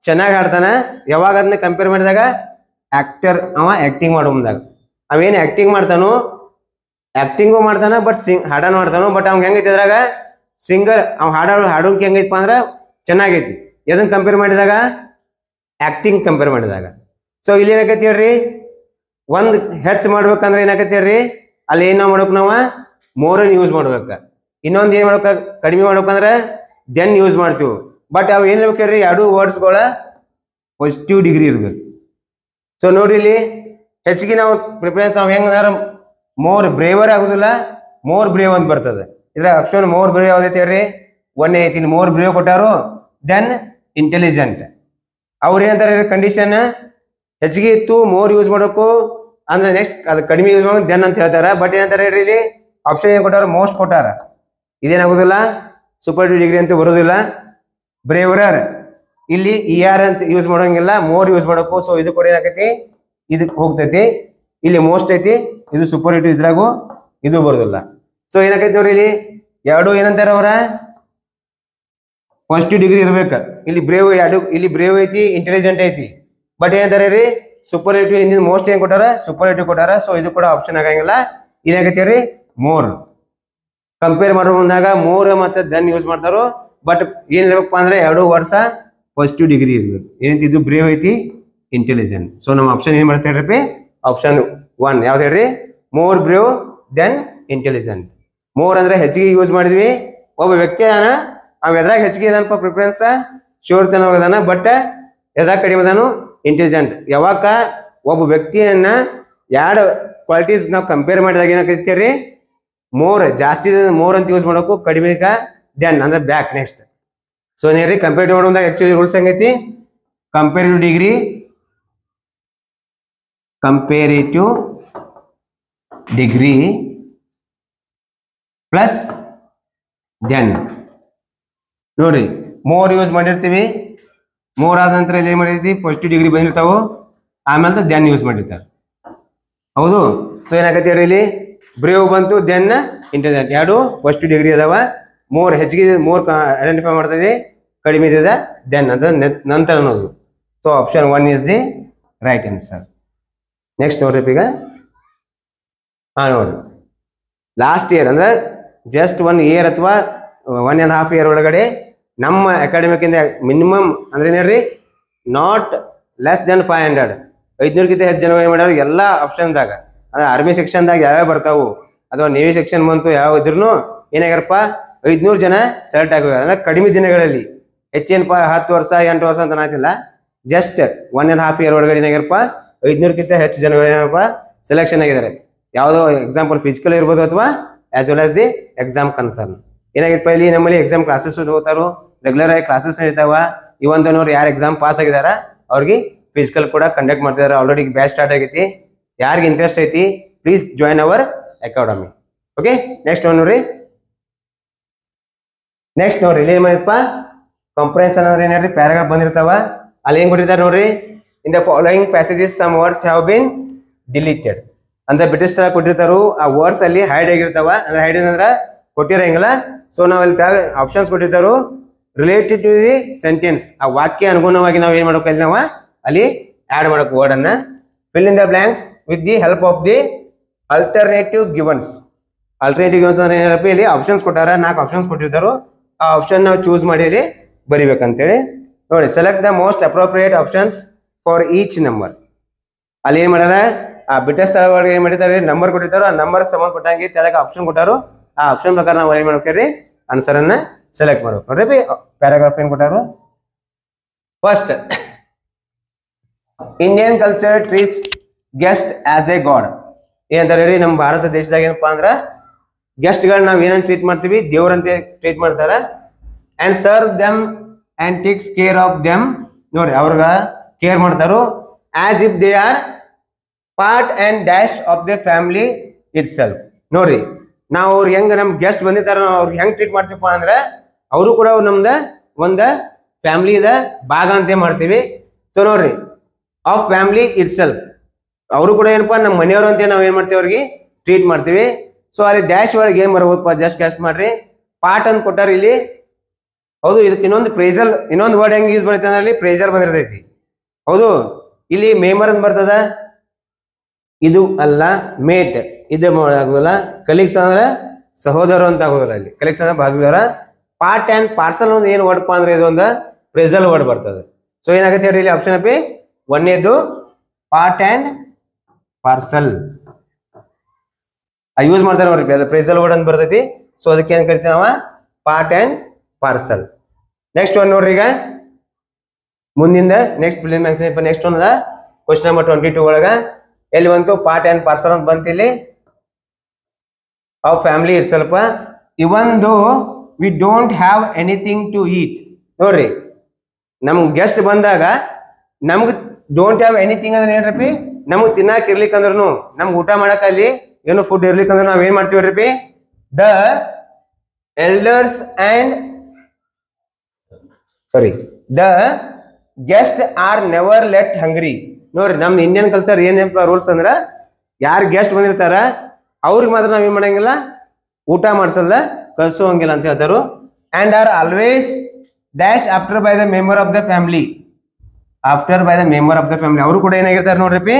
ಚೆನ್ನಾಗಿ ಹಾಡ್ತಾನ. ಯಾವಾಗ ಅದನ್ನ ಕಂಪೇರ್ ಮಾಡಿದಾಗ ಆಕ್ಟರ್, ಅವ ಆಕ್ಟಿಂಗ್ ಮಾಡೋ ಮುಂದಾಗ ಅವೇನು ಆಕ್ಟಿಂಗ್ ಮಾಡ್ತಾನೋ, ಆಕ್ಟಿಂಗು ಮಾಡ್ತಾನ, ಬಟ್ ಹಾಡನು ಮಾಡ್ತಾನೋ. ಬಟ್ ಅವ್ನ ಹೆಂಗೈತಿ ಅದ್ರಾಗ ಸಿಂಗರ್, ಅವ್ ಹಾಡೋಕೆ ಹೆಂಗೈತಪ್ಪ ಅಂದ್ರ ಚೆನ್ನಾಗೈತಿ. ಎದನ್ನ ಕಂಪೇರ್ ಮಾಡಿದಾಗ, ಆಕ್ಟಿಂಗ್ ಕಂಪೇರ್ ಮಾಡಿದಾಗ. ಸೊ ಇಲ್ಲಿ ಏನಾಕೈತಿ ಹೇಳ್ರಿ, ಒಂದ್ ಹೆಚ್ಚು ಮಾಡ್ಬೇಕಂದ್ರೆ ಏನಾಕೈತಿ ಹೇಳ್ರಿ, ಅಲ್ಲಿ ಏನ್ ಮಾಡ್ಬೇಕು, ನಾವು ಮೋರನ್ ಯೂಸ್ ಮಾಡ್ಬೇಕ. ಇನ್ನೊಂದು ಏನ್ ಮಾಡ್ಬೇಕ, ಕಡಿಮೆ ಮಾಡ್ಬೇಕಂದ್ರ ದೆನ್ ಯೂಸ್ ಮಾಡ್ತೀವಿ. ಬಟ್ ಅವ್ ಏನ್ ಇರ್ಬೇಕು ಹೇಳ್ರಿ, ಎರಡು ವರ್ಡ್ಸ್ಗಳ ಪಾಸಿಟಿವ್ ಡಿಗ್ರಿ ಇರ್ಬೇಕು. ಸೊ ನೋಡಿ ಇಲ್ಲಿ ಹೆಚ್ಚಿಗೆ ನಾವು ಪ್ರಿಫರೆನ್ಸ್ ಅವ್ ಹೆಂಗಂದ್ರ ಮೋರ್ ಬ್ರೇವರ್ ಆಗುದಿಲ್ಲ, ಮೋರ್ ಬ್ರೇವ್ ಅಂತ ಬರ್ತದೆ. ಇದ್ರ ಆಪ್ಷನ್ ಮೋರ್ ಬ್ರೇವ್ ಯಾವ್ದೈತಿ ಹೇಳ್ರಿ, ಒನ್ ಐತಿ. ಮೋರ್ ಬ್ರೇವ್ ಕೊಟ್ಟಾರು ದೆನ್ ಇಂಟೆಲಿಜೆಂಟ್. ಅವ್ರ ಏನಂತಾರೆ ಕಂಡೀಷನ್, ಹೆಚ್ಚಿಗೆ ಇತ್ತು ಮೋರ್ ಯೂಸ್ ಮಾಡಬೇಕು ಅಂದ್ರೆ ನೆಕ್ಸ್ಟ್ ಅದು ಕಡಿಮೆ ಯೂಸ್ ಮಾಡೋದು ದೆನ್ ಅಂತ ಹೇಳ್ತಾರ. ಬಟ್ ಏನಂತಾರೆ ಹೇಳ್ರಿ, ಇಲ್ಲಿ ಆಪ್ಷನ್ ಏನ್ ಕೊಟ್ಟಾರ, ಮೋಸ್ಟ್ ಕೊಟ್ಟಾರ. ಇದೇನಾಗುದಿಲ್ಲ, ಸೂಪರ್ಟಿವ್ ಡಿಗ್ರಿ ಅಂತ ಬರೋದಿಲ್ಲ. ಬ್ರೇವರರ್ ಇಲ್ಲಿ ER ಅಂತ ಯೂಸ್ ಮಾಡೋಂಗಿಲ್ಲ, ಮೋರ್ ಯೂಸ್ ಮಾಡಬೇಕು. ಸೊ ಇದು ಕೂಡ ಏನಾಕೈತಿ, ಇದಕ್ಕೆ ಹೋಗ್ತೈತಿ. ಇಲ್ಲಿ ಮೋಸ್ಟ್ ಐತಿ, ಇದು ಸೂಪರ್ಟಿವ್, ಇದ್ರಾಗು ಇದು ಬರೋದಿಲ್ಲ. ಸೊ ಏನಾಕೈತಿ ನೋಡ್ರಿ, ಇಲ್ಲಿ ಎರಡು ಏನಂತಾರ ಅವ್ರ ಪಾಸಿಟಿವ್ ಡಿಗ್ರಿ ಇರ್ಬೇಕ. ಇಲ್ಲಿ ಬ್ರೇವ್ ಎರಡು, ಇಲ್ಲಿ ಬ್ರೇವ್ ಐತಿ, ಇಂಟೆಲಿಜೆಂಟ್ ಐತಿ. ಬಟ್ ಏನಂತಾರೆ ರೀ, ಸೂಪರ್ಲೇಟಿವ್ ಹಿಂದಿನ ಮೋಸ್ಟ್ ಏನ್ ಕೊಟ್ಟಾರ, ಸೂಪರ್ಲೇಟಿವ್ ಕೊಟ್ಟಾರ. ಸೊ ಇದು ಕೂಡ ಆಪ್ಷನ್ ಆಗಂಗಿಲ್ಲ. ಏನಾಗೈತಿ ರೀ, ಮೋರ್. ಕಂಪೇರ್ ಮಾಡೋ ಮುಂದಾಗ ಮೋರ್ ಮತ್ತೆ ದೆನ್ ಯೂಸ್ ಮಾಡ್ತಾರೋ. ಬಟ್ ಏನ್ ಇರ್ಬೇಕಪ್ಪ ಅಂದ್ರೆ ಎರಡು ವರ್ಷ ಪಾಸಿಟಿವ್ ಡಿಗ್ರಿ ಇರ್ಬೇಕು. ಏನಂತ, ಇದು ಬ್ರೇವ್ ಐತಿ, ಇಂಟೆಲಿಜೆಂಟ್. ಸೊ ನಮ್ಮ ಆಪ್ಷನ್ ಏನ್ ಮಾಡ್ತಾ ಹೇಳ್ರಿ, ಆಪ್ಷನ್ 1 ಯಾವ್ದು ಹೇಳ್ರಿ, more brave than intelligent. More ಅಂದ್ರೆ ಹೆಚ್ಚಿಗೆ ಯೂಸ್ ಮಾಡಿದ್ವಿ. ಒಬ್ಬ ವ್ಯಕ್ತಿ ಅದಾನ, ಅವ್ ಎದ್ರಾಗ ಹೆಚ್ಚಿಗೆ ಇದಾನಪ್ಪ ಪ್ರಿಫರೆನ್ಸ್, ಶೋರ್ ತನೋಗದಾನ. ಬಟ್ ಎದ್ರಾಗ ಕಡಿಮೆ ಅದಾನು, ಇಂಟೆಲಿಜೆಂಟ್. ಯಾವಾಗ ಒಬ್ಬ ವ್ಯಕ್ತಿಯನ್ನ ಎರಡು ಕ್ವಾಲಿಟೀಸ್ ನಾವು ಕಂಪೇರ್ ಮಾಡಿದಾಗ ಏನಾಕೈತಿ ರೀ, ಮೋರ್ ಜಾಸ್ತಿ ಮೋರ್ ಅಂತ ಯೂಸ್ ಮಾಡಬೇಕು, ಕಡಿಮೆ ದೆನ್ ಅಂದ್ರೆ ಬ್ಯಾಕ್ ನೆಕ್ಸ್ಟ್. ಸೊ ಏನ್ರಿ, ಕಂಪೇರಿಟಿವ್ ಮಾಡೋದಾಗ ಆಕ್ಚುಲಿ ರೂಲ್ಸ್ ಹೆಂಗೈತಿ, ಕಂಪೇರಿಟಿವ್ ಡಿಗ್ರಿ ಪ್ಲಸ್ ದೆನ್. ನೋಡ್ರಿ ಮೋರ್ ಯೂಸ್ ಮಾಡಿರ್ತೀವಿ, ಮೋರ್ ಆದ ನಂತರ ಏನ್ ಮಾಡಿರ್ತೀವಿ, ಪಾಸಿಟಿವ್ ಡಿಗ್ರಿ ಬಂದಿರ್ತಾವು, ಆಮೇಲೆ ದೆನ್ ಯೂಸ್ ಮಾಡಿರ್ತಾರೆ. ಹೌದು. ಸೊ ಏನಾಗತ್ತೆ ಹೇಳ್ರಿ, ಇಲ್ಲಿ ಬ್ರೇವ್ ಬಂತು, ದೆನ್ ಇಂಟೆಲಿಜೆಂಟ್. ಎರಡು ಪಾಸಿಟಿವ್ ಡಿಗ್ರಿ ಅದಾವ. ಮೋರ್ ಹೆಚ್ಚಿಗೆ ಮೋರ್ ಐಡೆಂಟಿಫೈ ಮಾಡ್ತದೆ, ಕಡಿಮೆ ಇದೆ ದೆನ್ ಅಂತ ನಂತರ ಅನ್ನೋದು. So option 1 is the right answer. Next ನೋಡ್ರಿ ಈಗ ನೋಡ್ರಿ ಲಾಸ್ಟ್ ಇಯರ್ ಅಂದ್ರೆ ಜಸ್ಟ್ 1 ಇಯರ್ ಅಥವಾ 1.5 ಇಯರ್ ಒಳಗಡೆ ನಮ್ಮ ಅಕಾಡೆಮಿಕ್ ಇಂದ ಮಿನಿಮಮ್ ಅಂದ್ರೆ ಏನ್ರಿ ನಾಟ್ ಲೆಸ್ ದೆನ್ 500 500ಕ್ಕಿಂತ ಹೆಚ್ಚು ಜನ ಏನ್ ಮಾಡ್ಯಾರ ಎಲ್ಲ ಆಪ್ಷನ್ದಾಗ ಅಂದ್ರೆ ಆರ್ಮಿ ಸೆಕ್ಷನ್ದಾಗ ಯಾವ್ಯಾವ ಬರ್ತಾವು ಅಥವಾ ನೇವಿ ಸೆಕ್ಷನ್ ಬಂತು ಯಾವ ಇದ್ರೂ ಏನಾಗ್ಯಾರಪ್ಪ 500 ಜನ ಸೆಲೆಕ್ಟ್ ಆಗೋಗ್ಯಾರ ಅಂದ್ರೆ ಕಡಿಮೆ ದಿನಗಳಲ್ಲಿ ಹೆಚ್ಚೇನಪ್ಪ 10 ವರ್ಷ 8 ವರ್ಷ ಅಂತ ಅನ್ನತಿಲ್ಲ ಜಸ್ಟ್ 1.5 ಇಯರ್ ಒಳಗಡೆ ಏನಾಗ್ಯಾರಪ್ಪ 500ಕ್ಕಿಂತ ಹೆಚ್ಚು ಜನಗಳು ಏನಪ್ಪ ಸೆಲೆಕ್ಷನ್ ಆಗಿದ್ದಾರೆ ಯಾವುದೋ ಎಕ್ಸಾಂಪಲ್ ಫಿಸಿಕಲ್ ಇರ್ಬೋದು ಅಥವಾ as well as the exam concern ಏನಾಗಿರಪ್ಪ ಇಲ್ಲಿ ನಮ್ಮಲ್ಲಿ ಎಕ್ಸಾಮ್ ಕ್ಲಾಸಸ್ ಹೋಗ್ತಾರೋ ರೆಗ್ಯುಲರ್ ಆಗಿ ಕ್ಲಾಸಸ್ ಇರ್ತಾವ ಇವಂತನವ್ರು ಯಾರು ಎಕ್ಸಾಮ್ ಪಾಸ್ ಆಗಿದಾರ ಅವ್ರಿಗೆ ಫಿಸಿಕಲ್ ಕೂಡ ಕಂಡಕ್ಟ್ ಮಾಡ್ತಿದಾರೆ ಆಲ್ರೆಡಿ ಬ್ಯಾಚ್ ಸ್ಟಾರ್ಟ್ ಆಗೈತಿ ಯಾರಿಗೆ ಇಂಟ್ರೆಸ್ಟ್ ಐತಿ please join our academy okay next ನೋಡ್ರಿ ಇಲ್ಲಿ ಏನ್ಪ ಕಂಪ್ರೆನ್ಷನ್ ಅಂದ್ರೆ ಏನ್ರಿ ಪ್ಯಾರಾಗ್ರಾಫ್ ಬಂದಿರ್ತಾವ ಅಲ್ಲಿ ಏನ್ ಕೊಟ್ಟಿರ್ತಾರೆ ನೋಡ್ರಿ in the following passages some words have been deleted ಅಂತ ಬ್ರಿಟಿಷ್ ತರ ಕೊಟ್ಟಿರ್ತಾರು ಆ ವರ್ಡ್ಸ್ ಅಲ್ಲಿ ಹೈಡ್ ಆಗಿರ್ತಾವ ಅಂದ್ರೆ ಹೈಡ್ ಏನಂದ್ರ ಕೊಟ್ಟಿರಂಗಿಲ್ಲ ಸೊ ನಾವ್ ಅಲ್ಲಿ ಆಪ್ಷನ್ಸ್ ಕೊಟ್ಟಿರ್ತಾರು ರಿಲೇಟೆಡ್ ಟು ದಿ ಸೆಂಟೆನ್ಸ್ ಆ ವಾಕ್ಯ ಅನುಗುಣವಾಗಿ ನಾವ್ ಏನ್ ಮಾಡ್ಬೇಕು ಅಲ್ಲಿ ನಾವು ಅಲ್ಲಿ ಆಡ್ ಮಾಡಬೇಕು ವರ್ಡ್ ಅನ್ನ fill in the blanks with the help of the alternative givens ಅಂದ್ರೆ ಏನಪ್ಪ ಇಲ್ಲಿ ಆಪ್ಷನ್ಸ್ ಕೊಟ್ಟಾರ 4 ಆಪ್ಷನ್ಸ್ ಕೊಟ್ಟಿರ್ತಾರು ಆ ಆಪ್ಷನ್ ನಾವು ಚೂಸ್ ಮಾಡಿ ಅಲ್ಲಿ ಬರಿಬೇಕಂತೇಳಿ ನೋಡಿ select the most appropriate options for each number ಅಲ್ಲಿ ಏನ್ ಮಾಡ್ಯಾರ ಆ ಬಿಟ್ಟ ಸ್ಥಳ ಒಳಗೆ ಏನ್ ಮಾಡಿದ್ದಾರೆ ನಂಬರ್ ಕೊಟ್ಟಿರ್ತಾರೋ ಆ ನಂಬರ್ ಸಂಬಂಧಪಟ್ಟಂಗೆ ತೆಳಗೆ ಆಪ್ಷನ್ ಕೊಟ್ಟಾರು ಆ ಆಪ್ಷನ್ ಪ್ರಕಾರ ನಾವು ಏನ್ ಮಾಡ್ಬೇಕ್ರಿ ಆನ್ಸರ್ ಅನ್ನ ಸೆಲೆಕ್ಟ್ ಮಾಡ್ಬೇಕು ನೋಡ್ರಿ ಪ್ಯಾರಾಗ್ರಾಫ್ ಏನ್ ಕೊಟ್ಟಾರು first Indian culture treats guest as a god ಏನಂತ ಹೇಳಿ ನಮ್ಮ ಭಾರತ ದೇಶದಾಗ ಏನಪ್ಪಾ ಅಂದ್ರ ಗೆಸ್ಟ್ ಗಳನ್ನ ನಾವ್ ಏನಂತ ಟ್ರೀಟ್ ಮಾಡ್ತೀವಿ ದೇವ್ರಂತೆ ಟ್ರೀಟ್ ಮಾಡ್ತಾರ and serve them and takes care of them ನೋಡ್ರಿ ಅವ್ರಗ ಕೇರ್ ಮಾಡ್ತಾರು as if they are part and dash of the family itself ನೋಡ್ರಿ ನಾವು ಅವ್ರಿಗೆ ಹೆಂಗ ನಮ್ ಗೆಸ್ಟ್ ಬಂದಿರ್ತಾರ ನಾವು ಅವ್ರಿಗೆ ಹೆಂಗ್ ಟ್ರೀಟ್ ಮಾಡ್ತೀವಪ್ಪ ಅಂದ್ರೆ ಅವರು ಕೂಡ ನಮ್ದ ಒಂದ ಫ್ಯಾಮಿಲಿದ ಭಾಗ ಅಂತ ಮಾಡ್ತೀವಿ ಸೊ ನೋಡ್ರಿ ಆಫ್ ಫ್ಯಾಮಿಲಿ ಇಟ್ ಸೆಲ್ಫ್ ಅವರು ಕೂಡ ಏನಪ್ಪಾ ನಮ್ಮ ಮನೆಯವರು ಅಂತ ನಾವ್ ಏನ್ ಮಾಡ್ತೀವಿ ಅವ್ರಿಗೆ ಟ್ರೀಟ್ ಮಾಡ್ತೀವಿ ಸೊ ಅಲ್ಲಿ ಡ್ಯಾಶ್ ಒಳಗೆ ಏನ್ ಬರ್ಬೋದಪ್ಪ ಜಸ್ಟ್ ಕ್ಯಾಶ್ ಮಾಡ್ರಿ ಪಾರ್ಟ್ ಅಂತ ಕೊಟ್ಟಾರ ಇಲ್ಲಿ ಹೌದು ಇದಕ್ಕೆ ಇನ್ನೊಂದು ವರ್ಡ್ ಹೆಂಗ್ ಯೂಸ್ ಬರ್ತೈತೆ ಅಲ್ಲಿ ಪ್ರೇಜರ್ ಬಂದಿರ್ತೈತಿ ಹೌದು ಇಲ್ಲಿ ಮೇಂಬರ್ ಅಂತ ಬರ್ತದ ಇದು ಅಲ್ಲ ಮೇಟ್ ಇದೆ ಆಗುದಿಲ್ಲ ಕಲೀಗ್ಸ್ ಅಂದ್ರೆ ಸಹೋದರ ಅಂತ ಆಗುದಿಲ್ಲ ಇಲ್ಲಿ ಕಲೀಗ್ಸ್ ಅಂದ್ರೆ ಬಾಜುದಾರ ಪಾರ್ಟ್ ಅಂಡ್ ಪಾರ್ಸಲ್ ಒಂದು ಏನ್ ವರ್ಡ್ಪ ಅಂದ್ರೆ ಇದು ಒಂದು ಪ್ರೇಸಲ್ ವರ್ಡ್ ಬರ್ತದೆ ಸೊ ಏನಾಗತ್ತೆ ಹೇಳಿ ಇಲ್ಲಿ ಆಪ್ಷನ್ ಅಪಿ ಒಂದೇದು ಪಾರ್ಟ್ ಅಂಡ್ ಪಾರ್ಸಲ್ ಯೂಸ್ ಮಾಡ್ತಾರೆ ನೋಡ್ರಿ ಅದು ಪ್ರೇಸಲ್ ವರ್ಡ್ ಅಂತ ಬರ್ತೈತಿ ಸೊ ಅದಕ್ಕೆ ಏನ್ ಕರಿತೀವಿ ನಾವ part and parcel next one ನೋಡ್ರಿ ಈಗ ಮುಂದಿಂದ ನೆಕ್ಸ್ಟ್ ಒನ್ ಕ್ವಶನ್ ನಂಬರ್ 22 ಒಳಗ ಎಲ್ಲಿ ಬಂತು ಪಾರ್ಟ್ ಅಂಡ್ ಪಾರ್ಸಲ್ ಅಂತ ಬಂತಿಲ್ಲಿ ಆಫ್ ಫ್ಯಾಮಿಲಿ ಇಟ್ ಸ್ವಲ್ಪ even though we don't have anything to eat ನೋಡ್ರಿ ನಮ್ಗೆ ಗೆಸ್ಟ್ ಬಂದಾಗ ನಮ್ಗೆ ಡೋಂಟ್ ಹ್ಯಾವ್ ಎನಿಥಿಂಗ್ ಅಂದ್ರೆ ಏನ್ರಪಿ ನಮಗ್ ತಿನ್ನಾಕ ಇರ್ಲಿಕ್ಕಂದ್ರೂ ನಮ್ಗೆ ಊಟ ಮಾಡಕ್ ಅಲ್ಲಿ ಏನು ಫುಡ್ ಇರ್ಲಿಕ್ಕಂದ್ರೆ ನಾವ್ ಏನ್ ಮಾಡ್ತೀವ್ರಿ the elders and the guest are never let hungry ನೋಡ್ರಿ ನಮ್ದು ಇಂಡಿಯನ್ ಕಲ್ಚರ್ ಏನಪ್ಪ ರೂಲ್ಸ್ ಅಂದ್ರ ಯಾರು ಗೆಸ್ಟ್ ಬಂದಿರ್ತಾರ ಅವ್ರಿಗೆ ಮಾತ್ರ ನಾವ್ ಏನ್ ಮಾಡಂಗಿಲ್ಲ ಊಟ ಮಾಡ್ಸಲ್ಲ ಕಳ್ಸೋಂಗಿಲ್ಲ ಅಂತ ಹೇಳ್ತಾರು and are always dash after by the member of the family ಅವರು ಕೂಡ ಏನಾಗಿರ್ತಾರೆ ನೋಡ್ರಿ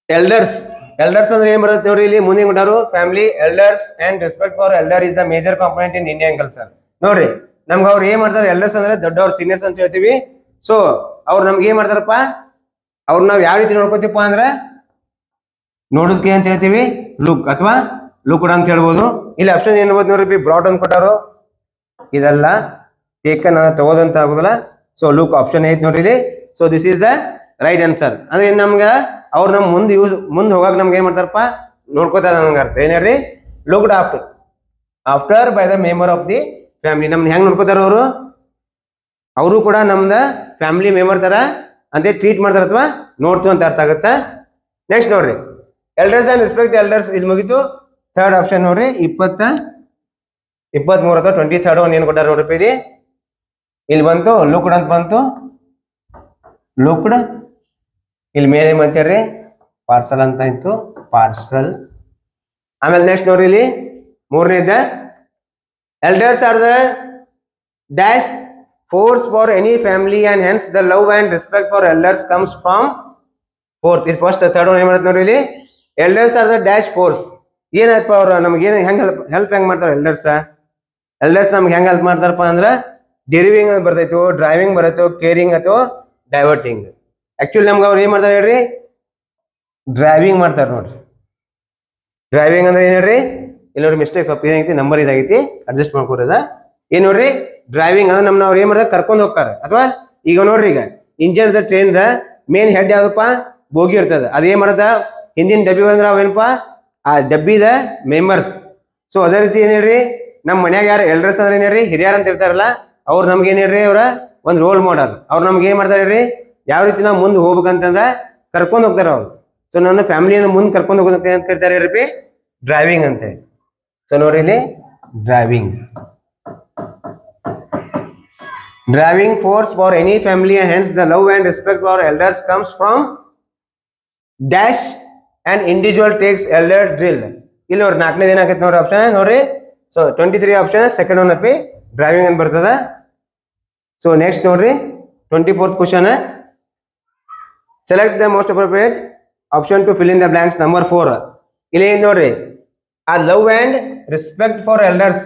ಎಲ್ಡರ್ಸ್ ಅಂದ್ರೆ ಏನ್ ಬರುತ್ತೆ ನೋಡ್ರಿ ಇಲ್ಲಿ ಮುಂದೆ ಕೊಟ್ಟಾರು family elders and respect for elder is a major component in Indian culture ನೋಡ್ರಿ ನಮ್ಗೆ ಅವ್ರು ಏನ್ ಮಾಡ್ತಾರೆ ಎಲ್ಡರ್ಸ್ ಅಂದ್ರೆ ದೊಡ್ಡವ್ರು ಸೀನಿಯರ್ಸ್ ಅಂತ ಹೇಳ್ತೀವಿ ಸೊ ಅವ್ರು ನಮ್ಗೆ ಏನ್ ಮಾಡ್ತಾರಪ್ಪ ಅವ್ರು ನಾವ್ ಯಾವ ರೀತಿ ನೋಡ್ಕೋತೀಪ್ಪ ಅಂದ್ರೆ ನೋಡೋದಕ್ಕೆ ಅಂತ ಹೇಳ್ತೀವಿ ಲುಕ್ ಅಥವಾ ಲುಕ್ಡ್ ಅಂತ ಹೇಳ್ಬೋದು ಇಲ್ಲಿ ಆಪ್ಷನ್ ಏನ್ ನೋಡ್ರಿ ಬ್ರಾಡ್ ಅಂತ ಕೊಟ್ಟಾರು ಇದೆಲ್ಲ ಟೇಕನ್ ತಗೋದಂತ ಆಗುದಿಲ್ಲ ಸೊ ಲುಕ್ ಆಪ್ಷನ್ ಐತ್ ನೋಡ್ರಿ ಇಲ್ಲಿ so this is the right answer ಅಂದ್ರೆ ನಮ್ಗ ಅವ್ರು ನಮ್ ಮುಂದೆ ಹೋಗಾಕ ನಮ್ಗೆ ಏನ್ ಮಾಡ್ತಾರಪ್ಪ ನೋಡ್ಕೋತಾರ ನಂಗೆ ಅರ್ಥ ಏನ್ರಿ looked after by the member of the family ನಮ್ನ ಹೆಂಗ್ ನೋಡ್ಕೋತಾರ ಅವರು ಕೂಡ ನಮ್ದ ಫ್ಯಾಮಿಲಿ ಮೆಂಬರ್ ತರ ಅಂತ ಟ್ರೀಟ್ ಮಾಡ್ತಾರ ಅಥವಾ ನೋಡ್ತೀವಿ ಅಂತ ಅರ್ಥ ಆಗುತ್ತಾ ನೆಕ್ಸ್ಟ್ ನೋಡ್ರಿ ಎಲ್ಡರ್ಸ್ ಅಂಡ್ ರೆಸ್ಪೆಕ್ಟ್ ಎಲ್ಡರ್ಸ್ ಇಲ್ಲಿ ಮುಗಿತು ಥರ್ಡ್ ಆಪ್ಷನ್ ನೋಡ್ರಿ 23 ಅಥವಾ 23rd ಒನ್ ಏನ್ ಕೊಟ್ಟಾರ ನೋಡ್ರಿ ಇಲ್ಲಿ ಬಂತು ಲುಕ್ಡ್ ಅಂತ ಬಂತು ಲುಕ್ಡ್ ಇಲ್ಲಿ ಮೇಲೆ ಏನ್ ಮಾಡ್ತಾರ್ರಿ ಪಾರ್ಸಲ್ ಅಂತ ಇತ್ತು ಪಾರ್ಸಲ್ ಆಮೇಲೆ ನೆಕ್ಸ್ಟ್ ನೋಡ್ರಿ ಇಲ್ಲಿ ಮೂರನೇದ elders are the dash force for any family and hence the love and respect for elders comes from fourth is first third one ಏನು ನೋಡ್ರಿ ಇಲ್ಲಿ elders are the dash force ಏನಾಯ್ತು ಅವರು ನಮಗೆ ಏನು ಹೆಂಗೆ ಹೆಲ್ಪ್ ಹೆಂಗೆ ಮಾಡ್ತಾರೆ ಎಲ್ಡರ್ಸ್ ನಮ್ಗೆ ಹೆಂಗೆ ಹೆಲ್ಪ್ ಮಾಡ್ತಾರಪ್ಪ ಅಂದ್ರೆ ಡಿರೈವಿಂಗ್ ಅಂತ ಬರ್ತೈತು ಡ್ರೈವಿಂಗ್ ಬರತ್ತೋ ಕೇರಿಂಗ್ ಅಥವಾ ಡೈವರ್ಟಿಂಗ್ ಆಕ್ಚುಲಿ ನಮ್ಗೆ ಅವ್ರು ಏನು ಮಾಡ್ತಾರೆ ಹೇಳ್ರಿ ಡ್ರೈವಿಂಗ್ ಮಾಡ್ತಾರೆ ನೋಡ್ರಿ ಡ್ರೈವಿಂಗ್ ಅಂದ್ರೆ ಏನು ಹೇಳ್ರಿ ಇಲ್ಲಿ ನೋಡ್ರಿ ಮಿಸ್ಟೇಕ್ ಸ್ವಲ್ಪ ಏನಾಗೈತಿ ನಂಬರ್ ಇದಾಗೈತಿ ಅಡ್ಜಸ್ಟ್ ಮಾಡ್ಕೊರದ ಏನು ನೋಡ್ರಿ ಡ್ರೈವಿಂಗ್ ಅಂದ್ರೆ ನಮ್ಮನ್ನ ಅವ್ರು ಏನು ಮಾಡ್ತಾರೆ ಕರ್ಕೊಂಡು ಹೋಗ್ತಾರೆ ಅಥವಾ ಈಗ ನೋಡ್ರಿ ಈಗ ಇಂಜಿನ್ ಟ್ರೈನ್ ಮೇನ್ ಹೆಡ್ ಯಾವ್ದಪ್ಪ ಬೋಗಿ ಇರ್ತದ ಅದೇನ್ ಮಾಡದ ಹಿಂದಿನ ಡಬ್ಬಿ ಅಂದ್ರೆ ಅವೇನಪ್ಪ ಆ ಡಬ್ಬಿದ ಮೆಂಬರ್ಸ್ ಸೊ ಅದೇ ರೀತಿ ಏನ್ ಹೇಳ್ರಿ ನಮ್ಮ ಮನ್ಯಾಗ ಯಾರು ಎಲ್ಡರ್ಸ್ ಅಂದ್ರೆ ಏನ್ ಹೇಳ್ರಿ ಹಿರಿಯರ್ ಅಂತ ಇರ್ತಾರಲ್ಲ ಅವ್ರು ನಮ್ಗೆ ಏನ್ ಹೇಳ್ರಿ ಅವ್ರ ಒಂದ್ ರೋಲ್ ಮಾಡಲ್ ಅವ್ರು ನಮ್ಗೆ ಏನ್ ಮಾಡ್ತಾರೆ ಹೇಳ್ರಿ ಯಾವ ರೀತಿ ನಾವು ಮುಂದೆ ಹೋಗ್ಬೇಕಂತಂದ ಕರ್ಕೊಂಡು ಹೋಗ್ತಾರ ಅವ್ರು ಸೊ ನನ್ನ ಫ್ಯಾಮಿಲಿಯನ್ನು ಮುಂದೆ ಕರ್ಕೊಂಡು ಹೋಗೋದಕ್ಕೆ ಅಂತ ಕರಿತಾರೆ ಹೇಳ್ರಿ ಡ್ರೈವಿಂಗ್ ಅಂತ ಹೇಳಿ ಸೊ ನೋಡ್ರಿ ಇಲ್ಲಿ driving force for any family and hence the love and respect for elders comes from dash and individual takes elder drill ಇಲ್ಲಿ ನೋಡ್ರಿ ನಾಲ್ಕನೇದು ಏನಾಗೈತೆ ನೋಡ್ರಿ ಆಪ್ಷನ್ ನೋಡ್ರಿ ಸೊ 23 ಆಪ್ಷನ್ ಸೆಕೆಂಡ್ ಒನ್ ಅಪ್ಪಿ ಡ್ರೈವಿಂಗ್ ಅಂತ ಬರ್ತದ ಸೊ ನೆಕ್ಸ್ಟ್ ನೋಡ್ರಿ 24th question select the most appropriate option two fill in the blanks number 4 ಇಲ್ಲಿ ಏನ್ ನೋಡ್ರಿ ಆ love and respect for elders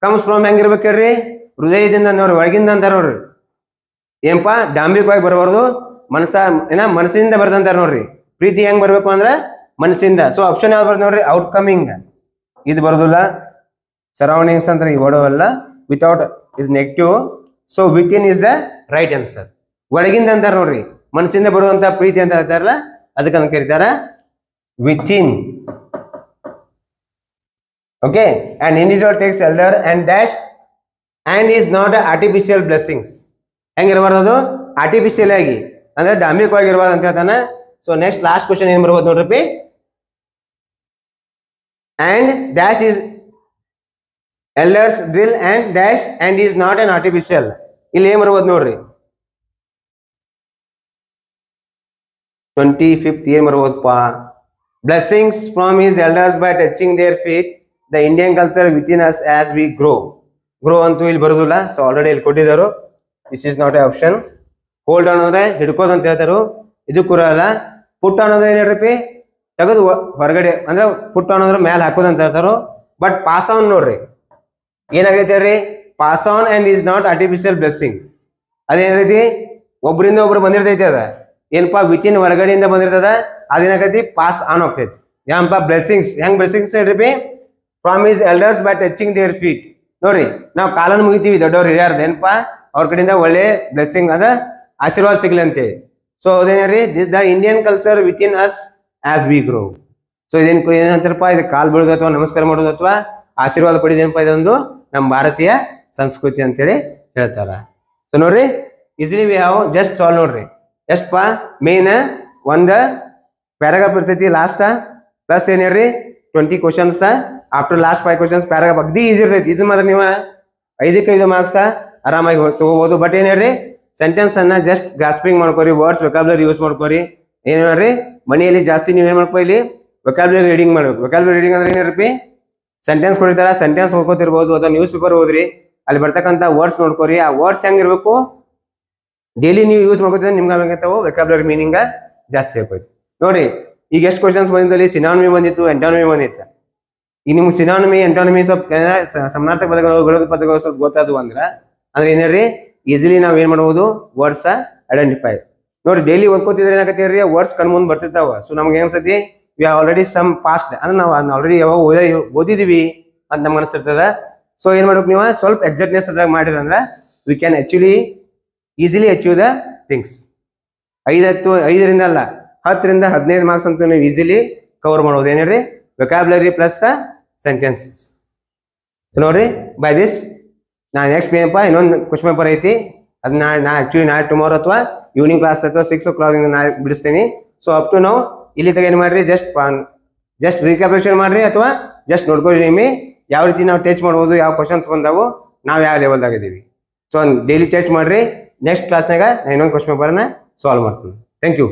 comes from ಹೆಂಗಿರ್ಬೇಕು ಹೇಳ್ರಿ ಹೃದಯದಿಂದ ನೋಡ್ರಿ ಒಳಗಿಂದ ಅಂತಾರ ನೋಡ್ರಿ ಏನಪ್ಪಾ ಡಾಂಬಿಕವಾಗಿ ಬರಬಾರ್ದು ಮನಸ್ಸಿನಿಂದ ಬರ್ದಂತಾರ ನೋಡ್ರಿ ಪ್ರೀತಿ ಹೆಂಗ್ ಬರ್ಬೇಕು ಅಂದ್ರ ಮನಸ್ಸಿಂದ ಸೊ ಆಪ್ಷನ್ ಯಾವ್ದು ಬರ್ತ ನೋಡ್ರಿ ಔಟ್ಕಮಿಂಗ್ ಇದು ಬರೋದಿಲ್ಲ ಸರೌಂಡಿಂಗ್ಸ್ ಅಂತ ಈ ಓಡೋವಲ್ಲ ವಿತೌಟ್ ಇದು negative so with in is the right answer ಒಳಗಿಂದ ಅಂತಾರ ನೋಡ್ರಿ ಮನಸ್ಸಿಂದ ಬರುವಂತ ಪ್ರೀತಿ ಅಂತ ಹೇಳ್ತಾರಲ್ಲ ಅದಕ್ಕೆ ಅಂತ ಕರೀತಾರ with in okay and individual takes elder and dash and is not a artificial blessings ಹೆಂಗಿರಬಾರ್ದು ಅದು ಆರ್ಟಿಫಿಷಿಯಲ್ ಆಗಿ ಅಂದ್ರೆ ಡಾಂಬಿಕವಾಗಿ ಇರಬಾರ್ದು ಅಂತ ಹೇಳ್ತಾನೆ ಸೊ ನೆಕ್ಸ್ಟ್ ಲಾಸ್ಟ್ ಕ್ವಶನ್ ಏನ್ ಬರ್ಬೋದು ನೋಡ್ರಿ and dash is elders drill and dash and is not an artificial ಇಲ್ಲಿ ಏನ್ ಬರ್ಬೋದು ನೋಡ್ರಿ 25th ಏನ್ ಬರ್ಬೋದಪ್ಪ blessings from his elders by touching their feet the Indian culture within us as we grow ಅಂತೂ ಇಲ್ಲಿ ಬರೋದಿಲ್ಲ ಸೊ ಆಲ್ರೆಡಿ ಇಲ್ಲಿ ಕೊಟ್ಟಿದ್ದಾರೆ this is not A option hold on ಅಂದ್ರೆ ಹಿಡ್ಕೋದು ಅಂತ ಹೇಳ್ತಾರು ಇದು ಕೂಡ ಅಲ್ಲ ಪುಟ್ ಆನ್ ಅಂದ್ರೆ ಏನ್ ಹೇಳ್ರಿ ತೆಗೆದು ಹೊರಗಡೆ ಅಂದ್ರೆ ಪುಟ್ ಆನ್ ಅಂದ್ರೆ ಮೇಲೆ ಹಾಕೋದು ಅಂತ ಹೇಳ್ತಾರು ಬಟ್ ಪಾಸ್ ಆನ್ ನೋಡ್ರಿ ಏನಾಗೈತೆ ಹೇಳ್ರಿ pass on and is not artificial blessing ಅದೇನೈತಿ ಒಬ್ಬರಿಂದ ಒಬ್ರು ಬಂದಿರ್ತೈತಿ ಅದ ಏನಪ್ಪಾ ವಿತ್ ಇನ್ ಹೊರಗಡೆಯಿಂದ ಬಂದಿರ್ತದ ಅದೇನಾಗೈತಿ ಪಾಸ್ ಆನ್ ಹೋಗ್ತೈತಿ ಏನಪ್ಪ ಬ್ಲೆಸ್ಸಿಂಗ್ಸ್ ಹೆಂಗ್ ಬ್ಲೆಸ್ಸಿಂಗ್ಸ್ ಹೇಳ್ರಿ from his elders by touching their feet ನೋಡ್ರಿ ನಾವು ಕಾಲನ್ನು ಮುಗಿತೀವಿ ದೊಡ್ಡವ್ರು ಹಿರಿಯರ್ದು ಏನಪ್ಪಾ ಅವ್ರ ಕಡೆಯಿಂದ ಒಳ್ಳೆ ಬ್ಲೆಸ್ಸಿಂಗ್ ಅದ ಆಶೀರ್ವಾದ ಸಿಗ್ಲಿ ಅಂತೇಳಿ ಸೊ ಅದೇನ್ರಿ this the Indian culture within us as we grow so ಏನಂತಾರಪ್ಪ ಇದು ಕಾಲ್ ಬೀಳೋದು ಅಥವಾ ನಮಸ್ಕಾರ ಮಾಡೋದು ಅಥವಾ ಆಶೀರ್ವಾದ ಪಡೆದೇನಪ್ಪ ಇದೊಂದು ನಮ್ಮ ಭಾರತೀಯ ಸಂಸ್ಕೃತಿ ಅಂತೇಳಿ ಹೇಳ್ತಾರ ಸೊ ನೋಡ್ರಿ easily we have just solve ನೋಡ್ರಿ ಎಷ್ಟಪ್ಪ ಮೇನ್ ಒಂದು ಪ್ಯಾರಾಗ್ರಾಫ್ ಇರ್ತೈತಿ ಲಾಸ್ಟ್ ಪ್ಲಸ್ ಏನ್ ಹೇಳ್ರಿ 20 questions after last 5 questions paragraph ಅಗ್ದಿ ಈಸಿ ಇರ್ತೈತಿ ಇದು ಮಾತ್ರ ನೀವು 5 ಮಾರ್ಕ್ಸ್ ಆರಾಮಾಗಿ ತಗೋಬಹುದು ಬಟ್ ಏನ್ ಹೇಳ್ರಿ ಸೆಂಟೆನ್ಸ್ ಅನ್ನ ಜಸ್ಟ್ ಗ್ರಾಸ್ಪಿಂಗ್ ಮಾಡ್ಕೋರಿ ವರ್ಡ್ಸ್ ವೆಕಾಬ್ಯುಲರಿ ಯೂಸ್ ಮಾಡ್ಕೋರಿ ಏನ್ ಹೇಳ್ರಿ ಮನೆಯಲ್ಲಿ ಜಾಸ್ತಿ ನೀವು ಏನ್ ಮಾಡ್ಕೋ ಇಲ್ಲಿ ವೆಕಾಬ್ಯುಲರಿ ರೀಡಿಂಗ್ ಮಾಡ್ಬೇಕು ವೆಕಾಬ್ಯುಲರಿ ರೀಡಿಂಗ್ ಅಂದ್ರೆ ಏನಿರ್ರಿ ಸೆಂಟೆನ್ಸ್ ಕೊಡ್ತಾರ ಸೆಂಟೆನ್ಸ್ ಓದ್ಕೋತಿರ್ಬೋದು ಅಥವಾ ನ್ಯೂಸ್ ಪೇಪರ್ ಓದ್ರಿ ಅಲ್ಲಿ ಬರ್ತಕ್ಕಂಥ ವರ್ಡ್ಸ್ ನೋಡ್ಕೋರಿ ಆ ವರ್ಡ್ಸ್ ಹೆಂಗಿರ್ಬೇಕು ಡೈಲಿ ನೀವು ಯೂಸ್ ಮಾಡ್ಕೋತೀರ ನಿಮ್ಗೆ ಆಗಂತಾವು ವೆಕಾಬ್ಯುಲರಿ ಮೀನಿಂಗ್ ಜಾಸ್ತಿ ಆಗ್ತೈತಿ ನೋಡ್ರಿ ಈಗ ಎಷ್ಟು ಕ್ವಶನ್ಸ್ ಬಂದಿದ್ದಲ್ಲಿ ಸಿನಾನಮಿ ಬಂದಿತ್ತು ಎಂಟಾನಮಿ ಬಂದಿತ್ತು ಈಗ ನಿಮ್ಗೆ ಸಿನಾನಮಿ ಎಂಟಾನಮಿ ಸ್ವಲ್ಪ ಸಮಾನಾರ್ಥಕ ಪದಗಳು ವಿರೋಧ ಪದಗಳು ಸ್ವಲ್ಪ ಗೊತ್ತಾದವು ಅಂದ್ರೆ ಏನ್ ಹೇಳ್ರಿ ಈಸಿಲಿ ನಾವ್ ಏನ್ ಮಾಡಬಹುದು ವರ್ಡ್ಸ್ ಐಡೆಂಟಿಫೈ ನೋಡ್ರಿ ಡೈಲಿ ಓದ್ಕೋತಿದ್ರೆ ಏನಾಗತ್ತೀರಿ ವರ್ಡ್ಸ್ ಕಣ್ ಮುಂದ್ ಬರ್ತಿರ್ತಾವ ಸೊ ನಮ್ಗೆ ಏನ್ಸತಿ ವಿ ಆಲ್ರೆಡಿ ಸಮ್ ಪಾಸ್ಟ್ ಅಂದ್ರೆ ನಾವು ಆಲ್ರೆಡಿ ಯಾವಾಗ ಓದಿದೀವಿ ಅಂತ ನಮ್ಗೆ ಅನಿಸ್ತಿರ್ತದ ಸೊ ಏನ್ ಮಾಡ್ಬೇಕು ನೀವು ಸ್ವಲ್ಪ ಎಕ್ಸಾಕ್ಟ್ನೆಸ್ ಅದ್ರಾಗ ಮಾಡಿದ್ರಂದ್ರ we can actually easily achieve the things 5ರಿಂದ ಅಲ್ಲ 10ರಿಂದ 15 ಮಾರ್ಕ್ಸ್ ಅಂತೂ ನೀವು ಈಸಿಲಿ ಕವರ್ ಮಾಡ್ಬೋದು ಏನೇಳ್ರಿ ವೆಕಾಬ್ಯುಲರಿ ಪ್ಲಸ್ ಸೆಂಟೆನ್ಸಸ್ ನೋಡ್ರಿ ಬೈ ದಿಸ್ ನಾ ನೆಕ್ಸ್ಟ್ ಏನಪ್ಪ ಇನ್ನೊಂದು ಕ್ವಶನ್ ಪೇಪರ್ ಐತಿ ಅದನ್ನ ನಾ ಆಕ್ಚುಲಿ ನಾಳೆ ಟುಮಾರೋ ಅಥವಾ ಈವ್ನಿಂಗ್ ಕ್ಲಾಸ್ ಅಥವಾ 6 o'clock ನಾ ಬಿಡಿಸ್ತೀನಿ ಸೊ ಅಪ್ ಟು ನಾವು ಇಲ್ಲಿ ತಗ ಏನು ಮಾಡ್ರಿ ಜಸ್ಟ್ ರೀಕ್ಯಾಪ್ಯುಲೇಷನ್ ಮಾಡ್ರಿ ಅಥವಾ ಜಸ್ಟ್ ನೋಡ್ಕೊರಿ ನಿಮ್ಮಿ ಯಾವ ರೀತಿ ನಾವು ಟಚ್ ಮಾಡ್ಬೋದು ಯಾವ ಕ್ವಶನ್ಸ್ ಬಂದಾವು ನಾವು ಯಾವ ಲೆವೆಲ್ದಾಗ ಇದೀವಿ ಸೊ ಡೈಲಿ ಟಚ್ ಮಾಡ್ರಿ ನೆಕ್ಸ್ಟ್ ಕ್ಲಾಸ್ನಾಗ ನಾ ಇನ್ನೊಂದು ಕ್ವಶನ್ ಪೇಪರ್ನ ಸಾಲ್ವ್ ಮಾಡ್ತೀನಿ ಥ್ಯಾಂಕ್ ಯು